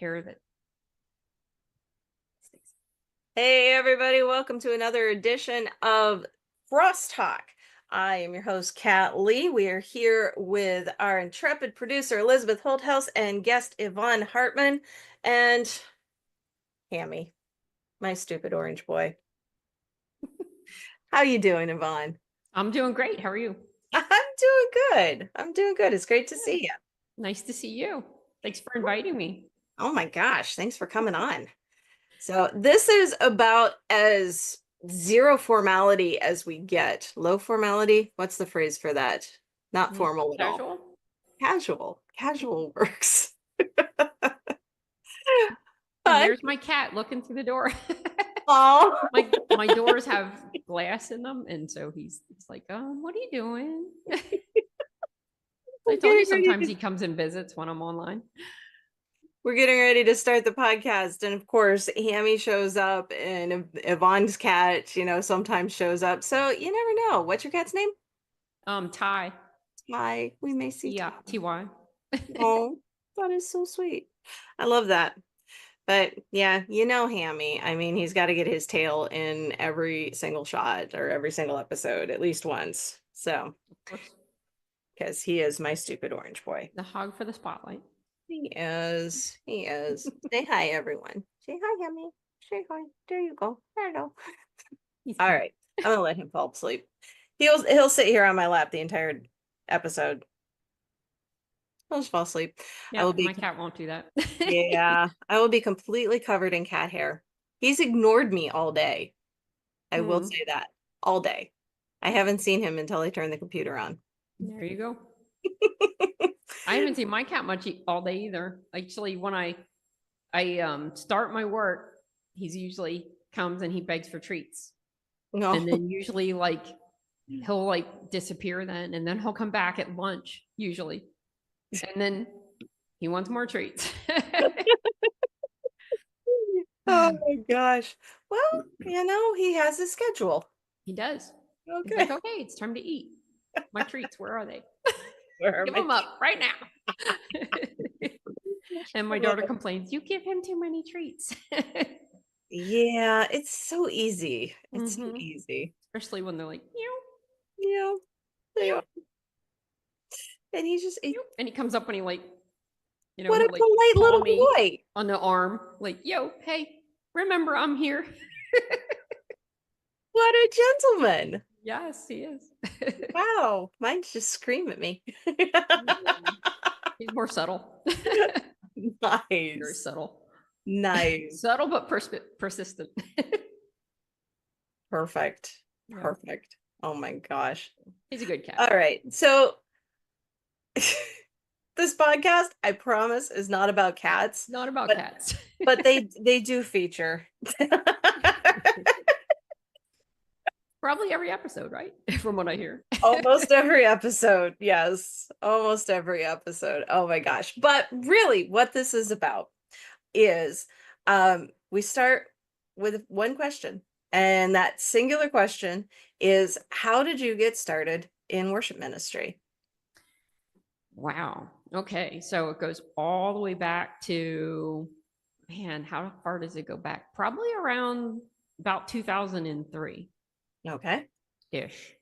hair that. Hey everybody, welcome to another edition of CrossTalk. I am your host, Kat Leigh. We are here with our intrepid producer, Elizabeth Holthouse, and guest Yvonne Hartman, and Hammy, my stupid orange boy. How you doing, Yvonne? I'm doing great. How are you? I'm doing good. I'm doing good. It's great to see you. Nice to see you. Thanks for inviting me. Oh my gosh, thanks for coming on. So this is about as zero formality as we get. Low formality? What's the phrase for that? Not formal at all. Casual? Casual. Casual works. And there's my cat looking through the door. Oh, my doors have glass in them, and so he's like, what are you doing? I told you sometimes he comes and visits when I'm online. We're getting ready to start the podcast, and of course, Hammy shows up, and Yvonne's cat, sometimes shows up. So you never know. What's your cat's name? Ty. Ty. We may see. Yeah, Ty. Oh, that is so sweet. I love that. But yeah, Hammy. I mean, he's got to get his tail in every single shot or every single episode at least once. So, because he is my stupid orange boy. The hog for the spotlight. He is. He is. Say hi, everyone. Say hi, Hammy. Say hi. There you go. Hello. All right. I'm gonna let him fall asleep. He'll sit here on my lap the entire episode. I'll just fall asleep. Yeah, my cat won't do that. Yeah, I will be completely covered in cat hair. He's ignored me all day. I will say that. All day. I haven't seen him until I turned the computer on. There you go. I haven't seen my cat much all day either. Actually, when I start my work, he's usually comes and he begs for treats. No. And then usually he'll disappear then, and then he'll come back at lunch usually. And then he wants more treats. Oh my gosh. Well, he has a schedule. He does. Okay. He's like, okay, it's time to eat. My treats, where are they? Give them up right now. And my daughter complains, you give him too many treats. Yeah, it's so easy. It's so easy. Especially when they're like, meow. Yeah. And he just and he comes up when he what a polite little boy on the arm, like, yo, hey, remember I'm here. What a gentleman. Yes, he is. Wow, mine's just scream at me. He's more subtle. Nice. Very subtle. Nice. Subtle but persistent. Perfect. Perfect. Oh my gosh. He's a good cat. All right. So this podcast, I promise, is not about cats. Not about cats. But they do feature. Probably every episode, right? From what I hear. Almost every episode. Yes. Almost every episode. Oh my gosh. But really what this is about is we start with one question. And that singular question is, how did you get started in worship ministry? Wow. Okay. So it goes all the way back to, how far does it go back? Probably around about 2003. Okay. Ish.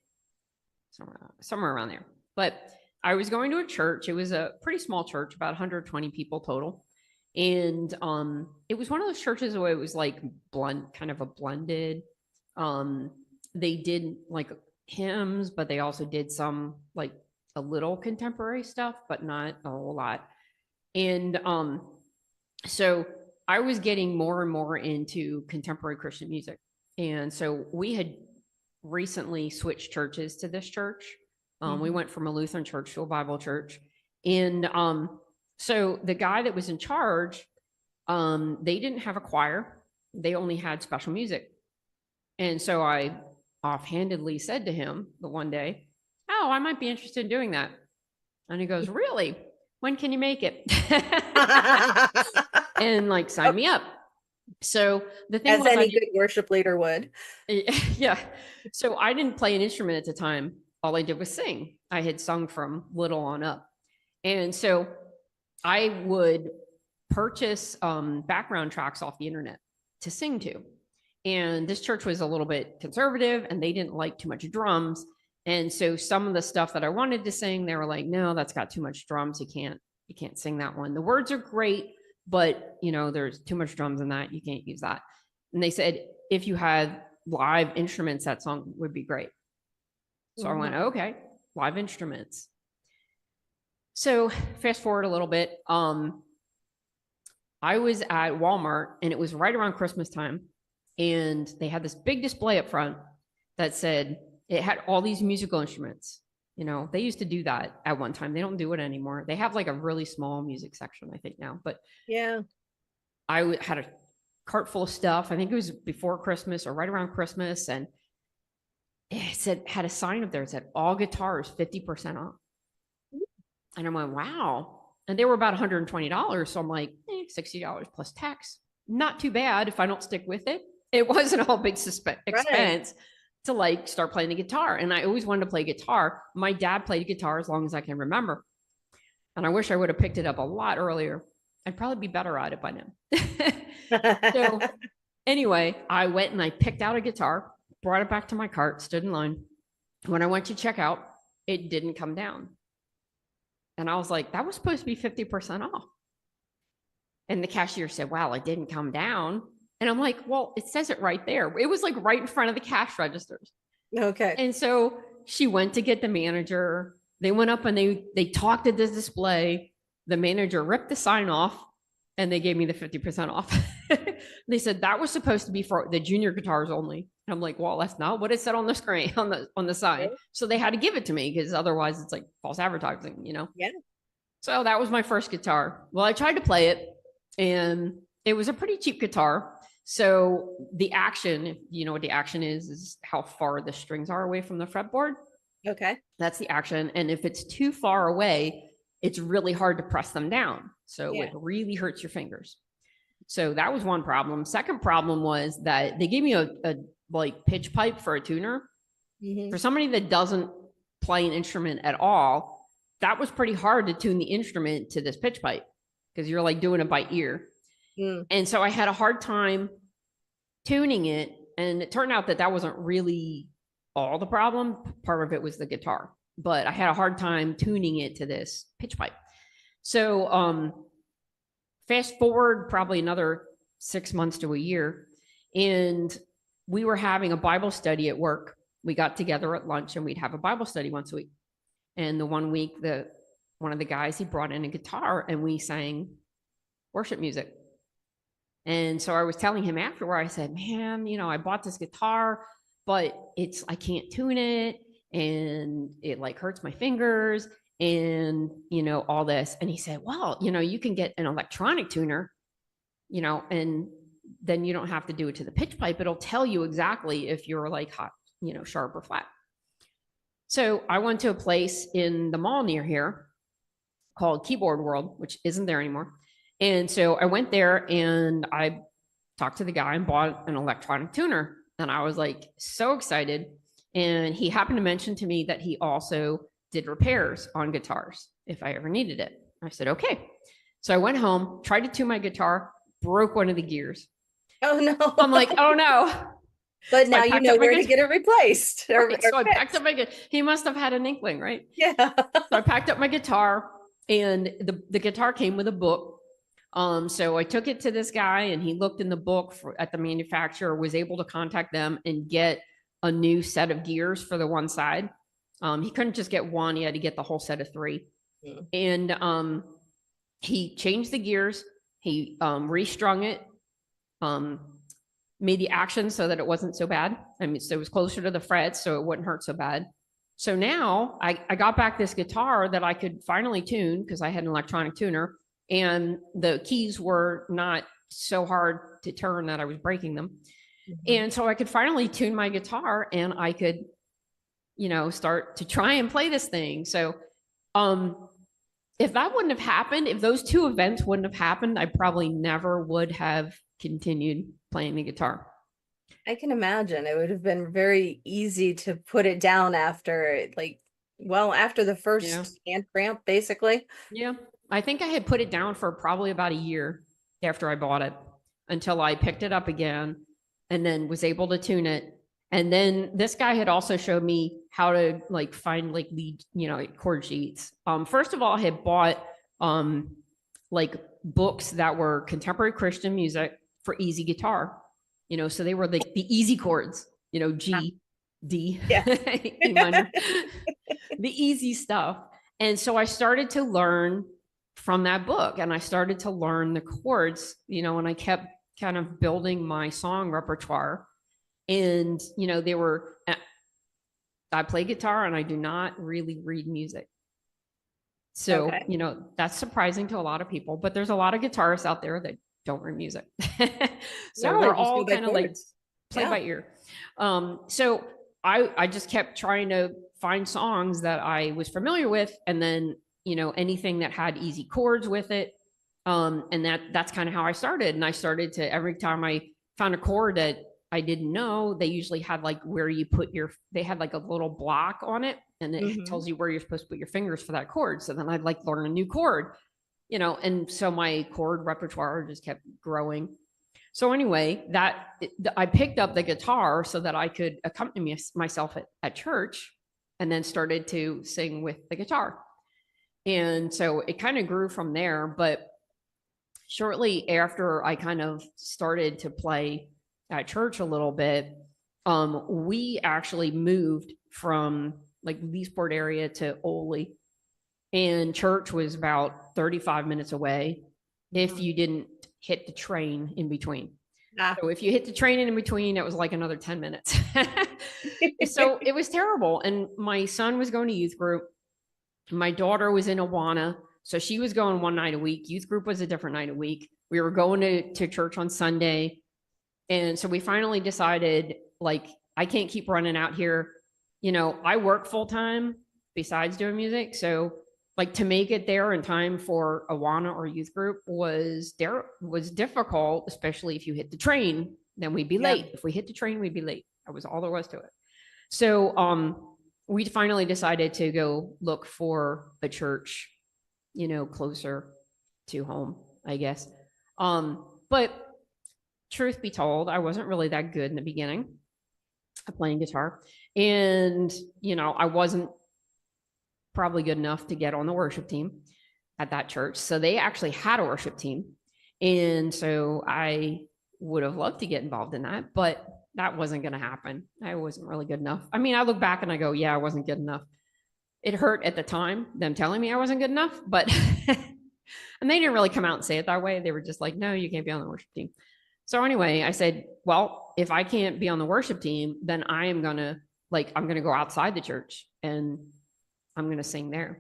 Somewhere around there. But I was going to a church. It was a pretty small church, about 120 people total. And it was one of those churches where it was kind of a blended. They did hymns, but they also did some a little contemporary stuff, but not a whole lot. And so I was getting more and more into contemporary Christian music. And so we had recently switched churches to this church. We went from a Lutheran church to a Bible church. And so the guy that was in charge, they didn't have a choir. They only had special music. And so I offhandedly said to him the one day, oh, I might be interested in doing that. And he goes, really? When can you make it? And sign me up. So the thing as any good worship leader would. Yeah. So I didn't play an instrument at the time. All I did was sing. I had sung from little on up. And so I would purchase background tracks off the internet to sing to. And this church was a little bit conservative and they didn't like too much drums. And so some of the stuff that I wanted to sing, they were like, no, that's got too much drums. You can't sing that one. The words are great, but there's too much drums in that. You can't use that. And they said, if you had live instruments, that song would be great. So I went, okay, live instruments. So fast forward a little bit. I was at Walmart and it was right around Christmas time. And they had this big display up front that said it had all these musical instruments. They used to do that at one time. They don't do it anymore. They have like a really small music section, I think now. But yeah, I had a cart full of stuff. I think it was before Christmas or right around Christmas. And it had a sign up there. It said all guitars 50% off. And I went, wow. And they were about $120. So I'm like, $60 plus tax. Not too bad if I don't stick with it. It wasn't a whole big expense to like start playing the guitar. And I always wanted to play guitar. My dad played guitar as long as I can remember. And I wish I would have picked it up a lot earlier. I'd probably be better at it by now. So anyway, I went and I picked out a guitar, brought it back to my cart, stood in line. When I went to check out, it didn't come down. And I was like, that was supposed to be 50% off. And the cashier said, wow, it didn't come down. And I'm like, well, it says it right there. It was like right in front of the cash registers. Okay. And so she went to get the manager. They went up and they talked at this display. The manager ripped the sign off and they gave me the 50% off. They said that was supposed to be for the junior guitars only. And I'm like, well, that's not what it said on the screen, on the sign. Okay. So they had to give it to me because otherwise it's like false advertising, Yeah. So that was my first guitar. Well, I tried to play it and it was a pretty cheap guitar. So the action, if you know what the action is how far the strings are away from the fretboard. Okay. That's the action. And if it's too far away, it's really hard to press them down. So it really hurts your fingers. So that was one problem. Second problem was that they gave me a like pitch pipe for a tuner. For somebody that doesn't play an instrument at all, that was pretty hard to tune the instrument to this pitch pipe because you're like doing it by ear. And so I had a hard time tuning it. And it turned out that wasn't really all the problem. Part of it was the guitar, but I had a hard time tuning it to this pitch pipe. So fast forward probably another 6 months to a year. And we were having a Bible study at work. We got together at lunch and we'd have a Bible study once a week. And the one week, one of the guys, he brought in a guitar and we sang worship music. And so I was telling him afterward, I said, man, I bought this guitar, but I can't tune it. And it like hurts my fingers and, all this. And he said, well, you can get an electronic tuner, and then you don't have to do it to the pitch pipe. It'll tell you exactly if you're like hot, sharp or flat. So I went to a place in the mall near here called Keyboard World, which isn't there anymore. And so I went there and I talked to the guy and bought an electronic tuner. And I was like so excited. And he happened to mention to me that he also did repairs on guitars if I ever needed it. I said, okay. So I went home, tried to tune my guitar, broke one of the gears. Oh no. I'm like, oh no. But so now you know where to get it replaced. So I packed up my guitar. He must have had an inkling, right? Yeah. So I packed up my guitar and the guitar came with a book. So I took it to this guy and he looked in the book at the manufacturer, was able to contact them and get a new set of gears for the one side. He couldn't just get one. He had to get the whole set of 3. And he changed the gears. He restrung it, made the action so that it wasn't so bad. I mean, so it was closer to the frets so it wouldn't hurt so bad. So now I got back this guitar that I could finally tune because I had an electronic tuner. And the keys were not so hard to turn that I was breaking them. And so I could finally tune my guitar and I could, start to try and play this thing. So if that wouldn't have happened, if those 2 events wouldn't have happened, I probably never would have continued playing the guitar. I can imagine it would have been very easy to put it down after the first hand cramp, basically. Yeah. I think I had put it down for probably about a year after I bought it until I picked it up again and then was able to tune it. And then this guy had also showed me how to like find like lead, chord sheets. First of all, I had bought like books that were contemporary Christian music for easy guitar, so they were like the easy chords, G, D, Yeah. A minor, the easy stuff. And so I started to learn from that book and I started to learn the chords, and I kept kind of building my song repertoire. And, I play guitar and I do not really read music. So, Okay. that's surprising to a lot of people, but there's a lot of guitarists out there that don't read music. So No, we're just all go by kind of like chords. play Yeah. by ear. So I just kept trying to find songs that I was familiar with, and then anything that had easy chords with it. And that's kind of how I started. And I started to, every time I found a chord that I didn't know, they usually had like where you put they had like a little block on it, and it Mhm. tells you where you're supposed to put your fingers for that chord. So then I'd like learn a new chord, and so my chord repertoire just kept growing. So anyway, I picked up the guitar so that I could accompany myself at church, and then started to sing with the guitar. And so it kind of grew from there. But shortly after I kind of started to play at church a little bit, we actually moved from like Leesport area to Ole, and church was about 35 minutes away if you didn't hit the train in between. Ah. So if you hit the train in between, it was like another 10 minutes. So it was terrible. And my son was going to youth group. My daughter was in Awana. So she was going one night a week. Youth group was a different night a week. We were going to church on Sunday. And so we finally decided, like, I can't keep running out here. I work full time besides doing music. So like to make it there in time for Awana or youth group was difficult, especially if you hit the train, then we'd be late. If we hit the train, we'd be late. That was all there was to it. So we finally decided to go look for a church, closer to home, I guess. But truth be told, I wasn't really that good in the beginning of playing guitar. And, I wasn't probably good enough to get on the worship team at that church. So they actually had a worship team. And so I would have loved to get involved in that, but that wasn't going to happen. I wasn't really good enough. I mean, I look back and I go, yeah, I wasn't good enough. It hurt at the time, them telling me I wasn't good enough, but, and they didn't really come out and say it that way. They were just like, no, you can't be on the worship team. So anyway, I said, well, if I can't be on the worship team, then I'm going to go outside the church and I'm going to sing there.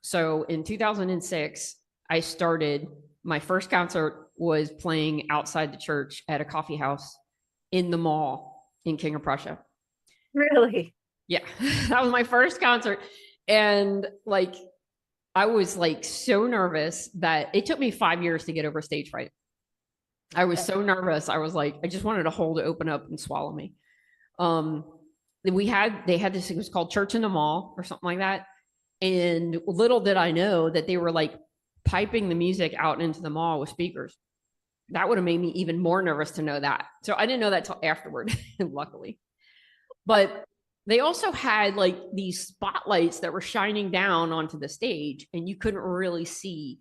So in 2006, I started, my first concert was playing outside the church at a coffee house in the mall in King of Prussia. Really? Yeah, that was my first concert. And like, I was like so nervous that it took me 5 years to get over stage fright. I was so nervous. I was like, I just wanted a hole to open up and swallow me. They had this, it was called Church in the Mall or something like that. And little did I know that they were like piping the music out into the mall with speakers. That would have made me even more nervous to know that. So I didn't know that till afterward, luckily. But they also had like these spotlights that were shining down onto the stage, and you couldn't really see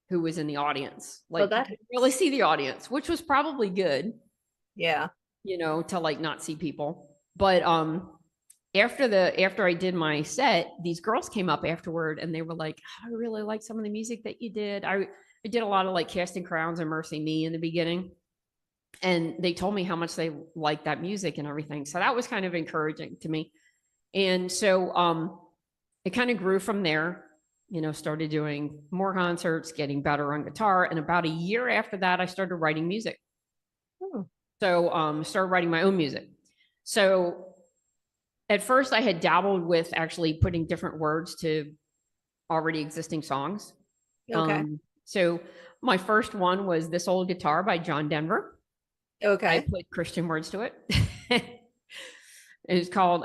who was in the audience. Like, you couldn't really see the audience, which was probably good. Yeah. To like not see people. But after I did my set, these girls came up afterward and they were like, I really like some of the music that you did. I did a lot of like Casting Crowns and Mercy Me in the beginning. And they told me how much they liked that music and everything. So that was kind of encouraging to me. And so it kind of grew from there, started doing more concerts, getting better on guitar. And about a year after that, I started writing music. So started writing my own music. So at first I had dabbled with actually putting different words to already existing songs. Okay. So my first one was This Old Guitar by John Denver. Okay. I put Christian words to it. I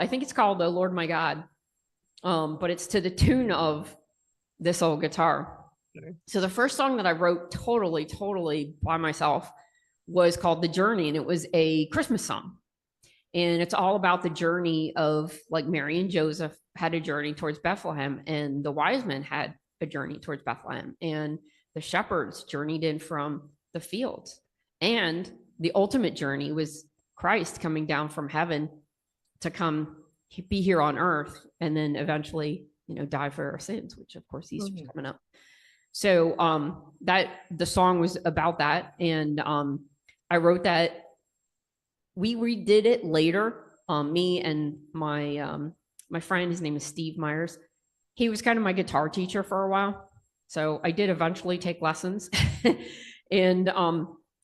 think it's called Oh Lord My God. But it's to the tune of This Old Guitar. So the first song that I wrote totally by myself was called The Journey, and it was a Christmas song. And it's all about the journey of, like, Mary and Joseph had a journey towards Bethlehem, and the wise men had a journey towards Bethlehem, and the shepherds journeyed in from the fields. And the ultimate journey was Christ coming down from heaven to come be here on earth, and then eventually, die for our sins, which of course Easter's coming up. So that the song was about that. And I wrote that. We redid it later. Me and my friend, his name is Steve Myers. He was kind of my guitar teacher for a while. So I did eventually take lessons. And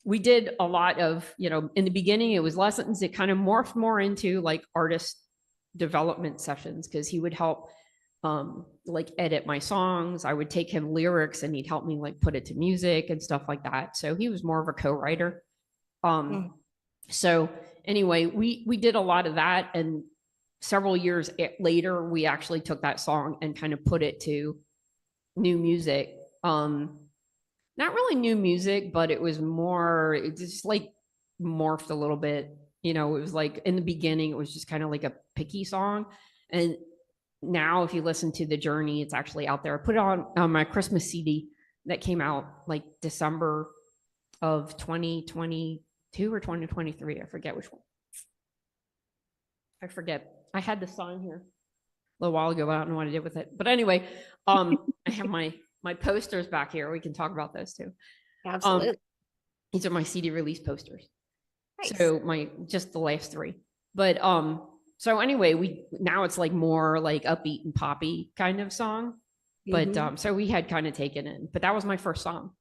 we did a lot of, in the beginning, it was lessons. It kind of morphed more into like artist development sessions, because he would help like edit my songs. I would take him lyrics and he'd help me like put it to music and stuff like that. So he was more of a co-writer. So anyway, we did a lot of that, and several years later, we actually took that song and kind of put it to new music. Not really new music, but it just like morphed a little bit. It was like in the beginning, it was just kind of like a picky song. And now if you listen to The Journey, it's actually out there. I put it on my Christmas CD that came out like December of 2022 or 2023. I forget which one. I forget. I had the song here a little while ago, but I don't know what I did with it. But anyway, I have my posters back here. We can talk about those too. Absolutely. These are my CD release posters. Nice. So just the last three. But so anyway, now it's like more like upbeat and poppy kind of song. But so we had kind of taken in, but that was my first song.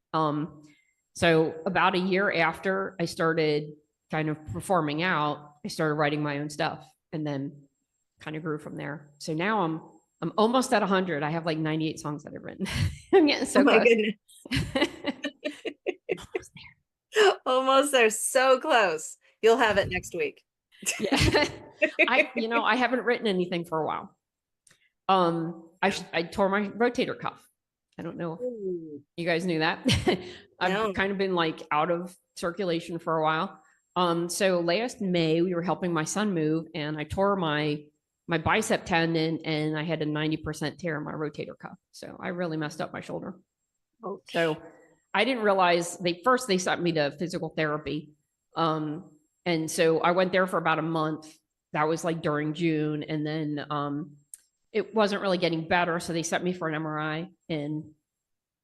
So about a year after I started kind of performing out, I started writing my own stuff, and then kind of grew from there. So now I'm almost at 100. I have like 98 songs that I've written. I'm getting so close. Goodness. Almost there. So close. You'll have it next week. Yeah. I haven't written anything for a while. I tore my rotator cuff. I don't know if you guys knew that. I've kind of been like out of circulation for a while. So last May we were helping my son move, and I tore my bicep tendon, and I had a 90% tear in my rotator cuff. So I really messed up my shoulder. Okay. So I didn't realize they sent me to physical therapy. And so I went there for about a month. That was like during June. And then it wasn't really getting better. So they sent me for an MRI and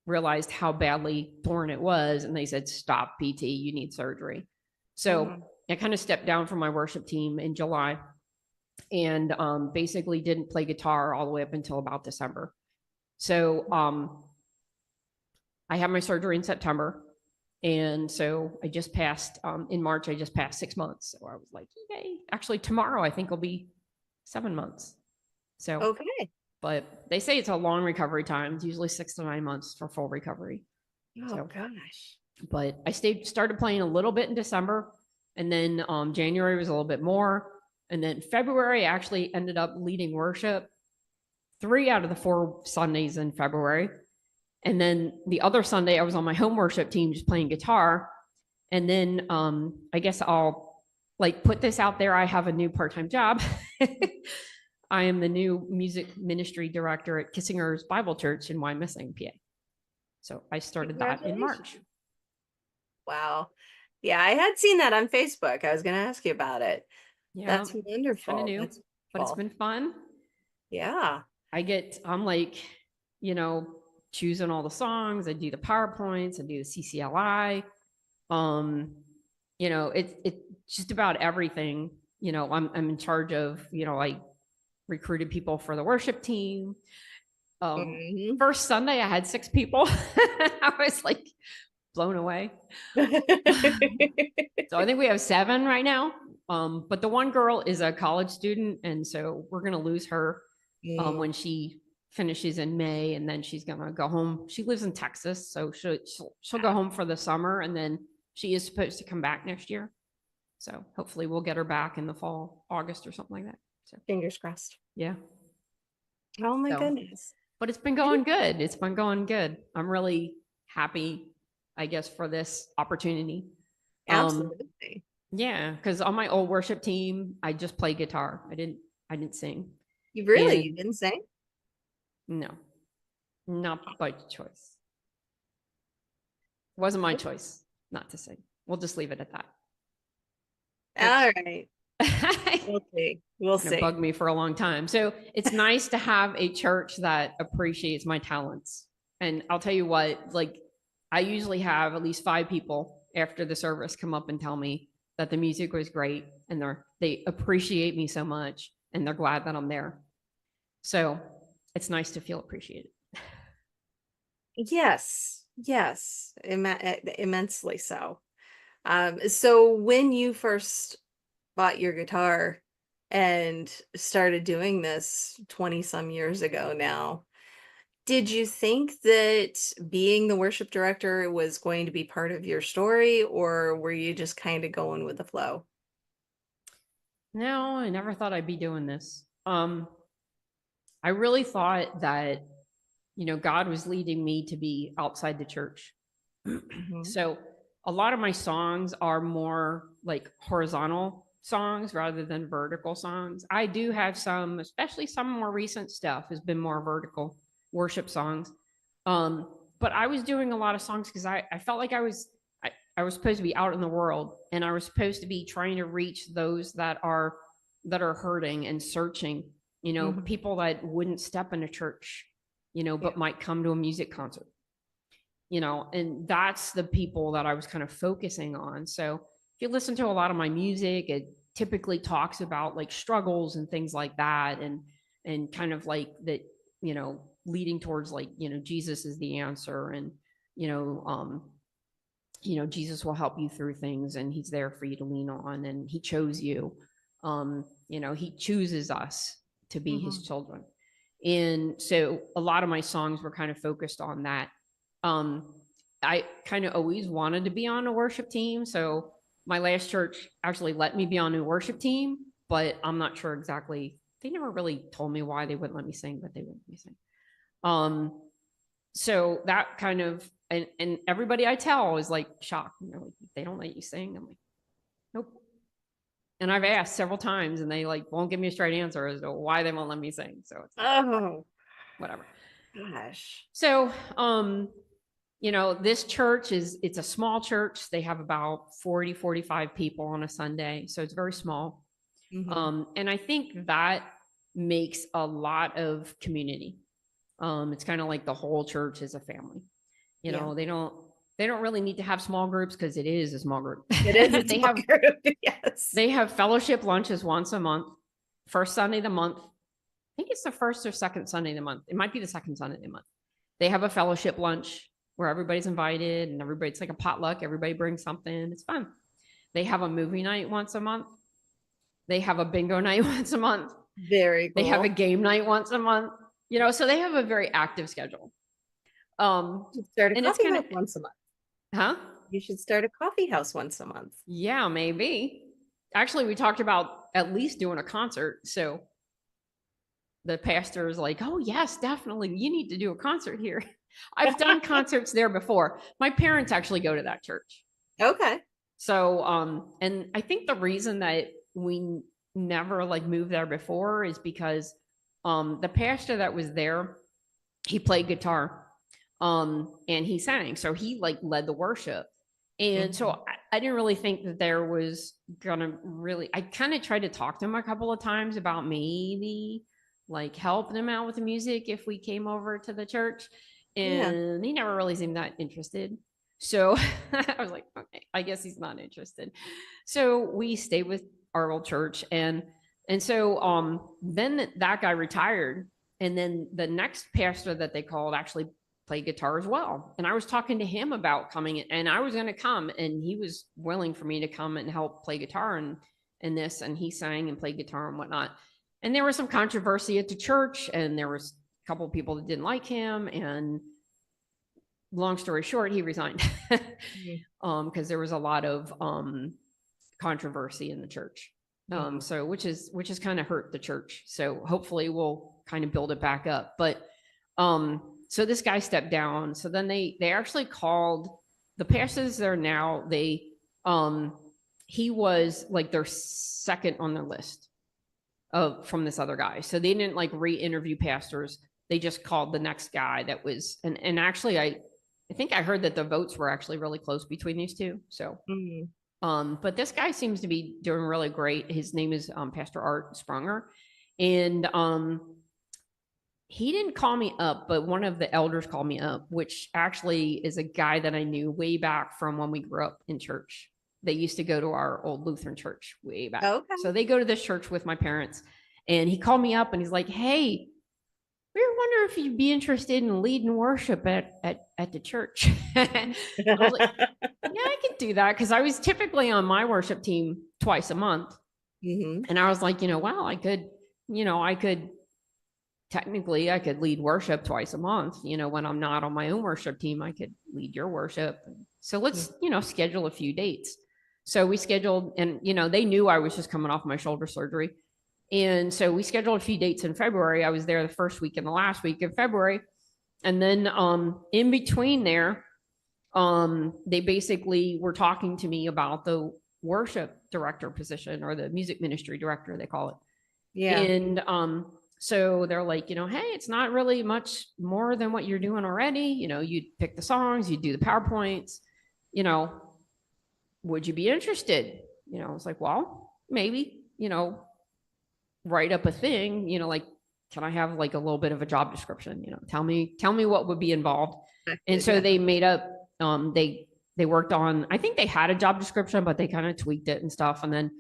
realized how badly torn it was. And they said, stop PT, you need surgery. So I kind of stepped down from my worship team in July, and basically didn't play guitar all the way up until about December. So I had my surgery in September. And so I just passed, in March, I just passed 6 months. So I was like, yay. Actually, tomorrow I think will be 7 months. So, okay. But they say it's a long recovery time. It's usually 6 to 9 months for full recovery. Oh, gosh. But I started playing a little bit in December, and then January was a little bit more. And then February, I actually ended up leading worship 3 out of the 4 Sundays in February. And then the other Sunday, I was on my home worship team just playing guitar. And then I guess I'll like put this out there. I have a new part-time job. I am the new music ministry director at Kissinger's Bible Church in Wyomissing, PA. So I started that in March. Wow. Yeah, I had seen that on Facebook. I was going to ask you about it. Yeah, that's wonderful. Kind of new, but it's been fun. Yeah. I'm like, choosing all the songs. I do the PowerPoints. I do the CCLI. It's just about everything. I'm in charge of, I recruited people for the worship team. First Sunday, I had 6 people. I was like blown away. So I think we have 7 right now. But the one girl is a college student, and so we're going to lose her when she finishes in May, and then she's going to go home. She lives in Texas, so she'll go home for the summer, and then she is supposed to come back next year. So hopefully we'll get her back in the fall, August or something like that. So fingers crossed. Yeah. Oh my goodness. but it's been going good. It's been going good. I'm really happy, I guess, for this opportunity. Absolutely. Yeah, because on my old worship team, I just play guitar. I didn't sing. You And didn't say? no, not by choice. Wasn't my choice not to sing. We'll just leave it at that. All right. It's We'll see. We'll gonna see. bug me for a long time. So it's nice to have a church that appreciates my talents. And I'll tell you what, like I usually have at least 5 people after the service come up and tell me that the music was great and they appreciate me so much and they're glad that I'm there. So it's nice to feel appreciated. Yes. Yes. Immensely so. So when you first bought your guitar and started doing this 20 some years ago now, did you think that being the worship director was going to be part of your story, or were you just kind of going with the flow? No, I never thought I'd be doing this. I really thought that, God was leading me to be outside the church. Mhm. So a lot of my songs are more like horizontal songs rather than vertical songs. I do have some, especially some more recent stuff has been more vertical worship songs. But I was doing a lot of songs because I felt like I was supposed to be out in the world and I was supposed to be trying to reach those that are hurting and searching, Mhm. people that wouldn't step in a church, Yeah. but might come to a music concert, and that's the people that I was kind of focusing on. So if you listen to a lot of my music, it typically talks about like struggles and things like that, and kind of like that, leading towards like, Jesus is the answer, and you know, um, Jesus will help you through things, and He's there for you to lean on, and He chose you. He chooses us to be His Mhm. children, and so a lot of my songs were kind of focused on that. um, I kind of always wanted to be on a worship team. So my last church actually let me be on a worship team, but I'm not sure exactly. They never really told me why they wouldn't let me sing, but they wouldn't let me sing. Um, so that kind of, and everybody I tell is like shocked. Like, they don't let you sing. I'm like, nope. And I've asked several times and they like won't give me a straight answer as to why they won't let me sing. So it's like, Oh, whatever. gosh. So, this church it's a small church. They have about 40-45 people on a Sunday. So it's very small. Mhm. And I think that makes a lot of community. It's kind of like the whole church is a family. Yeah. They don't really need to have small groups because it is a small group. It is a they small have group. Yes. they have fellowship lunches once a month, first Sunday of the month. I think it's the first or second Sunday of the month. It might be the second Sunday of the month. They have a fellowship lunch where everybody's invited and it's like a potluck. Everybody brings something. It's fun. They have a movie night once a month. They have a bingo night once a month. Very They have a cool. game night once a month. So they have a very active schedule. You should start a And it's coffee kind house of, once a month. huh? You should start a coffee house once a month. Yeah, maybe. Actually, we talked about at least doing a concert. So the pastor is like, oh, yes, definitely. You need to do a concert here. I've done concerts there before. My parents actually go to that church. Okay. So, and I think the reason that we never like moved there before is because the pastor that was there, he played guitar, and he sang. So he like led the worship. And so Mhm. I didn't really think that there was gonna really, I kind of tried to talk to him a couple of times about maybe like helping him out with the music if we came over to the church. Yeah. And he never really seemed that interested. So I was like, okay, I guess he's not interested. So we stayed with our old church, and so then that guy retired, and then the next pastor that they called actually played guitar as well. And I was talking to him about coming, and I was going to come, and he was willing for me to come and help play guitar and this, and he sang and played guitar and whatnot. And there was some controversy at the church, and there was a couple of people that didn't like him, and long story short, he resigned Mhm. because there was a lot of controversy in the church. Mhm. So which is kind of hurt the church. So hopefully we'll kind of build it back up. But So this guy stepped down. So then they actually called the pastors there now. He was like their second on their list of from this other guy. So they didn't like re-interview pastors. They just called the next guy that was and actually I think I heard that the votes were actually really close between these two. So but this guy seems to be doing really great. His name is Pastor Art Sprunger. And he didn't call me up, but one of the elders called me up, which actually is a guy that I knew way back from when we grew up in church. They used to go to our old Lutheran church way back. Okay. So they go to this church with my parents. And he called me up and he's like, hey, we were wondering if you'd be interested in leading worship at the church. I was like, yeah, I could do that. Cause I was typically on my worship team twice a month. And I was like, wow, I could technically I could lead worship twice a month. When I'm not on my own worship team, I could lead your worship. So let's, schedule a few dates. So we scheduled, and, they knew I was just coming off my shoulder surgery. And so we scheduled a few dates in February. I was there the first week and the last week of February. And then in between there, they basically were talking to me about the worship director position, or the music ministry director, they call it. Yeah. And so they're like, hey, it's not really much more than what you're doing already. You'd pick the songs, you'd do the PowerPoints, would you be interested? I was like, well, maybe, write up a thing, like, can I have like a little bit of a job description? Tell me what would be involved. And so they made up, they worked on, I think they had a job description, but they kind of tweaked it and stuff. And then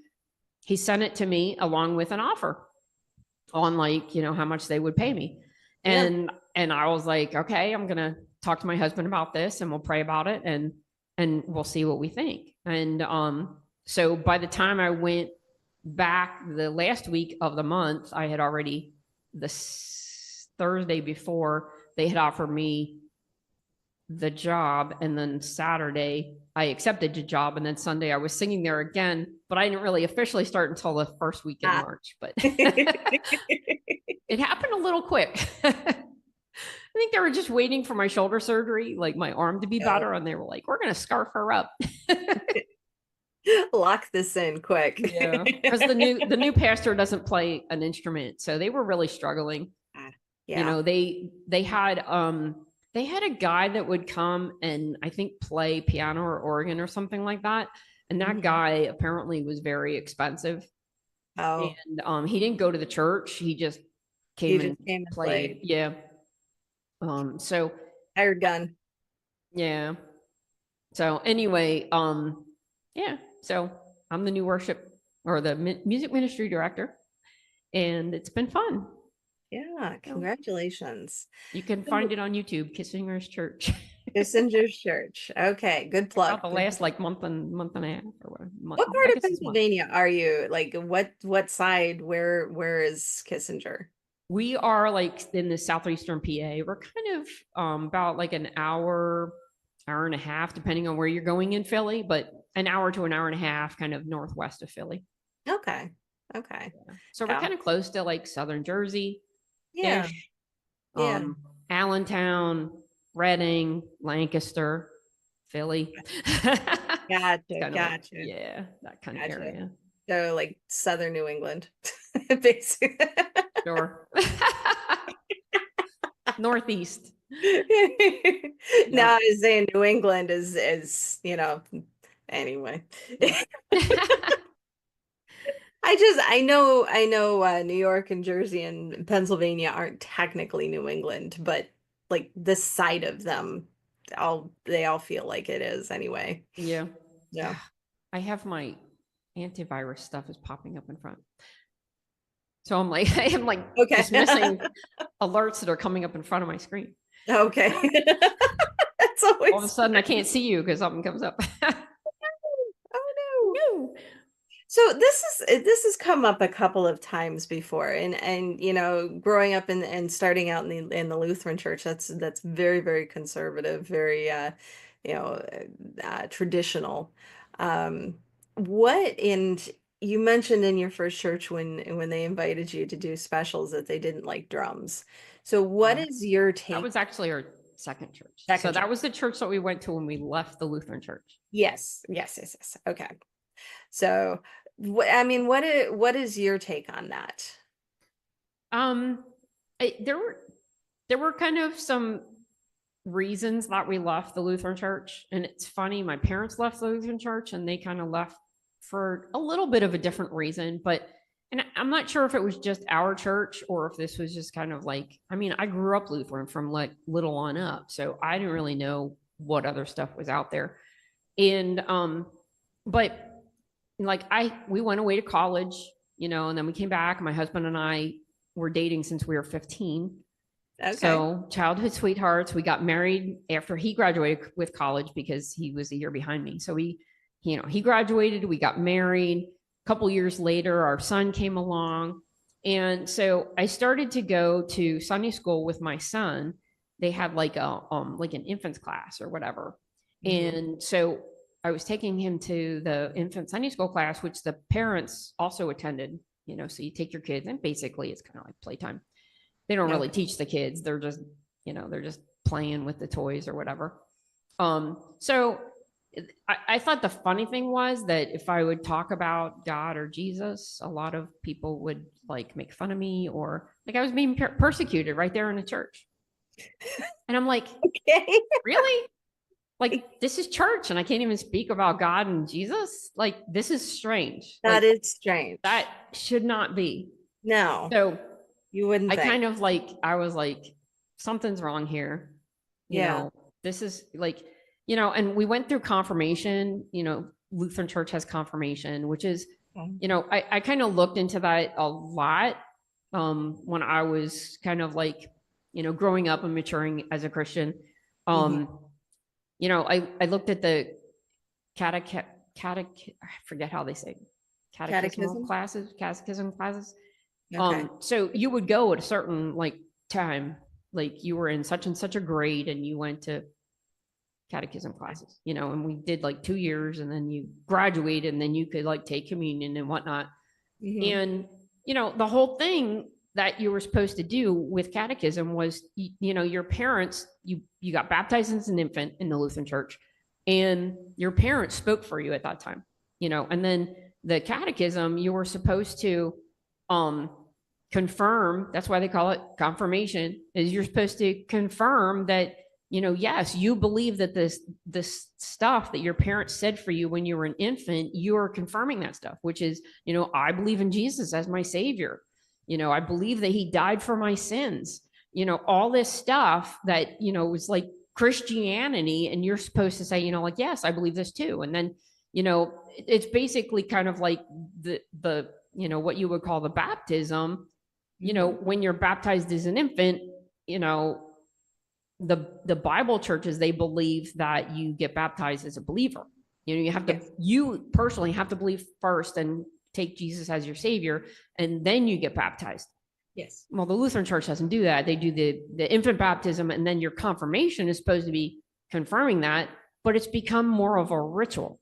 he sent it to me along with an offer on like, how much they would pay me. And I was like, okay, I'm going to talk to my husband about this and we'll pray about it and we'll see what we think. And so by the time I went back the last week of the month, I had already, the Thursday before, they had offered me the job, and then Saturday I accepted the job, and then Sunday I was singing there again, but I didn't really officially start until the first week in March. But it happened a little quick. I think they were just waiting for my shoulder surgery, like my arm to be better, and they were like, we're going to scarf her up. Lock this in quick. Yeah, because the new pastor doesn't play an instrument, so they were really struggling. Yeah. They had a guy that would come and I think play piano or organ or something like that, and that guy apparently was very expensive. Oh. And he didn't go to the church; he just came and played. Yeah. So hired gun. Yeah. So anyway, yeah. So I'm the new worship or the music ministry director, and it's been fun. Yeah, congratulations. You can find it on YouTube, Kissinger's Church. Kissinger's Church. Okay, good plug. About the last like month and a half or what? What part of Pennsylvania are you? Like what side? Where is Kissinger? We are like in the southeastern PA. We're kind of about like an hour and a half, depending on where you're going in Philly, but an hour to an hour and a half, kind of northwest of Philly. Okay. Yeah. So we're kind of close to like southern Jersey. Yeah. Allentown, Reading, Lancaster, Philly. Gotcha. Like, yeah, that kind of area. So like southern New England, basically. Sure. Northeast. No, I was saying New England is anyway. I know New York and Jersey and Pennsylvania aren't technically New England, but like this side of them, they all feel like it is anyway. Yeah. Yeah. I have my antivirus stuff is popping up in front. So I'm like, I am like dismissing alerts that are coming up in front of my screen. Okay. That's always all of a sudden I can't see you because something comes up. Oh no. So this has come up a couple of times before, and growing up and starting out in the Lutheran church, that's very, very conservative, very traditional. What you mentioned in your first church when they invited you to do specials that they didn't like drums. So what is your That take? was actually our second church. Second So that church. was the church that we went to when we left the Lutheran church. Yes, yes, yes, yes. Okay. So, I mean, what is your take on that? Um, there were kind of some reasons that we left the Lutheran church, and it's funny. My parents left the Lutheran church, and they kind of left for a little bit of a different reason. But and I'm not sure if it was just our church or if this was just kind of like. I mean, I grew up Lutheran from like little on up, so I didn't really know what other stuff was out there. And but like we went away to college, and then we came back. My husband and I were dating since we were 15. Okay. So childhood sweethearts. We got married after he graduated with college because he was a year behind me. So he graduated, we got married. A couple years later, our son came along. And so I started to go to Sunday school with my son. They had like an infants class or whatever. Mhm. And so I was taking him to the infant Sunday school class, which the parents also attended, so you take your kids and basically it's kind of like playtime. They don't really Okay. teach the kids. They're just, they're just playing with the toys or whatever. So I thought the funny thing was that if I would talk about God or Jesus, a lot of people would like make fun of me, or like I was being persecuted right there in the church. And I'm like, Okay. really? Like, this is church and I can't even speak about God and Jesus? Like, this is strange. That Like, is strange. that should not be. No, So you wouldn't I think. kind of like, I was like, something's wrong here. Yeah. This is like, and we went through confirmation, Lutheran church has confirmation, which is, I kind of looked into that a lot when I was kind of like, growing up and maturing as a Christian. I looked at the I forget how they say Catechism? catechism classes. Okay. So you would go at a certain like time, like you were in such and such a grade and you went to catechism classes, and we did like 2 years and then you graduated and then you could like take communion and whatnot. Mhm. And, the whole thing that you were supposed to do with catechism was, your parents, you got baptized as an infant in the Lutheran church and your parents spoke for you at that time, and then the catechism, you were supposed to, confirm. That's why they call it confirmation, is you're supposed to confirm that, yes, you believe that this stuff that your parents said for you when you were an infant, you are confirming that stuff, which is, I believe in Jesus as my savior. I believe that he died for my sins. All this stuff that, was like Christianity, and you're supposed to say, like, yes, I believe this too. And then, it's basically kind of like the what you would call the baptism. When you're baptized as an infant, the Bible churches, they believe that you get baptized as a believer. You have to, Yes. you personally have to believe first and take Jesus as your savior, and then you get baptized. Yes. Well, the Lutheran church doesn't do that. They do the infant baptism, and then your confirmation is supposed to be confirming that, but it's become more of a ritual.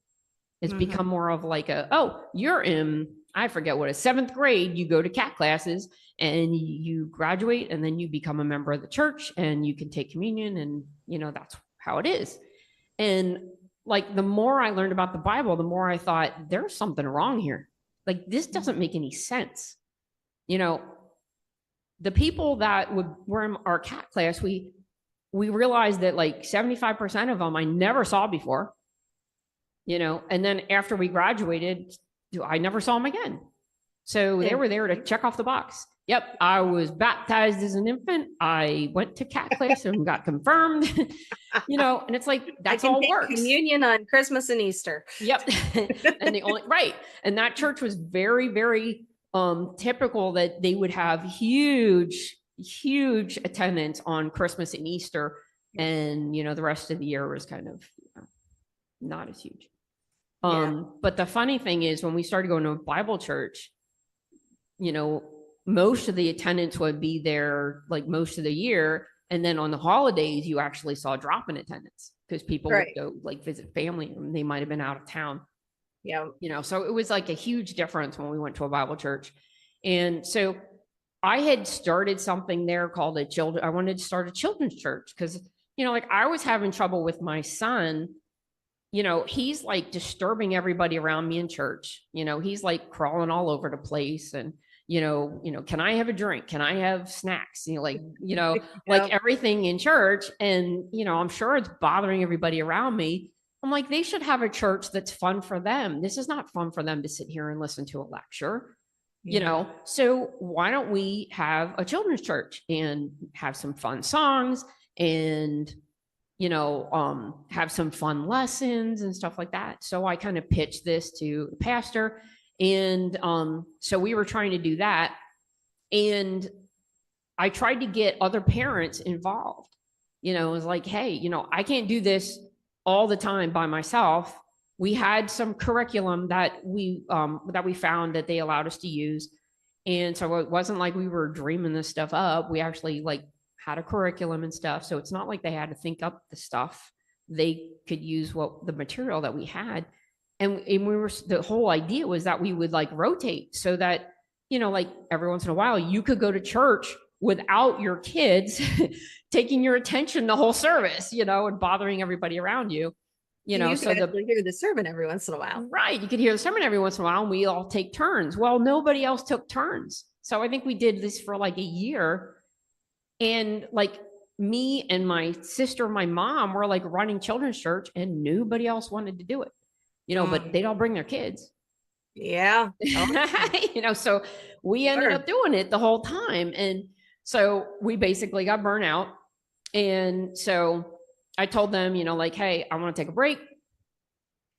It's become more of like you're in, I forget what, a 7th grade, you go to cat classes and you graduate and then you become a member of the church and you can take communion, and that's how it is. And like the more I learned about the Bible, the more I thought there's something wrong here. Like this doesn't make any sense. The people that were in our cat class, we realized that like 75% of them I never saw before. And then after we graduated, I never saw them again. So they were there to check off the box. Yep, I was baptized as an infant. I went to cat class and got confirmed. And it's like that's all works. Communion on Christmas and Easter. Yep. And right. And that church was very, very typical that they would have huge attendance on Christmas and Easter. And the rest of the year was kind of not as huge. But the funny thing is when we started going to a Bible church, most of the attendance would be there like most of the year. And then on the holidays, you actually saw a drop in attendance because people would go like visit family and they might've been out of town. Yeah. So it was like a huge difference when we went to a Bible church. And so I had started something there called I wanted to start a children's church because, like I was having trouble with my son. He's like disturbing everybody around me in church. He's like crawling all over the place and, can I have a drink? Can I have snacks? Like Yep. everything in church. And, I'm sure it's bothering everybody around me. I'm like, they should have a church that's fun for them. This is not fun for them to sit here and listen to a lecture. So why don't we have a children's church and have some fun songs and have some fun lessons and stuff like that. So I kind of pitched this to the pastor, and so we were trying to do that, and I tried to get other parents involved. It was like, hey, I can't do this all the time by myself. We had some curriculum that we found that they allowed us to use. And so it wasn't like we were dreaming this stuff up. We actually had a curriculum and stuff. So it's not like they had to think up the stuff. They could use the material that we had. And the whole idea was that we would rotate so that, every once in a while you could go to church without your kids taking your attention the whole service, and bothering everybody around you. You could actually hear the sermon every once in a while. Right. You could hear the sermon every once in a while and we all take turns. Well, nobody else took turns. So I think we did this for a year. And me and my sister and my mom were running children's church and nobody else wanted to do it, but they'd all bring their kids. Yeah. So we ended up doing it the whole time. And so we basically got burnt out. And so I told them, hey, I want to take a break.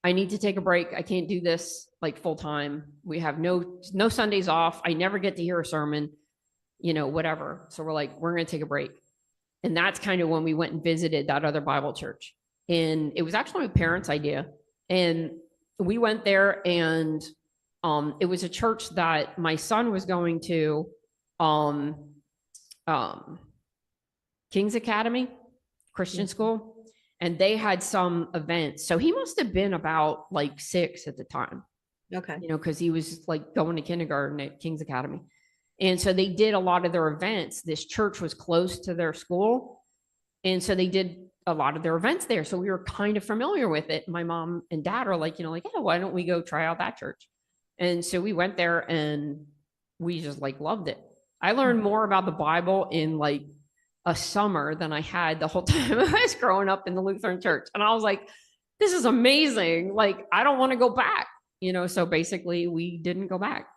I need to take a break. I can't do this full time. We have no Sundays off. I never get to hear a sermon, whatever. So we're we're going to take a break. And that's kind of when we went and visited that other Bible church. And it was actually my parents' idea. And we went there, and it was a church that my son was going to, King's Academy Christian school, and they had some events. So he must have been about 6 at the time. Okay. Because he was going to kindergarten at King's Academy. And so they did a lot of their events. This church was close to their school. And so they did a lot of their events there. So we were kind of familiar with it. My mom and dad are yeah, why don't we go try out that church? And so we went there and we just loved it. I learned more about the Bible in a summer than I had the whole time I was growing up in the Lutheran church. And I was like, this is amazing. I don't want to go back, so basically we didn't go back.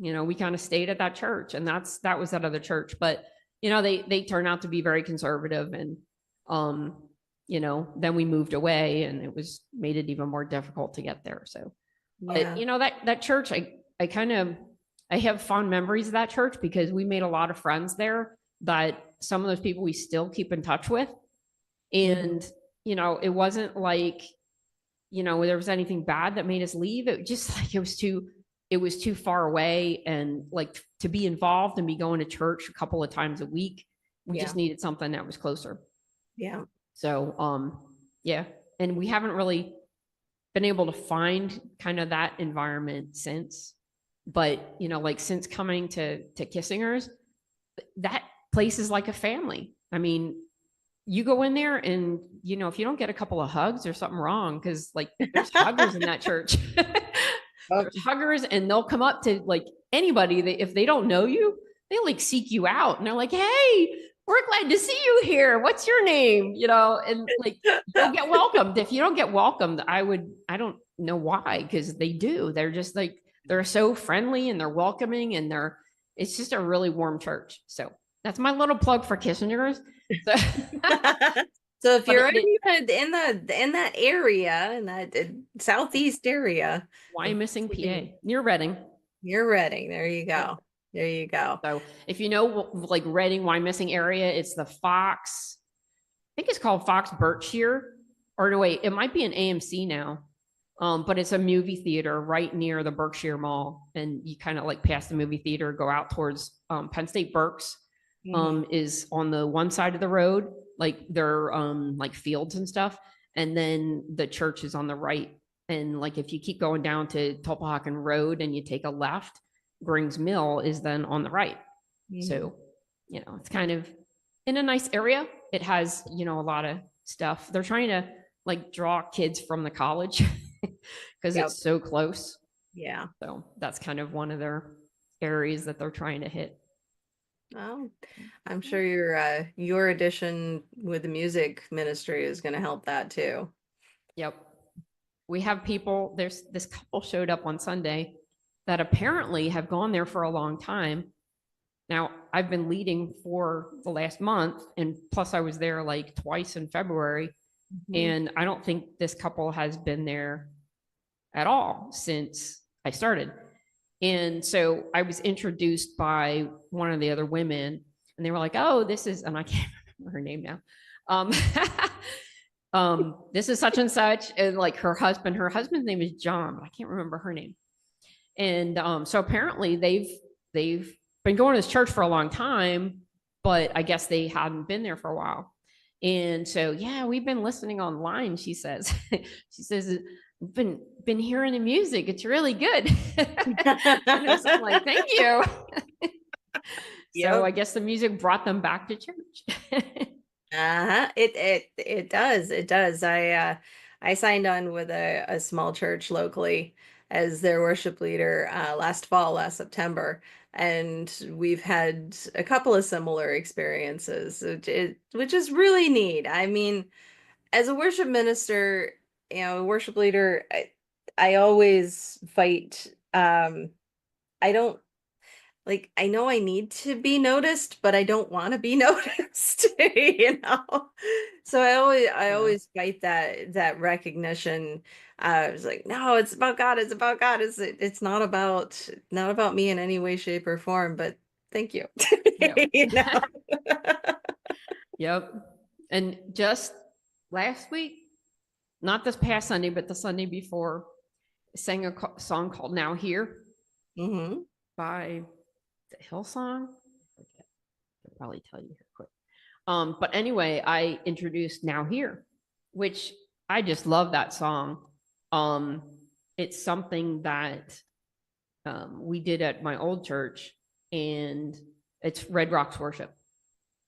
We kind of stayed at that church, and that was that other church. But, they turned out to be very conservative, and, then we moved away, and it made it even more difficult to get there. So, yeah. But, that church, I have fond memories of that church because we made a lot of friends there that some of those people we still keep in touch with. And, it wasn't there was anything bad that made us leave. It just it was too far away, and to be involved and be going to church a couple of times a week. We just needed something that was closer. Yeah. So, yeah. And we haven't really been able to find kind of that environment since, but since coming to Kissinger's, that place is like a family. I mean, you go in there and, if you don't get a couple of hugs, there's something wrong. Cause there's huggers in that church. There's huggers, and they'll come up to anybody that if they don't know you, they seek you out, and they're like, hey, we're glad to see you here. What's your name? And you'll get welcomed. If you don't get welcomed, I don't know why. Cause they do. They're just they're so friendly and they're welcoming, and it's just a really warm church. So that's my little plug for Kissinger's. So if you're in that area, in that southeast area, Wyomissing, PA, near Reading. Near Reading. There you go. There you go. So if you know Reading, Wyomissing area, it's the Fox. I think it's called Fox Berkshire. Or no, wait, it might be an AMC now. But it's a movie theater right near the Berkshire Mall, and you kind of pass the movie theater, go out towards Penn State Berks. Is on the one side of the road, their fields and stuff, and then the church is on the right. And like if you keep going down to Tulpehocken Road and you take a left, Grings Mill is then on the right. So, it's kind of in a nice area. It has, a lot of stuff. They're trying to like draw kids from the college because it's so close. Yeah. So that's kind of one of their areas that they're trying to hit. Oh, I'm sure your addition with the music ministry is going to help that too. Yep. We have people, there's this couple showed up on Sunday that apparently have gone there for a long time. Now, I've been leading for the last month, and plus I was there like twice in February, and I don't think this couple has been there at all since I started. And so I was introduced by one of the other women, and they were like, "Oh, this is," and I can't remember her name now. This is such and such, and like her husband's name is John, but I can't remember her name. And so apparently they've been going to this church for a long time, but I guess they hadn't been there for a while. And so, yeah, we've been listening online, she says. She says, been hearing the music. It's really good. I'm like, thank you. So I guess the music brought them back to church. It does. I signed on with a small church locally as their worship leader last September, and we've had a couple of similar experiences, which is really neat. I mean, as a worship minister, worship leader, I always fight. I don't like, I know I need to be noticed, but I don't want to be noticed, So I always fight that recognition. It's like, no, it's about God. It's about God. It's not about me in any way, shape, or form, but thank you. Yep. Yep. And just last week, not this past Sunday, but the Sunday before, sang a song called Now Here by the Hillsong. I could probably tell you here quick. But anyway, I introduced Now Here, which I just love that song. It's something that we did at my old church, and it's Red Rocks Worship.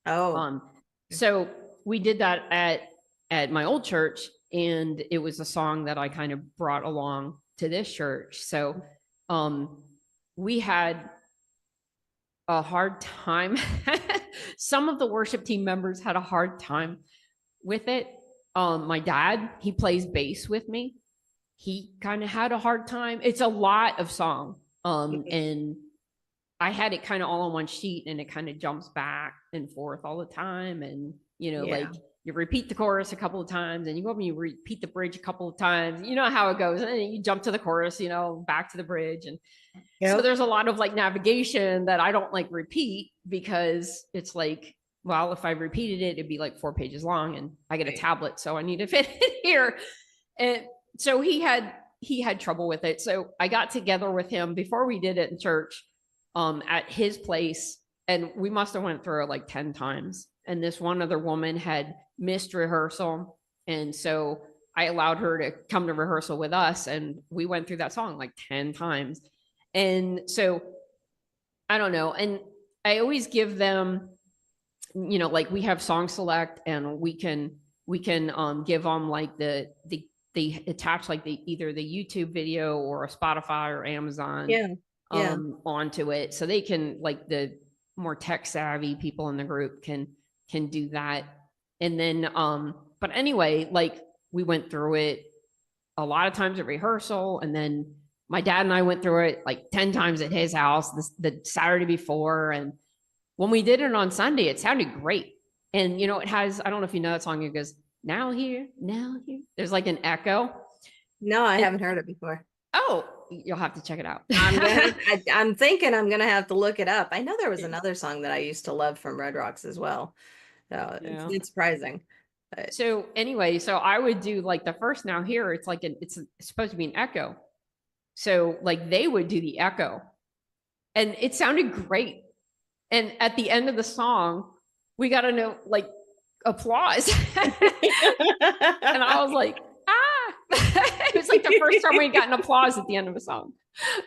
So we did that at my old church, and it was a song that I kind of brought along to this church. So we had a hard time. Some of the worship team members had a hard time with it. My dad, he plays bass with me. He kind of had a hard time. It's a lot of song. And I had it kind of all on one sheet, and it kind of jumps back and forth all the time. And, like you repeat the chorus a couple of times, and you go up and you repeat the bridge a couple of times. You know how it goes. And then you jump to the chorus, back to the bridge. And so there's a lot of like navigation that I don't like repeat, because it's like, well, if I repeated it, it'd be like 4 pages long, and I get a tablet, so I need to fit it here. And so he had trouble with it. So I got together with him before we did it in church, at his place, and we must have went through it like 10 times. And this one other woman had missed rehearsal, and so I allowed her to come to rehearsal with us, and we went through that song like 10 times. And so I don't know, and I always give them, like we have Song Select, and we can give them like they attach like either the YouTube video or a Spotify or Amazon onto it, so they can, like the more tech savvy people in the group can do that. And then but anyway, like we went through it a lot of times at rehearsal, and then my dad and I went through it like 10 times at his house the Saturday before. And when we did it on Sunday, it sounded great. And it has, I don't know if you know that song, it goes, now here. There's like an echo. No, I haven't heard it before. Oh, you'll have to check it out. I'm thinking I'm gonna have to look it up. I know there was another song that I used to love from Red Rocks as well. So it's surprising. But... So anyway, so I would do like the first Now Here, it's like it's supposed to be an echo. So like they would do the echo, and it sounded great. And at the end of the song, we got a note like applause. And I was like, It was like the first time we'd gotten applause at the end of a song.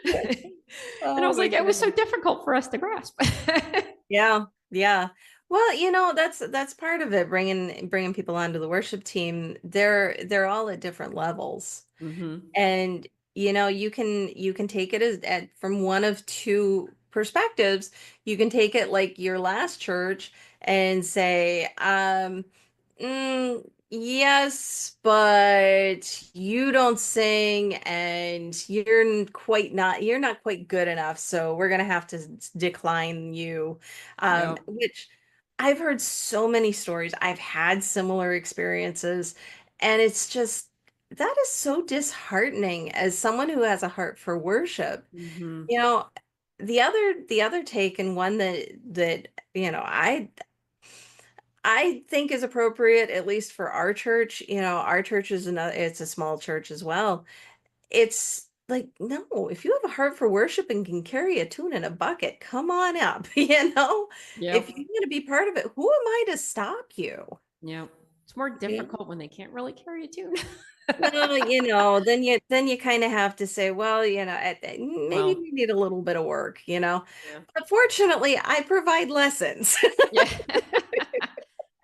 And I was like, it was so difficult for us to grasp. Yeah. Yeah. Well, that's part of it, bringing people onto the worship team. They're all at different levels. Mm-hmm. And you can take it from one of two perspectives. You can take it like your last church and say, yes, but you don't sing and you're not quite good enough, so we're gonna have to decline you. Yeah. Which I've heard so many stories. I've had similar experiences, and it's just that is so disheartening as someone who has a heart for worship. Mm-hmm. You know, the other take, and one that I think is appropriate, at least for our church. Our church is it's a small church as well. It's like, no, if you have a heart for worship and can carry a tune in a bucket, come on up. If Yep. you're going to be part of it, who am I to stop you? Yep. It's more Yeah. difficult when they can't really carry a tune. Well, then you kind of have to say, well, maybe Well, we need a little bit of work. yeah. But fortunately, I provide lessons. Yeah.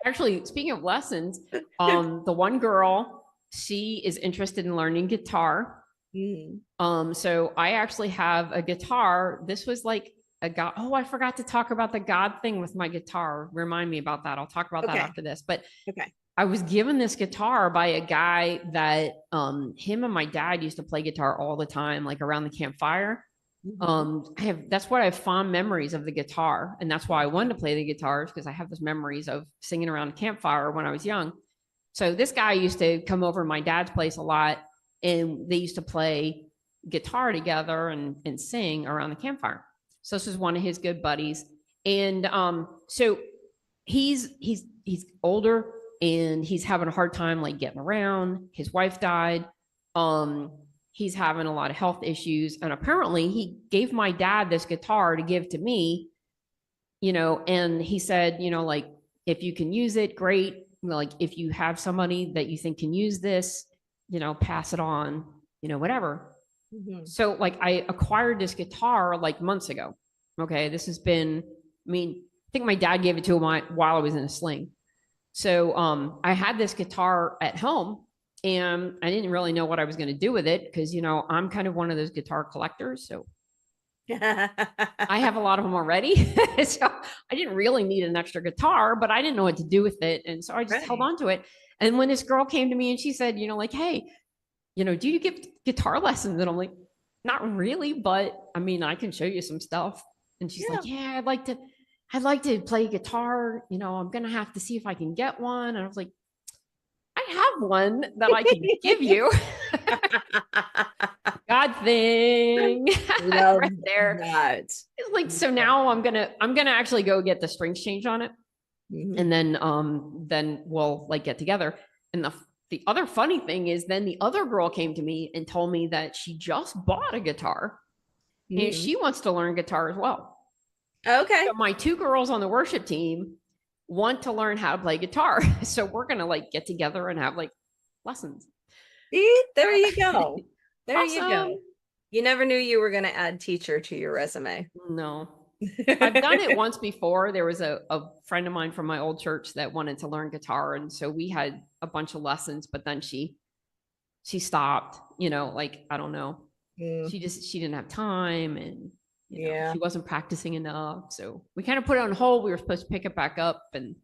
Actually, speaking of lessons, the one girl, she is interested in learning guitar. Mm. So I actually have a guitar. This was like a God. Oh, I forgot to talk about the God thing with my guitar. Remind me about that. I'll talk about that Okay. after this. But Okay. I was given this guitar by a guy that him and my dad used to play guitar all the time, like around the campfire. Mhm. That's what I have fond memories of the guitar, and that's why I wanted to play the guitars, because I have those memories of singing around a campfire when I was young. So this guy used to come over to my dad's place a lot, and they used to play guitar together and sing around the campfire. So this was one of his good buddies, and so he's older, and he's having a hard time like getting around. His wife died. Um, he's having a lot of health issues, and apparently he gave my dad this guitar to give to me, and he said, like, if you can use it, great. Like, if you have somebody that you think can use this, pass it on, whatever. Mhm. So like I acquired this guitar like months ago. Okay. This has been, I think my dad gave it to him while I was in a sling. So I had this guitar at home, and I didn't really know what I was going to do with it, because, I'm kind of one of those guitar collectors. So I have a lot of them already. So I didn't really need an extra guitar, but I didn't know what to do with it. And so I just held Right. on to it. And when this girl came to me and she said, like, hey, do you give guitar lessons? And I'm like, not really, but I can show you some stuff. And she's Yeah. like, yeah, I'd like to play guitar. I'm going to have to see if I can get one. And I was like, I have one that I can give you. God thing Love right there. that. It's like, so now I'm gonna actually go get the strings changed on it, Mhm. and then we'll like get together. And the other funny thing is, then the other girl came to me and told me that she just bought a guitar, and Mhm. she wants to learn guitar as well. Okay. So my two girls on the worship team want to learn how to play guitar. So we're gonna like get together and have like lessons. See, there you go. There you Awesome. go. You never knew you were going to add teacher to your resume. No, I've done it once before. There was a friend of mine from my old church that wanted to learn guitar. And so we had a bunch of lessons, but then she stopped, like, I don't know. Mm, She didn't have time, and, yeah. she wasn't practicing enough. So we kind of put it on hold. We were supposed to pick it back up, and,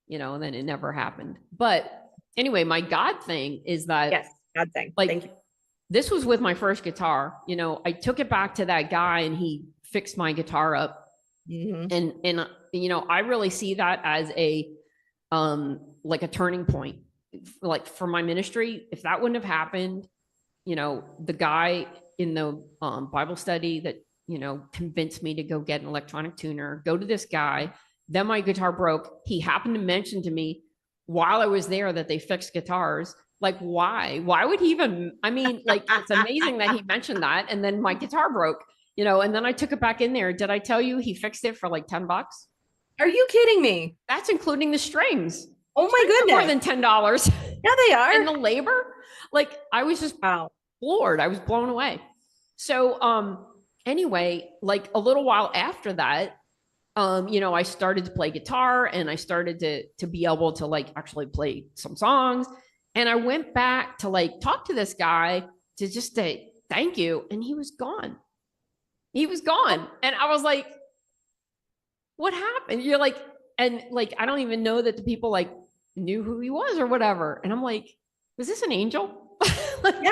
and then it never happened. But anyway, my God thing is that, Yes. God thing. like, Thank you. this was with my first guitar. I took it back to that guy, and he fixed my guitar up. Mhm. And I really see that as like a turning point, like, for my ministry. If that wouldn't have happened, the guy in the Bible study that convinced me to go get an electronic tuner, go to this guy. Then my guitar broke. He happened to mention to me while I was there that they fixed guitars. Like, why would he even, like, it's amazing that he mentioned that. And then my guitar broke, and then I took it back in there. Did I tell you he fixed it for like $10? Are you kidding me? That's including the strings. Oh my Strings are more goodness. than $10. Yeah, they And are. the labor. Like I was just Wow. floored. I was blown away. So anyway, like a little while after that, I started to play guitar and I started to be able to like actually play some songs. And I went back to like talk to this guy to just say thank you. And he was gone. He was gone. And I was like, what happened? You're like, and like, I don't even know that the people like knew who he was or whatever. And I'm like, was this an angel? Like, Yeah,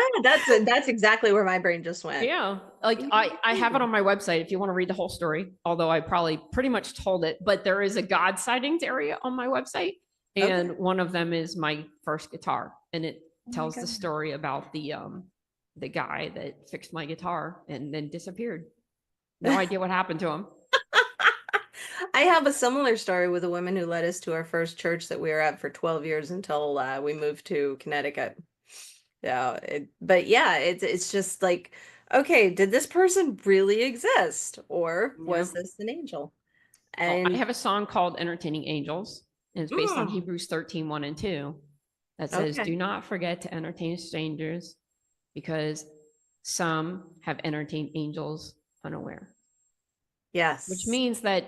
that's exactly where my brain just went. yeah. Like I have it on my website if you want to read the whole story, although I probably pretty much told it, but there is a God sightings area on my website. And Okay. one of them is my first guitar. And it Oh my tells the God. story about the guy that fixed my guitar and then disappeared. No idea what happened to him. I have a similar story with a woman who led us to our first church that we were at for 12 years until we moved to Connecticut. Yeah, but yeah, it's just like, okay, did this person really exist, or Yeah. was this an angel? Well, I And have a song called Entertaining Angels, and it's based on mm, Hebrews 13, 1 and 2, that says, okay, do not forget to entertain strangers because some have entertained angels unaware, which yes. means that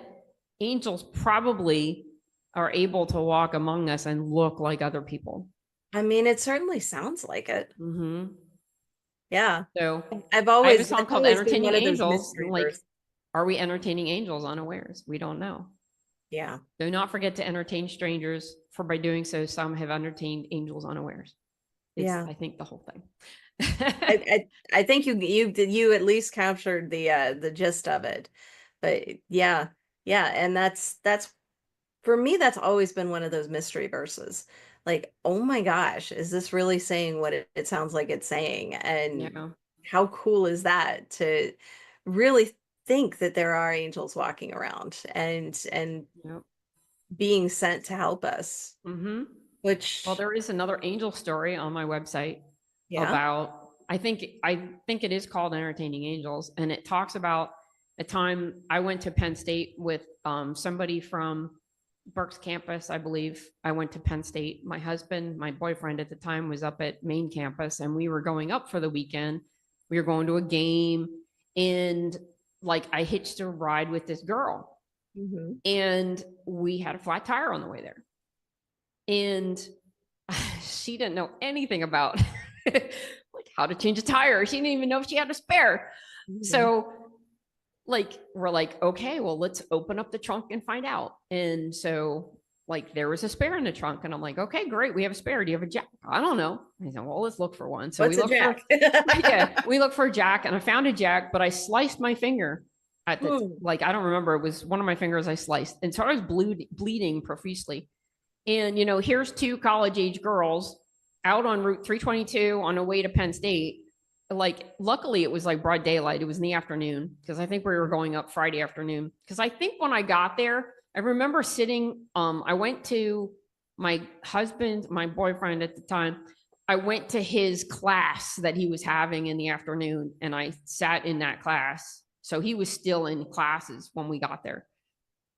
angels probably are able to walk among us and look like other people. I mean, it certainly sounds like it. Mm-hmm. Yeah. So I've I have a always, song that's called always been Entertaining one of those Angels. And mystery like, verses. are we entertaining angels unawares? We don't know. Yeah. Do not forget to entertain strangers, for by doing so, some have entertained angels unawares. It's, Yeah. I think, the whole thing. I think you at least captured the gist of it. But yeah, yeah, and that's for me, that's always been one of those mystery verses. Like, oh my gosh, is this really saying what it sounds like it's saying? And Yeah. how cool is that to really think that there are angels walking around and Yep. being sent to help us, Mm-hmm. Well, which there is another angel story on my website yeah. about I think it is called Entertaining Angels, and it talks about a time I went to Penn State with somebody from Berks campus, I believe. I went to Penn State. My husband, my boyfriend at the time, was up at main campus, and we were going up for the weekend. We were going to a game, and like I hitched a ride with this girl, Mhm. and we had a flat tire on the way there, and she didn't know anything about like how to change a tire. She didn't even know if she had a spare. Mhm. So like we're like, okay, well, let's open up the trunk and find out. And so like there was a spare in the trunk, and I'm like, okay, great, we have a spare. Do you have a jack? I don't know. I said, well, let's look for one. So we What's a looked for jack? yeah, we looked for a jack, and I found a jack, but I sliced my finger at the Hmm. like I don't remember. It was one of my fingers I sliced, and so I was bleeding profusely. And, here's two college age girls out on Route 322 on the way to Penn State. Like, luckily, it was like broad daylight. It was in the afternoon because I think we were going up Friday afternoon. Because I think when I got there, I remember sitting, I went to my husband, my boyfriend at the time. I went to his class that he was having in the afternoon, and I sat in that class. So he was still in classes when we got there.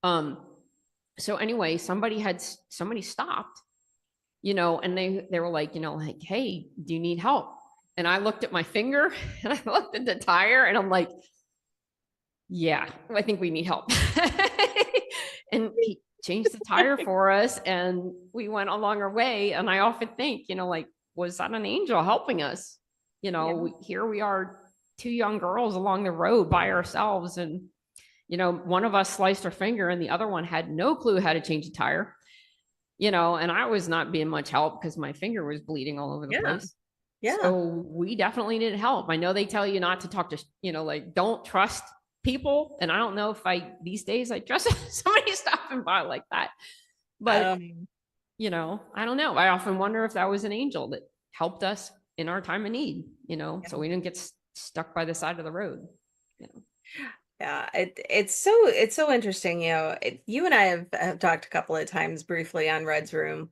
Um, so anyway, somebody stopped, and they were like, like, hey, do you need help? And I looked at my finger and I looked at the tire, and I'm like, yeah, I think we need help. And he changed the tire for us, and we went along our way. And I often think, like, was that an angel helping us? Yeah. Here we are, two young girls along the road by ourselves, and one of us sliced her finger and the other one had no clue how to change a tire, and I was not being much help because my finger was bleeding all over the Yeah. place. Yeah. So we definitely needed help. I know they tell you not to talk to, like, don't trust people. And I don't know if these days I trust somebody stopping by like that. But, Um, I don't know. I often wonder if that was an angel that helped us in our time of need, so yeah. we didn't get stuck by the side of the road, you know. Yeah, it's so interesting. You and I have talked a couple of times briefly on Red's Room.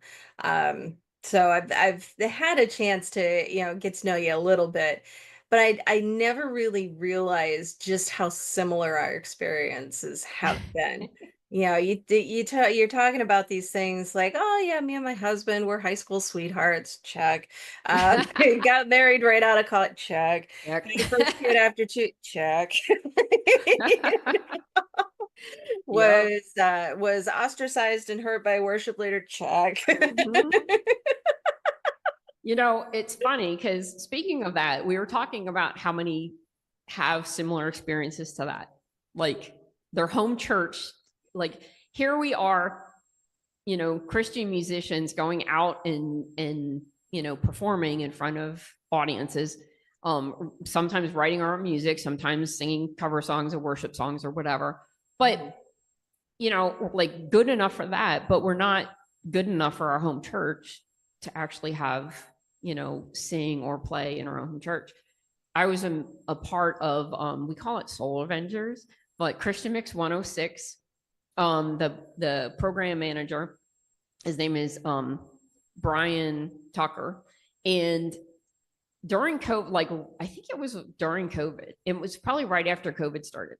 So I've had a chance to, get to know you a little bit, but I never really realized just how similar our experiences have been. you're talking about these things like, oh yeah, me and my husband, we're high school sweethearts, check. Got married right out of college, check. Heck. Had your first kid after two, check. Yep. Was ostracized and hurt by a worship leader, check. Mhm. It's funny because speaking of that, we were talking about how many have similar experiences to that. Like their home church, like here we are, Christian musicians going out and performing in front of audiences, sometimes writing our own music, sometimes singing cover songs or worship songs or whatever. But like good enough for that, but we're not good enough for our home church to actually have, sing or play in our own church. I was a part of, we call it Soul Avengers, but Christian Mix 106. The program manager, his name is Brian Tucker. And during COVID, like I think it was during COVID, it was probably right after COVID started.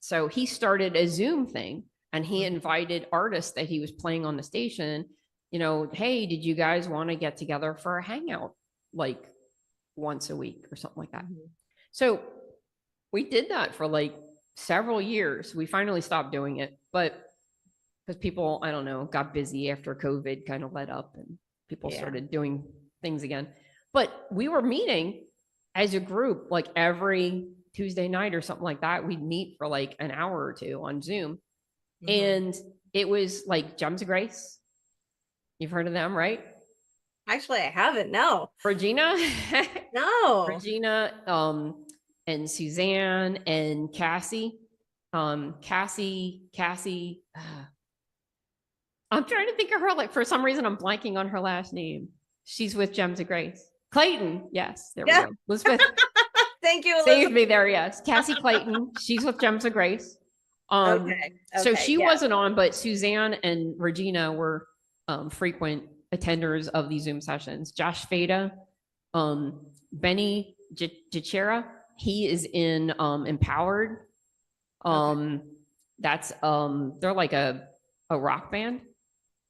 So he started a Zoom thing and he invited artists that he was playing on the station, hey, did you guys want to get together for a hangout like once a week or something like that? So we did that for like several years. We finally stopped doing it, but because people, I don't know, got busy after COVID kind of let up and people started doing things again. But we were meeting as a group like every Tuesday night or something like that. We'd meet for like an hour or two on Zoom. And it was like Gems of Grace. You've heard of them, right? Actually, I haven't. No. Regina. No. Regina, and Suzanne and Cassie. Cassie. I'm trying to think of her. Like for some reason, I'm blanking on her last name. She's with Gems of Grace. Clayton. Yes, there we go. Elizabeth. Thank you, Saved Elizabeth. me there. Yes, Cassie Clayton. She's with Gems of Grace. So she wasn't on, but Suzanne and Regina were frequent attenders of these Zoom sessions. Josh Fada, Benny Gichera, he is in Empowered. That's they're like a rock band,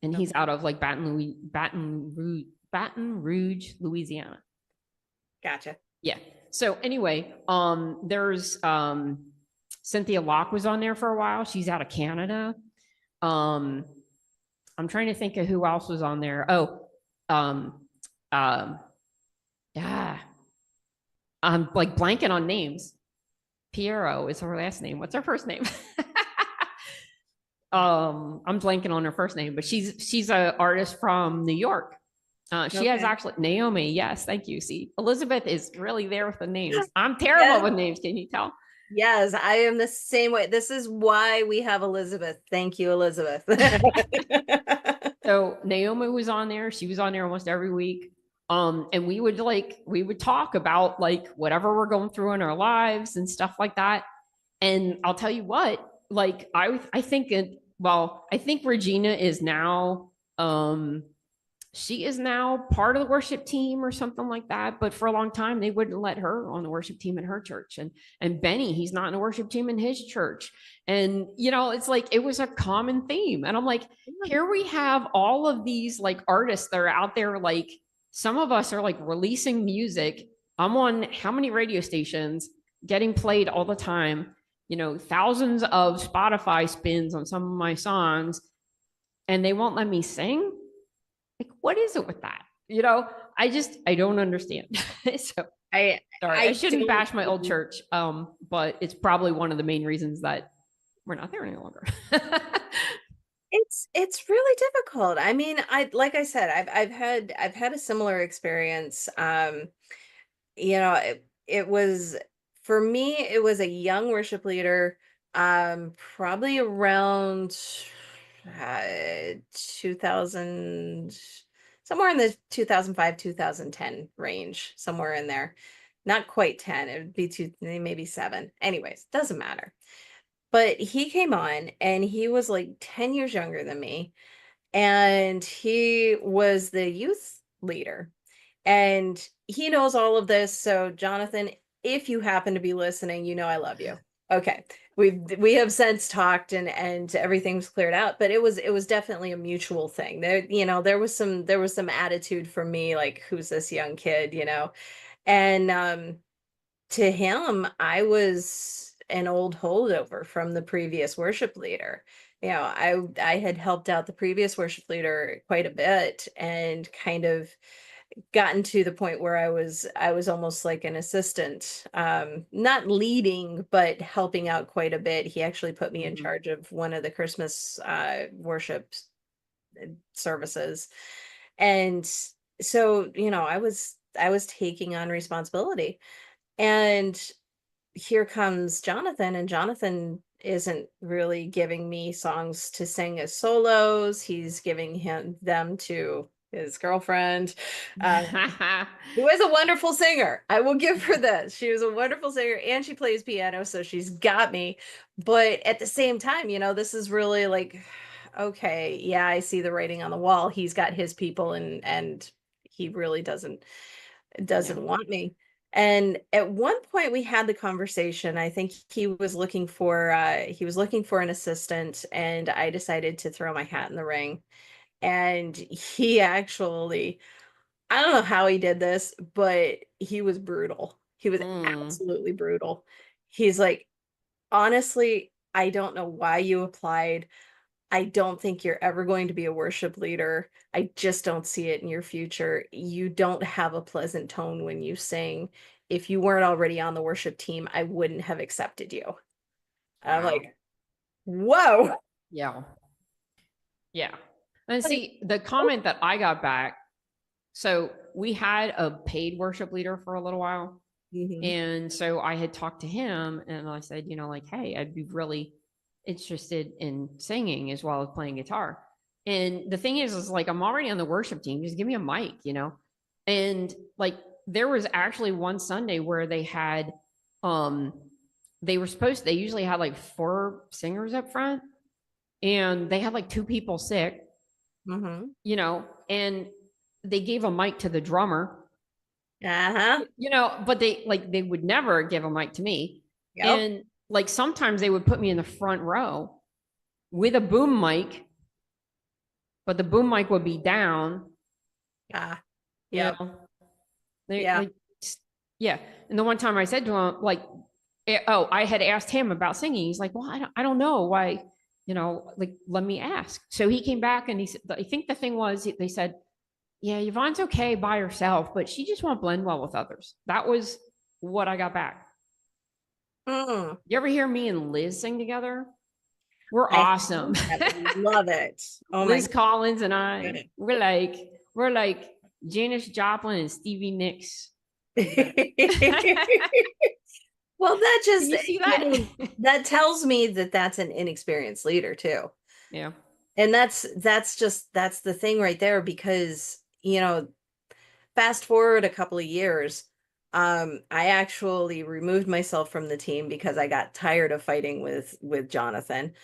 and he's out of like Baton Rouge, Louisiana. Gotcha. Yeah. So anyway, there's Cynthia Locke was on there for a while. She's out of Canada. I'm trying to think of who else was on there. Yeah. I'm like blanking on names. Piero is her last name. What's her first name? I'm blanking on her first name, but she's an artist from New York. She has actually Naomi. Yes, thank you. See, Elizabeth is really there with the names. I'm terrible with names. Can you tell? Yes, I am the same way. This is why we have Elizabeth. Thank you, Elizabeth. So Naomi was on there. She was on there almost every week. And we would talk about like whatever we're going through in our lives and stuff like that. And I'll tell you what, like I think Regina is now she is now part of the worship team or something like that. But for a long time, they wouldn't let her on the worship team in her church. And Benny, he's not in the worship team in his church. And, it's like, it was a common theme. And I'm like, here we have all of these like artists that are out there. Like some of us are like releasing music. I'm on how many radio stations getting played all the time, thousands of Spotify spins on some of my songs, and they won't let me sing. Like, what is it with that? I don't understand. So I shouldn't bash my old church, but it's probably one of the main reasons that we're not there any longer. It's really difficult. I mean, like I said, I've had a similar experience. It was for me, it was a young worship leader, probably around 2000, somewhere in the 2005 2010 range, somewhere in there. Not quite 10, it would be maybe 7. Anyways, doesn't matter. But he came on and he was like 10 years younger than me, and he was the youth leader, and he knows all of this. So Jonathan, if you happen to be listening, I love you. Okay. We have since talked and everything's cleared out, but it was definitely a mutual thing. There, there was some attitude from me, like, who's this young kid, And to him, I was an old holdover from the previous worship leader. I had helped out the previous worship leader quite a bit and kind of gotten to the point where I was almost like an assistant, not leading, but helping out quite a bit. He actually put me in Mhm. charge of one of the Christmas worship services. And so, I was taking on responsibility. And here comes Jonathan, and Jonathan isn't really giving me songs to sing as solos. He's giving him them to his girlfriend, uh, who is a wonderful singer. I will give her this. She was a wonderful singer and she plays piano, so she's got me. But at the same time, this is really like, okay, yeah, I see the writing on the wall. He's got his people, and he really doesn't Yeah. want me. And at one point we had the conversation. I think he was looking for an assistant, and I decided to throw my hat in the ring. And he actually, I don't know how he did this, but he was brutal. He was Mm. absolutely brutal. He's like, honestly, I don't know why you applied. I don't think you're ever going to be a worship leader. I just don't see it in your future. You don't have a pleasant tone when you sing. If you weren't already on the worship team, I wouldn't have accepted you. And I'm Wow. like, whoa. Yeah. Yeah. And Like, see, the oh, comment that I got back, so we had a paid worship leader for a little while. mhm, And so I had talked to him and I said, like, hey, I'd be really interested in singing as well as playing guitar. And the thing is like, I'm already on the worship team. Just give me a mic. And like, there was actually one Sunday where um, they usually had like 4 singers up front and they had like 2 people sick, mhm. and they gave a mic to the drummer, Uh-huh. but they would never give a mic to me. Yep. And like sometimes they would put me in the front row with a boom mic, but the boom mic would be down, Ah, you yep. know. They Yeah. like yeah. And the one time I said to him, like, oh, I had asked him about singing. He's like, well, I don't know why, like, let me ask. So he came back and he said, I think the thing was, they said, yeah, Yvonne's okay by herself, but she just won't blend well with others. That was what I got back. Mm. You ever hear me and Liz sing together? We're I awesome. I love it. Oh my Liz Collins and I, goodness. we're like Janis Joplin and Stevie Nicks together. Well, that Can just, you see that? that tells me that that's an inexperienced leader too. Yeah. And that's the thing right there, because, fast forward a couple of years, I actually removed myself from the team because I got tired of fighting with Jonathan.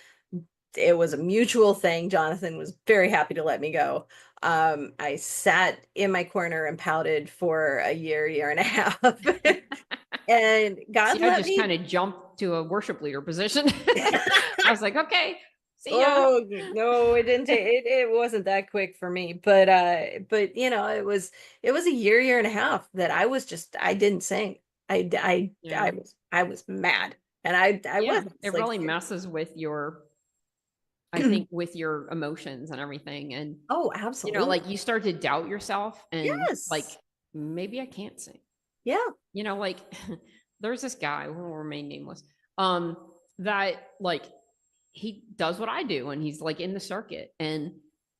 It was a mutual thing. Jonathan was very happy to let me go. I sat in my corner and pouted for a year and a half. And God See, I let just kind me. of jumped to a worship leader position. I was like, okay, see ya. Oh no, it didn't take it wasn't that quick for me. But it was a year and a half that I didn't sing. I Yeah. was mad. And I Yeah. was It like, really messes with I think, with your emotions and everything. And, oh, like absolutely. you start to doubt yourself and like, Yes. maybe I can't sing. Yeah. Like there's this guy who will remain nameless, that like he does what I do and he's like in the circuit and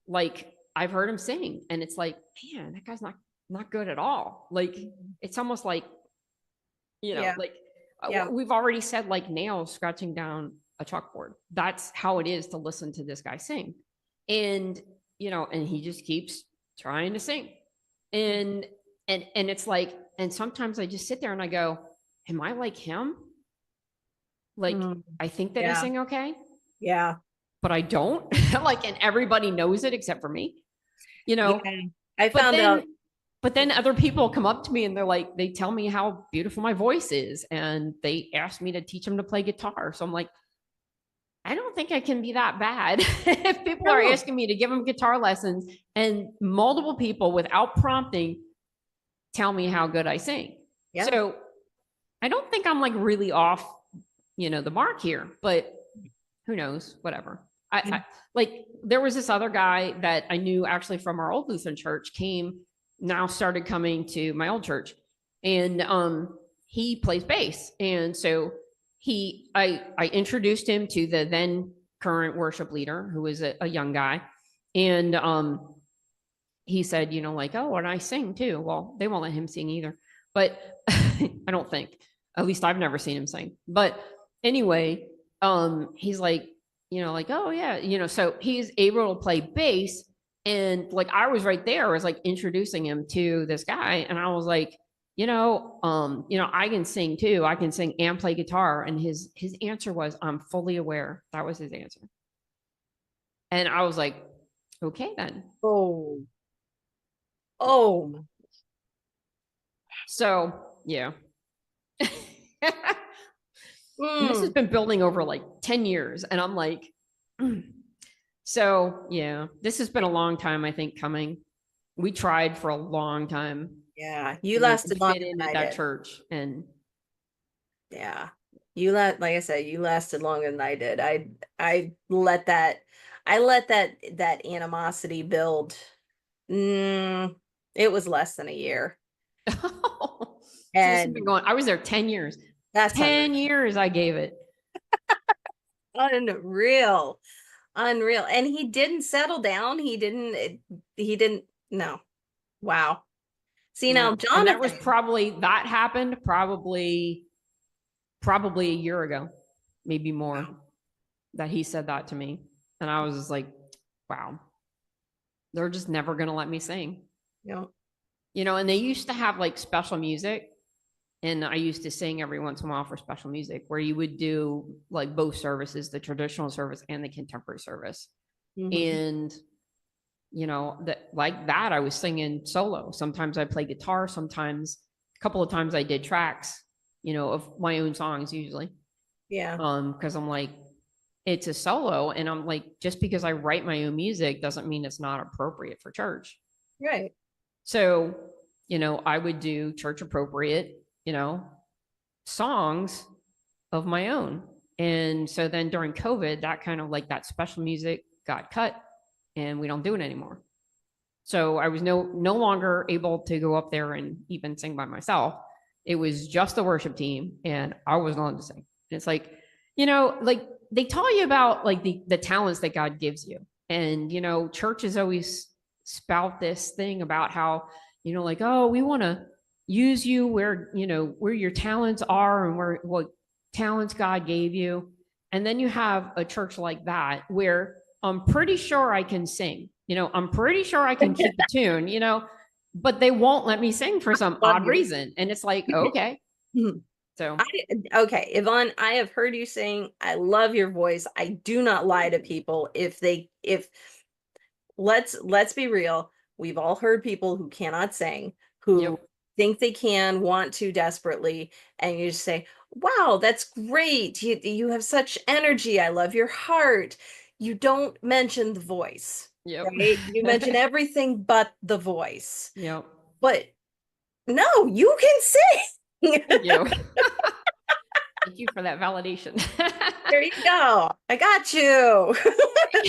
like I've heard him sing and it's like, man, that guy's not good at all. Like it's almost like, Yeah. like Yeah. we've already said like nails scratching down a chalkboard. That's how it is to listen to this guy sing. And, and he just keeps trying to sing. And it's like, and sometimes I just sit there and I go, am I like him? Like, Mm, I think that I yeah. sing okay, Yeah. but I don't. Like, and everybody knows it except for me, Yeah. I but found then out. But then other people come up to me and they're like, they tell me how beautiful my voice is. And they ask me to teach them to play guitar. So I'm like, I don't think I can be that bad. If people are No. asking me to give them guitar lessons and multiple people without prompting tell me how good I sing. Yeah. So I don't think I'm like really off, the mark here, but who knows, whatever. I like there was this other guy that I knew actually from our old Lutheran church now started coming to my old church, and he plays bass. And so I introduced him to the then current worship leader, who was a young guy. And he said, like, oh, and I sing too. Well, they won't let him sing either, but I don't think, at least I've never seen him sing. But anyway, he's like, like, oh yeah, so he's able to play bass. And like, I was right there, I was like introducing him to this guy. And I was like, I can sing too. I can sing and play guitar. And his answer was, I'm fully aware. That was his answer. And I was like, okay, then. Oh. So yeah. And this has been building over like 10 years. And I'm like, so yeah, this has been a long time, I think, coming. We tried for a long time. Yeah, you lasted longer than I that did. church, and yeah, like I said, you lasted longer than I did. I let that animosity build. It was less than a year. So this has And been going. I was there 10 years. that's 10 years I gave it. unreal. And he didn't settle down. He didn't. No. Wow. See, now And Jonathan, that was that happened probably a year ago, maybe more, that he said that to me. And I was just like, wow, they're just never going to let me sing. no. And they used to have like special music. And I used to sing every once in a while for special music, where you would do like both services, the traditional service and the contemporary service. And, that like that, I was singing solo. Sometimes I play guitar. Sometimes a couple of times I did tracks, of my own songs usually. Yeah. Because I'm like, it's a solo. And I'm like, just because I write my own music doesn't mean it's not appropriate for church. Right. So, I would do church appropriate, songs of my own. And so then during COVID, that kind of like that special music got cut and we don't do it anymore. So I was no longer able to go up there and even sing by myself. It was just the worship team and I wasn't allowed to sing. And it's like, like they tell you about like the talents that God gives you. And, churches always spout this thing about how, like, oh, we want to use you where your talents are and where what talents God gave you. And then you have a church like that where I'm pretty sure I can sing, I'm pretty sure I can keep the tune, but they won't let me sing for some odd reason. And it's like, okay. So okay, Yvonne, I have heard you sing. I love your voice. I do not lie to people. If let's be real. We've all heard people who cannot sing, who think they can, want to desperately, and you just say, wow, that's great. You have such energy. I love your heart. You don't mention the voice. Right? You mention everything but the voice. Yep. But no, you can sing. Thank you. Thank you for that validation. There you go. I got you.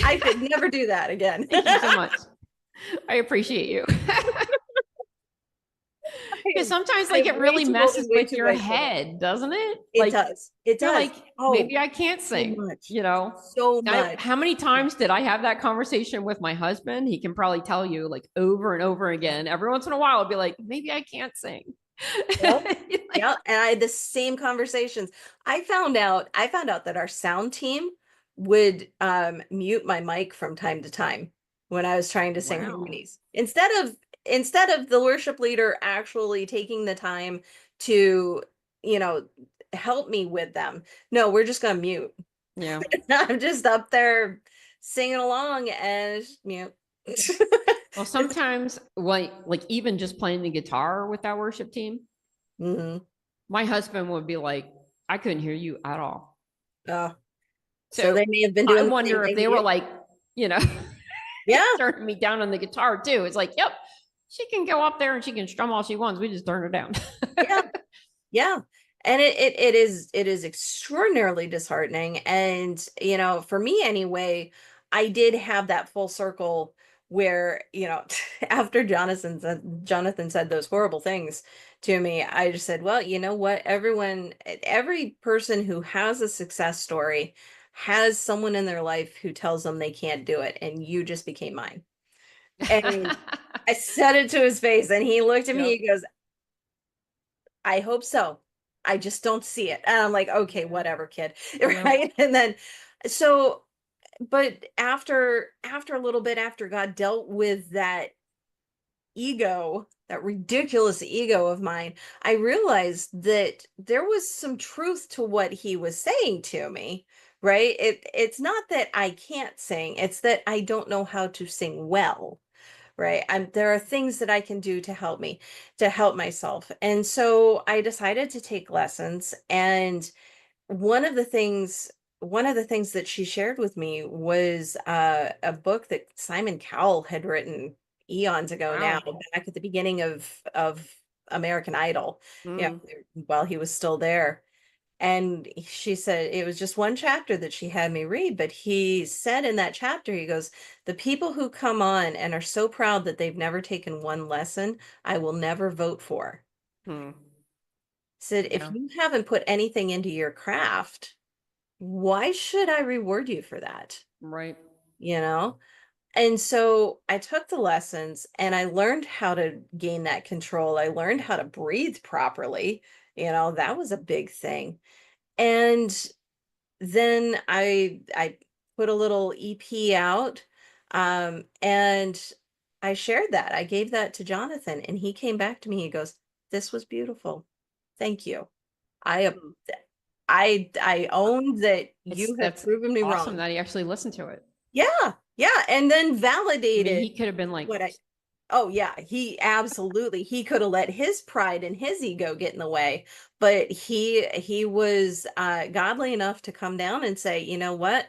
I could never do that again. Thank you so much. I appreciate you. Because sometimes like it really messes with your head, doesn't it? It does. It does. Like, maybe I can't sing, so much. How many times did I have that conversation with my husband? He can probably tell you like over and over again. Every once in a while, I'll be like, maybe I can't sing. Yep. And I had the same conversations. I found out that our sound team would mute my mic from time to time when I was trying to sing harmonies. Instead of the worship leader actually taking the time to, help me with them. No, we're just gonna mute. Yeah. I'm just up there singing along and mute. Well, sometimes like even just playing the guitar with that worship team, Mhm. my husband would be like, I couldn't hear you at all. Oh, so So they may have been I doing the same wonder if thing to they were you. like, you know, Yeah, turning me down on the guitar too. It's like, yep, she can go up there and she can strum all she wants. We just turn her down. yeah, yeah. And it is extraordinarily disheartening. And for me anyway, I did have that full circle where, after Jonathan said those horrible things to me, I just said, well, you know what? Every person who has a success story has someone in their life who tells them they can't do it, and you just became mine. And I said it to his face, and he looked at me, Yep. he goes, I hope so. I just don't see it. And I'm like, okay, Yeah. whatever, kid. Yep. Right. And then, so, but after a little bit, after God dealt with that ego, that ridiculous ego of mine, I realized that there was some truth to what he was saying to me. Right. It's not that I can't sing, it's that I don't know how to sing well. Right. There are things that I can do to help myself. And so I decided to take lessons. And one of the things, one of the things that she shared with me was a book that Simon Cowell had written eons ago now, Wow. back at the beginning of American Idol, Mm. while he was still there. And she said it was just one chapter that she had me read, but he said in that chapter, he goes, the people who come on and are so proud that they've never taken one lesson, I will never vote for. Hmm. Said, if Yeah. you haven't put anything into your craft, why should I reward you for that? Right. You know? And so I took the lessons and I learned how to gain that control. I learned how to breathe properly. That was a big thing. And then I put a little EP out, and I shared that. I gave that to Jonathan, and he came back to me. He goes, "This was beautiful. Thank you. I ap- Hmm. I own that It's you have that's proven me awesome wrong." that he actually listened to it. Yeah, yeah, and then I mean, validated he could have been like, what I. Oh yeah, he could have let his pride and his ego get in the way, but he was godly enough to come down and say, "You know what?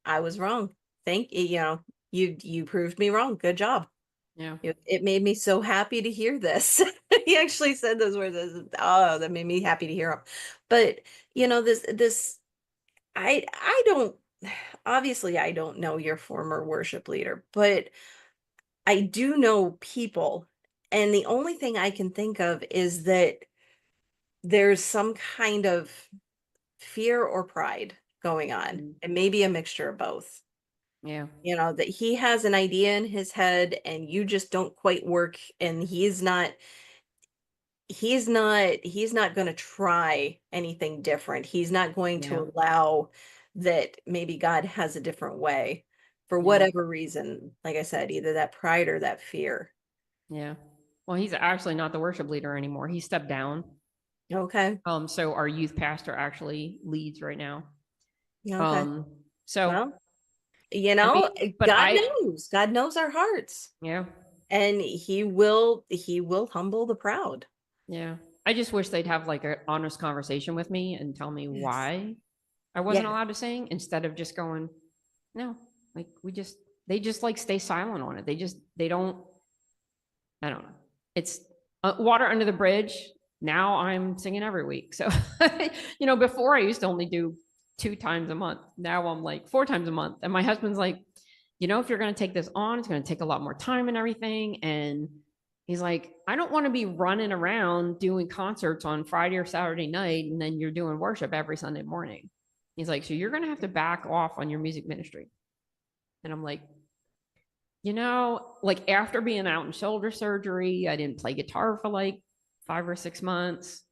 I was wrong. Thank you, you proved me wrong. Good job." yeah, It made me so happy to hear this. He actually said those words. Oh, that made me happy to hear them. But this I don't, obviously I don't know your former worship leader, but I do know people, and the only thing I can think of is that there's some kind of fear or pride going on, mm, and maybe a mixture of both. yeah, That he has an idea in his head and you just don't quite work, and he's not going to try anything different. He's not going yeah, to allow that maybe God has a different way for yeah, whatever reason. Like I said, either that pride or that fear. yeah. Well, he's actually not the worship leader anymore. He stepped down. Okay. So our youth pastor actually leads right now. Okay. Um, so Well, I mean, but God knows. God knows our hearts. yeah, And he will humble the proud. yeah. I just wish they'd have like an honest conversation with me and tell me Yes. why I wasn't Yeah. allowed to sing instead of just going, no, like they just like stay silent on it. They don't, I don't know. It's water under the bridge. Now I'm singing every week. So, before I used to only do 2 times a month. Now I'm like 4 times a month. And my husband's like, if you're going to take this on, it's going to take a lot more time and everything. And he's like, I don't want to be running around doing concerts on Friday or Saturday night. And then you're doing worship every Sunday morning. He's like, so you're going to have to back off on your music ministry. And I'm like, like after being out in shoulder surgery, I didn't play guitar for like 5 or 6 months,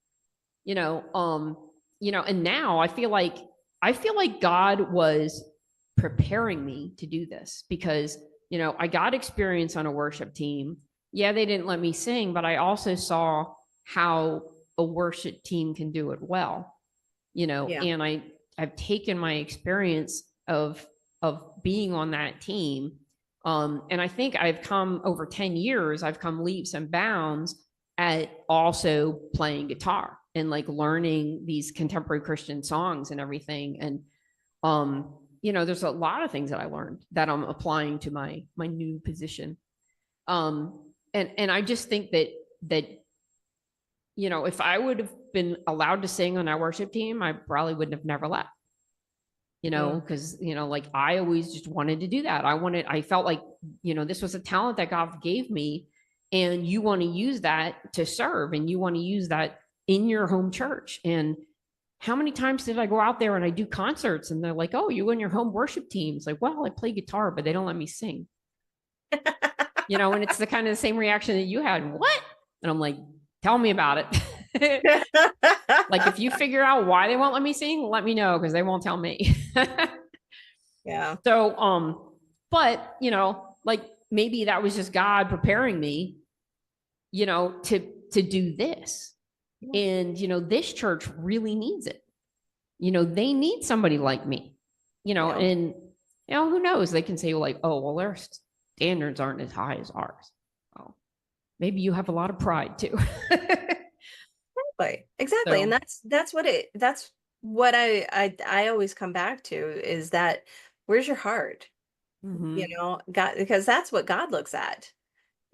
and now I feel like God was preparing me to do this because, I got experience on a worship team. Yeah, they didn't let me sing, but I also saw how a worship team can do it well, Yeah. and I've taken my experience of being on that team And I think I've come over 10 years, I've come leaps and bounds at also playing guitar and like learning these contemporary Christian songs and everything. And, there's a lot of things that I learned that I'm applying to my new position. And I just think that, if I would have been allowed to sing on our worship team, I probably wouldn't have never left. Because, like I always just wanted to do that. I felt like, this was a talent that God gave me, and you want to use that to serve, and you want to use that in your home church. And how many times did I go out there and I do concerts and they're like, oh, you and your home worship teams? Like, well, I play guitar, but they don't let me sing. And it's the kind of the same reaction that you had. What? And I'm like, tell me about it. Like, if you figure out why they won't let me sing, let me know, because they won't tell me. Yeah. So, but like maybe that was just God preparing me, to do this. And this church really needs it. They need somebody like me. And who knows? They can say, like, oh, well, their standards aren't as high as ours. Oh, maybe you have a lot of pride too. Exactly. So, And that's what I always come back to, is that where's your heart? God, because that's what God looks at.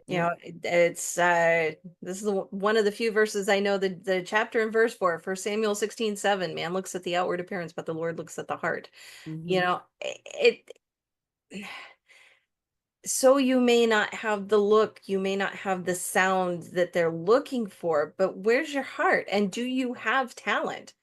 It's this is one of the few verses I know, the chapter and verse for 1 Samuel 16:7. Man looks at the outward appearance, but the Lord looks at the heart. It so you may not have the look, you may not have the sound that they're looking for, but where's your heart? And do you have talent?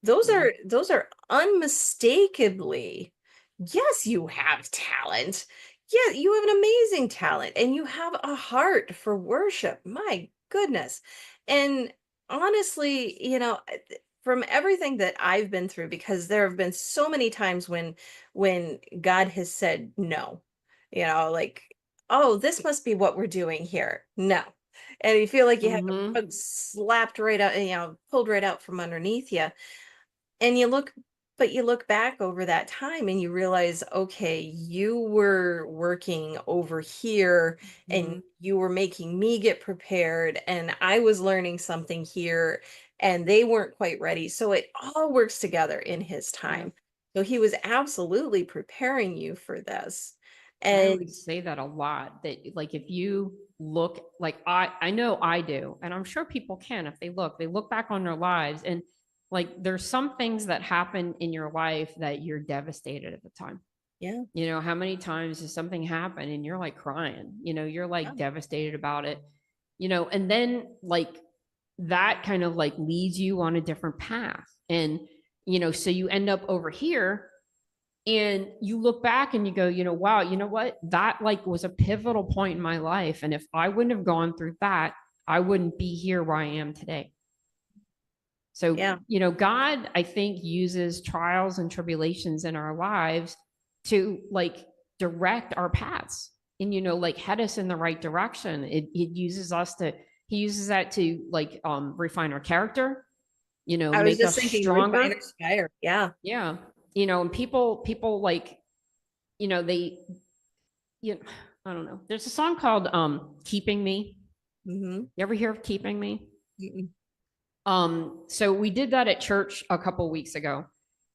Those are unmistakably, yes, you have talent. Yeah, you have an amazing talent, and you have a heart for worship. My goodness. And honestly, from everything that I've been through, because there have been so many times when God has said no, like, oh, this must be what we're doing here. No. And you feel like you have a rug slapped right out, pulled right out from underneath you. And you look back over that time and you realize, okay, you were working over here and you were making me get prepared, and I was learning something here and they weren't quite ready. So it all works together in his time. So he was absolutely preparing you for this. I And always say that a lot, that like, if you look, like I know I do, and I'm sure people can, if they look back on their lives, and like there's some things that happen in your life that you're devastated at the time. yeah, How many times does something happen and you're like crying, you're like devastated about it, and then like that kind of like leads you on a different path. And, so you end up over here and you look back and you go, wow, what? That like was a pivotal point in my life. And if I wouldn't have gone through that, I wouldn't be here where I am today. So, God, I think, uses trials and tribulations in our lives to like direct our paths and, like head us in the right direction. He uses that to like refine our character, I was make just us thinking stronger. refiner's fire. Yeah. Yeah. And people like, they, I don't know. There's a song called Keeping Me. You ever hear of Keeping Me? So we did that at church a couple weeks ago,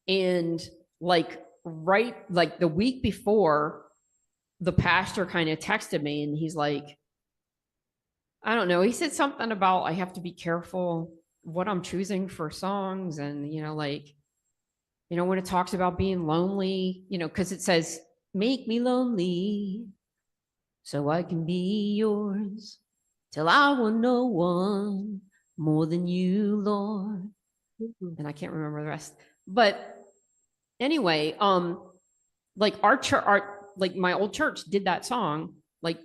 and like like the week before, the pastor kind of texted me and he's like, I don't know, he said something about I have to be careful what I'm choosing for songs. And like, when it talks about being lonely, because it says make me lonely so I can be yours till I want no one more than you, Lord. And I can't remember the rest. But anyway, like our church, like my old church did that song, like,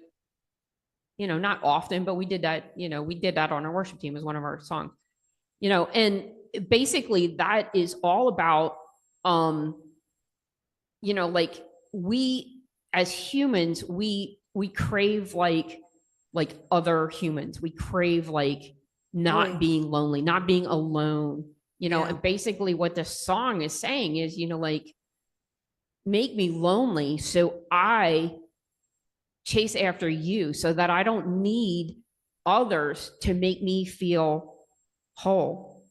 not often, but we did that, we did that on our worship team as one of our songs, and basically that is all about, like we as humans, we crave like other humans. We crave like not being lonely, not being alone, and basically what the song is saying is, like, make me lonely so I chase after you so that I don't need others to make me feel whole.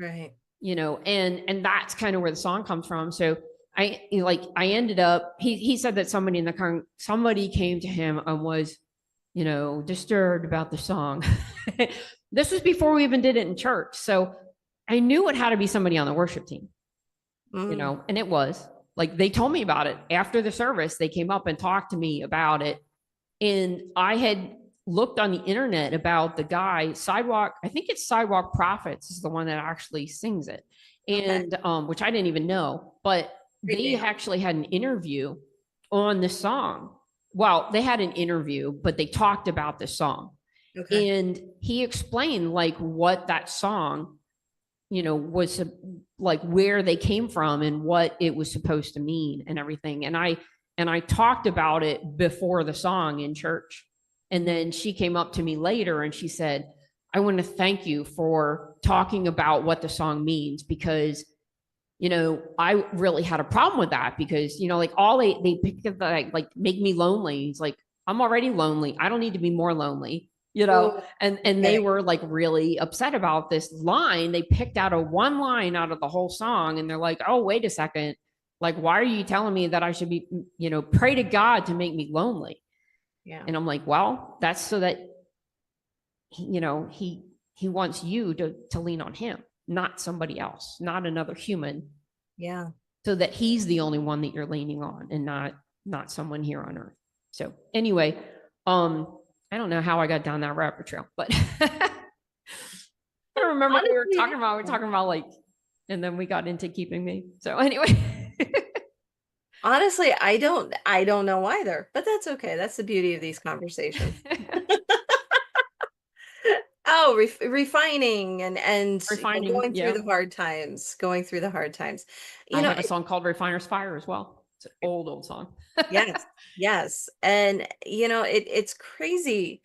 Right. And that's kind of where the song comes from. So I ended up, he said that somebody came to him and was, disturbed about the song. This was before we even did it in church. So I knew it had to be somebody on the worship team, and it was like, they told me about it after the service. They came up and talked to me about it. And I had looked on the internet about the guy, I think it's Sidewalk Prophets is the one that actually sings it. And which I didn't even know, but they actually had an interview on the song. Well, they had an interview, but they talked about the song. Okay. And he explained like what that song, was like, where they came from and what it was supposed to mean and everything. And I talked about it before the song in church. And then she came up to me later and she said, I want to thank you for talking about what the song means, because, I really had a problem with that, because, like all they picked up, like make me lonely. It's like, I'm already lonely. I don't need to be more lonely, and they were like really upset about this line. They picked out one line out of the whole song. And they're like, oh, wait a second. Like, why are you telling me that I should be, pray to God to make me lonely? Yeah. And I'm like, well, that's so that, he wants you to lean on him, not somebody else, not another human. Yeah. So that he's the only one that you're leaning on, and not someone here on earth. So anyway, I don't know how I got down that rabbit trail, but I don't remember what we were talking about. We were talking about like, and then we got into keeping me. So anyway. Honestly, I don't know either, but that's okay. That's the beauty of these conversations. Oh, refining and refining, going through the hard times, I have a song called Refiner's Fire as well. It's an old song. Yes. And it's crazy.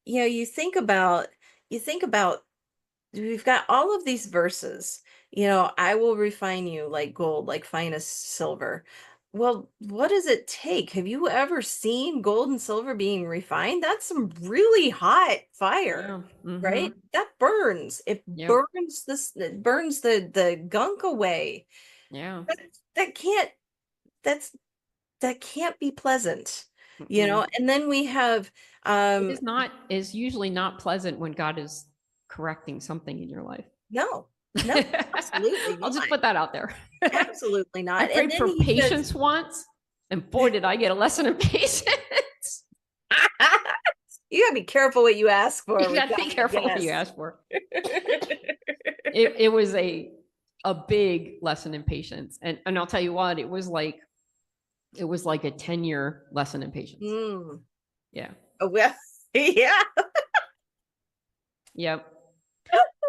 You think about we've got all of these verses, I will refine you like gold, like finest silver. Well, what does it take? Have you ever seen gold and silver being refined? That's some really hot fire, right? That burns. It burns the gunk away. Yeah. That can't be pleasant, and then we have is usually not pleasant when God is correcting something in your life. No, absolutely not. I'll just put that out there. Absolutely not. I prayed for patience once, and boy, did I get a lesson in patience. You gotta be careful what you ask for. You gotta be careful what you ask for. It was a big lesson in patience, and I'll tell you what, it was like a 10-year lesson in patience. Yeah. Oh, well, yeah. Yep.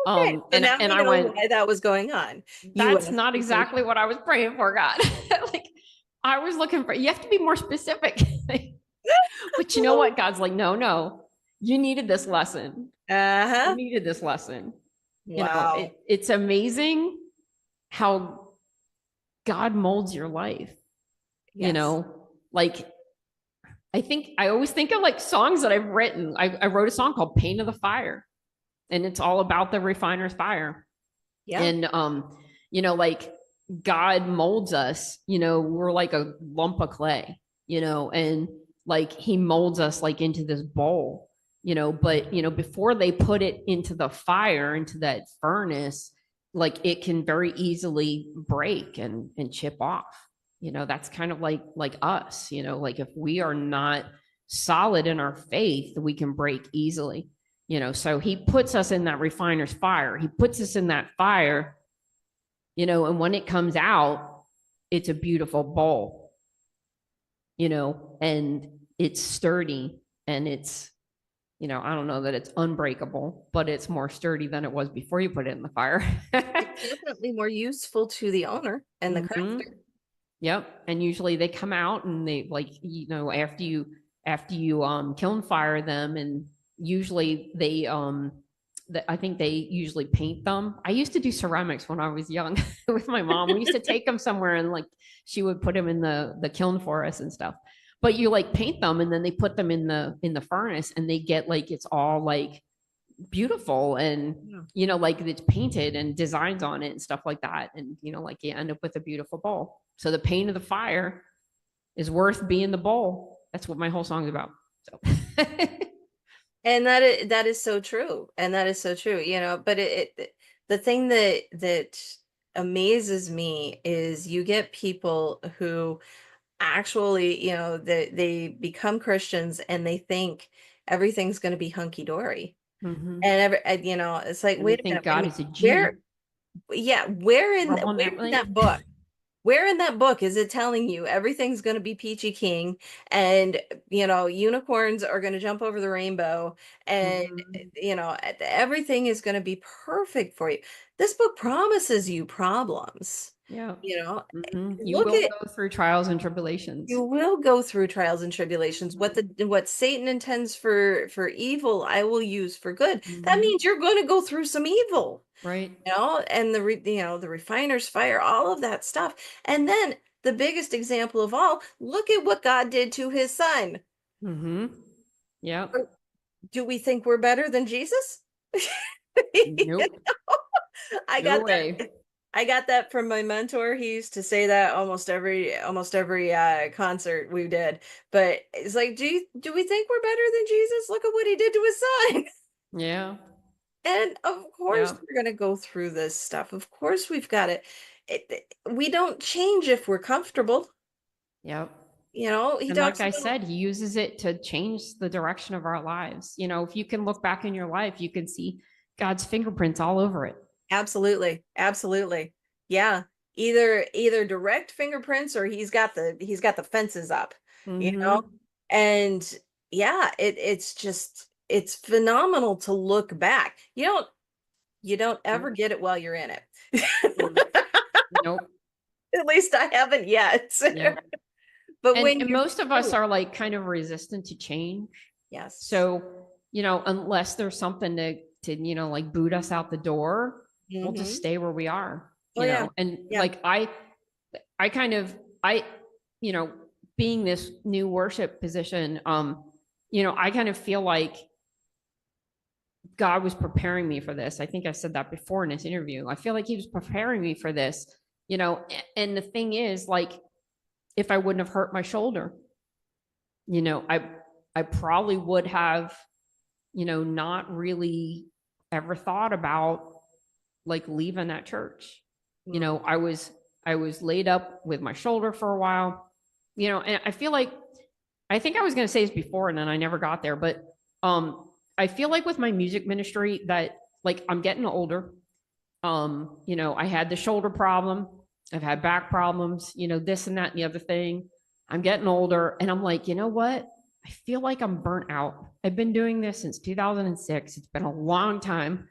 Okay. And I went, why that was going on. That's not exactly what I was praying for, God. Like, I was looking for, you have to be more specific. But you know what? God's like, no, you needed this lesson. You needed this lesson. Wow. It's amazing how God molds your life. Yes. Like, I always think of like songs that I've written. I wrote a song called Pain of the Fire. And it's all about the refiner's fire. Yeah. And, like God molds us, we're like a lump of clay, and like he molds us like into this bowl, but, before they put it into the fire, into that furnace, like it can very easily break and chip off. That's kind of like us, like if we are not solid in our faith, we can break easily. So he puts us in that refiner's fire. He puts us in that fire, and when it comes out, it's a beautiful bowl, and it's sturdy, and it's, I don't know that it's unbreakable, but it's more sturdy than it was before you put it in the fire. It's definitely more useful to the owner and the crafter. Yep. And usually they come out and they after you kiln fire them, and usually they I think they usually paint them. I used to do ceramics when I was young with my mom. We used to take them somewhere and like she would put them in the kiln for us and stuff. but you like paint them and then they put them in the furnace and they get like, it's all like beautiful and, like it's painted and designs on it and stuff like that. And, like you end up with a beautiful bowl. So the pain of the fire is worth being the bowl. That's what my whole song's about. So. And that is so true. And that is so true, but the thing that amazes me is you get people who actually, they become Christians and they think everything's going to be hunky dory. Mm-hmm. And it's like, And wait they a think minute, God is a genie. where in that book? Where in that book is it telling you everything's going to be peachy keen and, unicorns are going to jump over the rainbow and, everything is going to be perfect for you? This book promises you problems. Yeah. Mm-hmm. You will go through trials and tribulations. You will go through trials and tribulations. What Satan intends for evil, I will use for good. That means you're going to go through some evil. Right. And the refiner's fire, all of that stuff. And then the biggest example of all, look at what God did to his son. Yeah. Do we think we're better than Jesus? Nope. I got that from my mentor. He used to say that almost every concert we did. But it's like, do we think we're better than Jesus? Look at what he did to his son. Yeah. And of course we're going to go through this stuff. Of course we've got it. We don't change if we're comfortable. Yep. And like I said, he uses it to change the direction of our lives. If you can look back in your life, you can see God's fingerprints all over it. Absolutely. Absolutely. Yeah. Either direct fingerprints or he's got the fences up, and yeah, it's phenomenal to look back. You don't ever get it while you're in it. Nope. At least I haven't yet. Yep. But and most of us are like kind of resistant to change. Yes. So, unless there's something to like boot us out the door, we'll just stay where we are. And like I being this new worship position, I kind of feel like God was preparing me for this. I think I said that before in this interview. I feel like he was preparing me for this, and the thing is, like, if I wouldn't have hurt my shoulder, I probably would have, not really ever thought about like leaving that church. I was laid up with my shoulder for a while, and I feel like, I think I was going to say this before and then I never got there, but I feel like with my music ministry that like I'm getting older. I had the shoulder problem. I've had back problems, this and that and the other thing. I'm getting older and I'm like, you know what? I feel like I'm burnt out. I've been doing this since 2006. It's been a long time.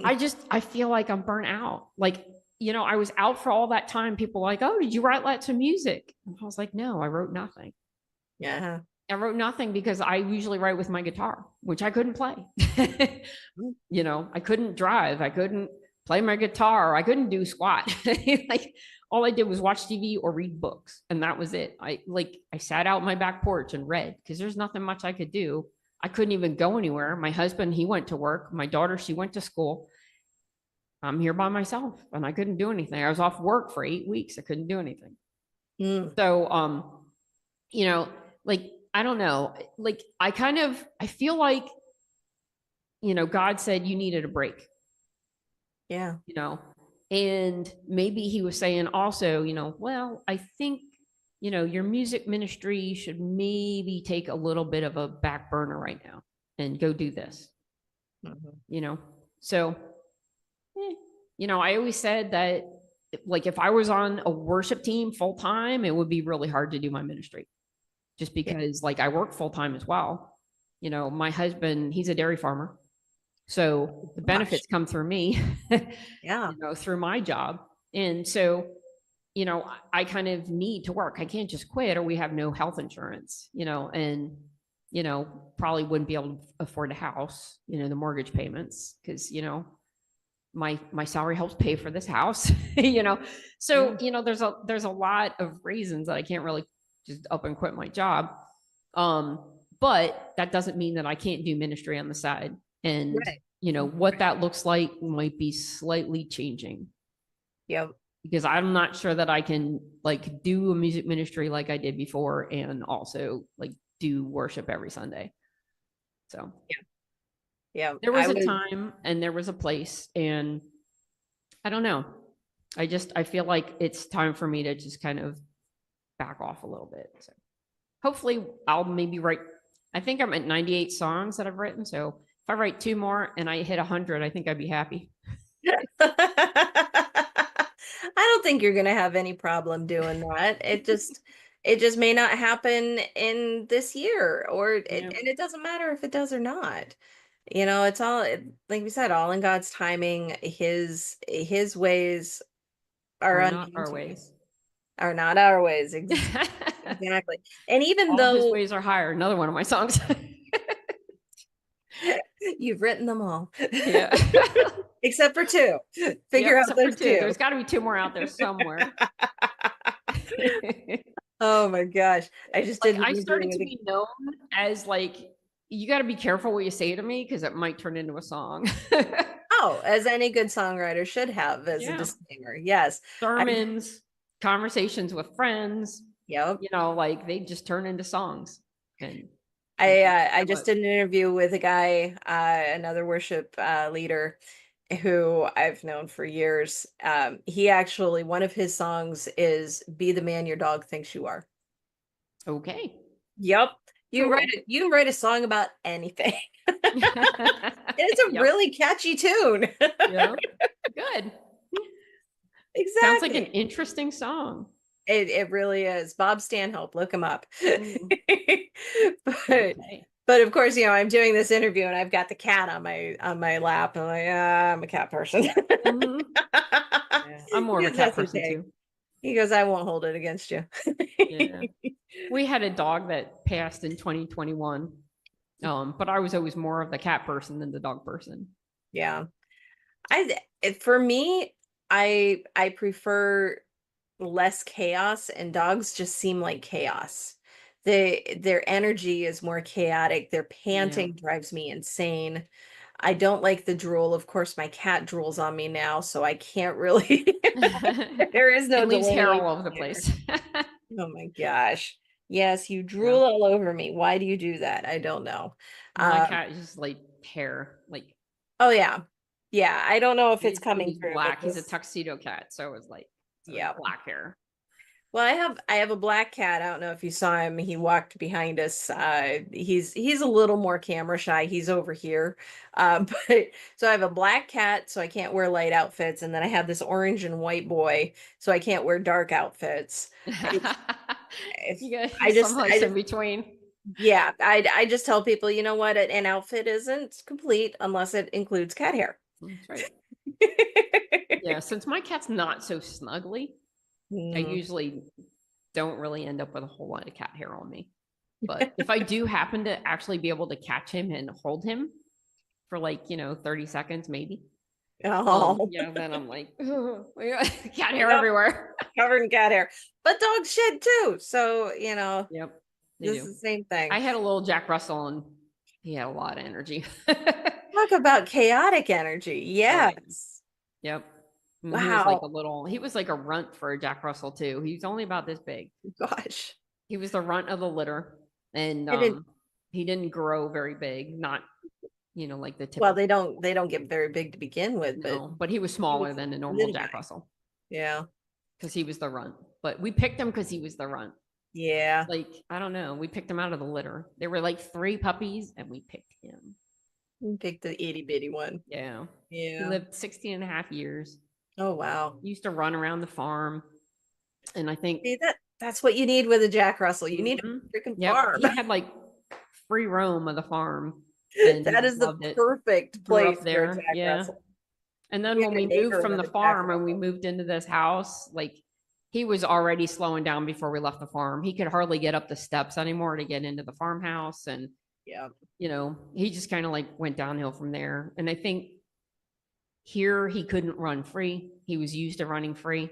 I feel like I'm burnt out. Like, I was out for all that time. People were like, oh, did you write lots of music? And I was like, no, I wrote nothing. Yeah. I wrote nothing because I usually write with my guitar, which I couldn't play. I couldn't drive. I couldn't play my guitar. I couldn't do squat. Like all I did was watch TV or read books. And that was it. I sat out my back porch and read because there's nothing much I could do. I couldn't even go anywhere. My husband, he went to work. My daughter, she went to school. I'm here by myself and I couldn't do anything. I was off work for 8 weeks. I couldn't do anything. So, like, I don't know, like, I feel like, God said you needed a break. Yeah. And maybe he was saying also, well, I think, your music ministry should maybe take a little bit of a back burner right now and go do this. So, I always said that like, if I was on a worship team full time, it would be really hard to do my ministry just because like I work full time as well. My husband, he's a dairy farmer. So the benefits come through me, through my job. And so, I kind of need to work. I can't just quit or we have no health insurance, and, probably wouldn't be able to afford a house, the mortgage payments, because, my salary helps pay for this house, so, there's a lot of reasons that I can't really just up and quit my job. But that doesn't mean that I can't do ministry on the side. And, Right. What that looks like might be slightly changing. Yep. Because I'm not sure that I can like do a music ministry like I did before and also like do worship every Sunday. So Yeah. there was a time and there was a place, and I don't know. I feel like it's time for me to just kind of back off a little bit. So hopefully I'll maybe write, I think I'm at 98 songs that I've written. So if I write 2 more and I hit 100, I think I'd be happy. I don't think you're going to have any problem doing that. It just may not happen in this year, and it doesn't matter if it does or not. It's all, like we said, all in God's timing. His ways are not our unknown to you, ways. are not our ways. Exactly. And even All his though ways are higher. Another one of my songs. you've written them all, Yeah. except for 2. Figure out those 2. There's got to be 2 more out there somewhere. Oh my gosh. I just like, didn't. I started to be known as like, you got to be careful what you say to me because it might turn into a song. Oh, as any good songwriter should have as a disclaimer. Yes. Sermons, conversations with friends. Yep. Like they just turn into songs. And I just did an interview with a guy, another worship leader who I've known for years. He actually, one of his songs is "Be the Man Your Dog Thinks You Are." Okay. Yep. You can write a song about anything. It's a really catchy tune. Yeah. Good. Exactly. Sounds like an interesting song. It really is. Bob Stanhope, look him up. But of course, I'm doing this interview and I've got the cat on my lap. I'm like, I'm a cat person. Yeah, I'm more of a cat person too. He goes, I won't hold it against you. Yeah. We had a dog that passed in 2021. But I was always more of the cat person than the dog person. Yeah. For me, I prefer less chaos, and dogs just seem like chaos. Their energy is more chaotic. Their panting drives me insane. I don't like the drool. Of course, my cat drools on me now, so I can't really. There is no. It leaves hair all over the place. Oh my gosh. Yes, you drool all over me. Why do you do that? I don't know. My cat is just like hair, like. Oh yeah, yeah. I don't know if it's coming through. Black. He's a tuxedo cat, so it's like black hair. Well, I have a black cat. I don't know if you saw him. He walked behind us. He's a little more camera shy. He's over here. But so I have a black cat, so I can't wear light outfits, and then I have this orange and white boy, so I can't wear dark outfits. I just in between. Yeah, I just tell people, you know what, an outfit isn't complete unless it includes cat hair. That's right. Yeah, since my cat's not so snuggly, I usually don't really end up with a whole lot of cat hair on me. But if I do happen to actually be able to catch him and hold him for 30 seconds, maybe. Oh, then I'm like, cat hair everywhere. Covered in cat hair. But dogs shed too. So, Yep. This is the same thing. I had a little Jack Russell and he had a lot of energy. Talk about chaotic energy. Yes. Yep. Wow. He was like a runt for a Jack Russell too. He's only about this big. Gosh. He was the runt of the litter, and he didn't grow very big. Not, like the typical. Well, they don't get very big to begin with, but he was smaller than a normal Jack Russell. Yeah. Because he was the runt. But we picked him because he was the runt. Yeah. Like, I don't know. We picked him out of the litter. There were like 3 puppies and we picked him. We picked the itty bitty one. Yeah. Yeah. He lived 16 and a half years. Oh, wow. He used to run around the farm. And I think that's what you need with a Jack Russell. You need a freaking farm. He had like free roam of the farm. That is the perfect place there. For a Jack Russell. And then when we moved from the farm and we moved into this house, like he was already slowing down before we left the farm. He could hardly get up the steps anymore to get into the farmhouse. And, he just kind of like went downhill from there. And I think here he couldn't run free. He was used to running free.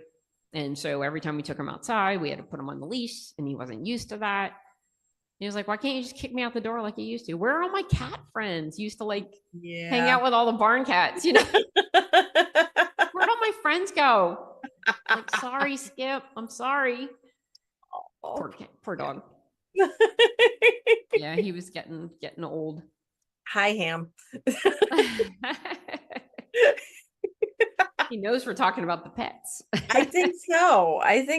And so every time we took him outside, we had to put him on the leash, and he wasn't used to that. He was like, why can't you just kick me out the door like you used to? Where are all my cat friends? You used to like hang out with all the barn cats, you know? Where'd all my friends go? Like, sorry, Skip. I'm sorry. Poor cat, poor dog. Yeah, he was getting old. Hi, Ham. He knows we're talking about the pets. I think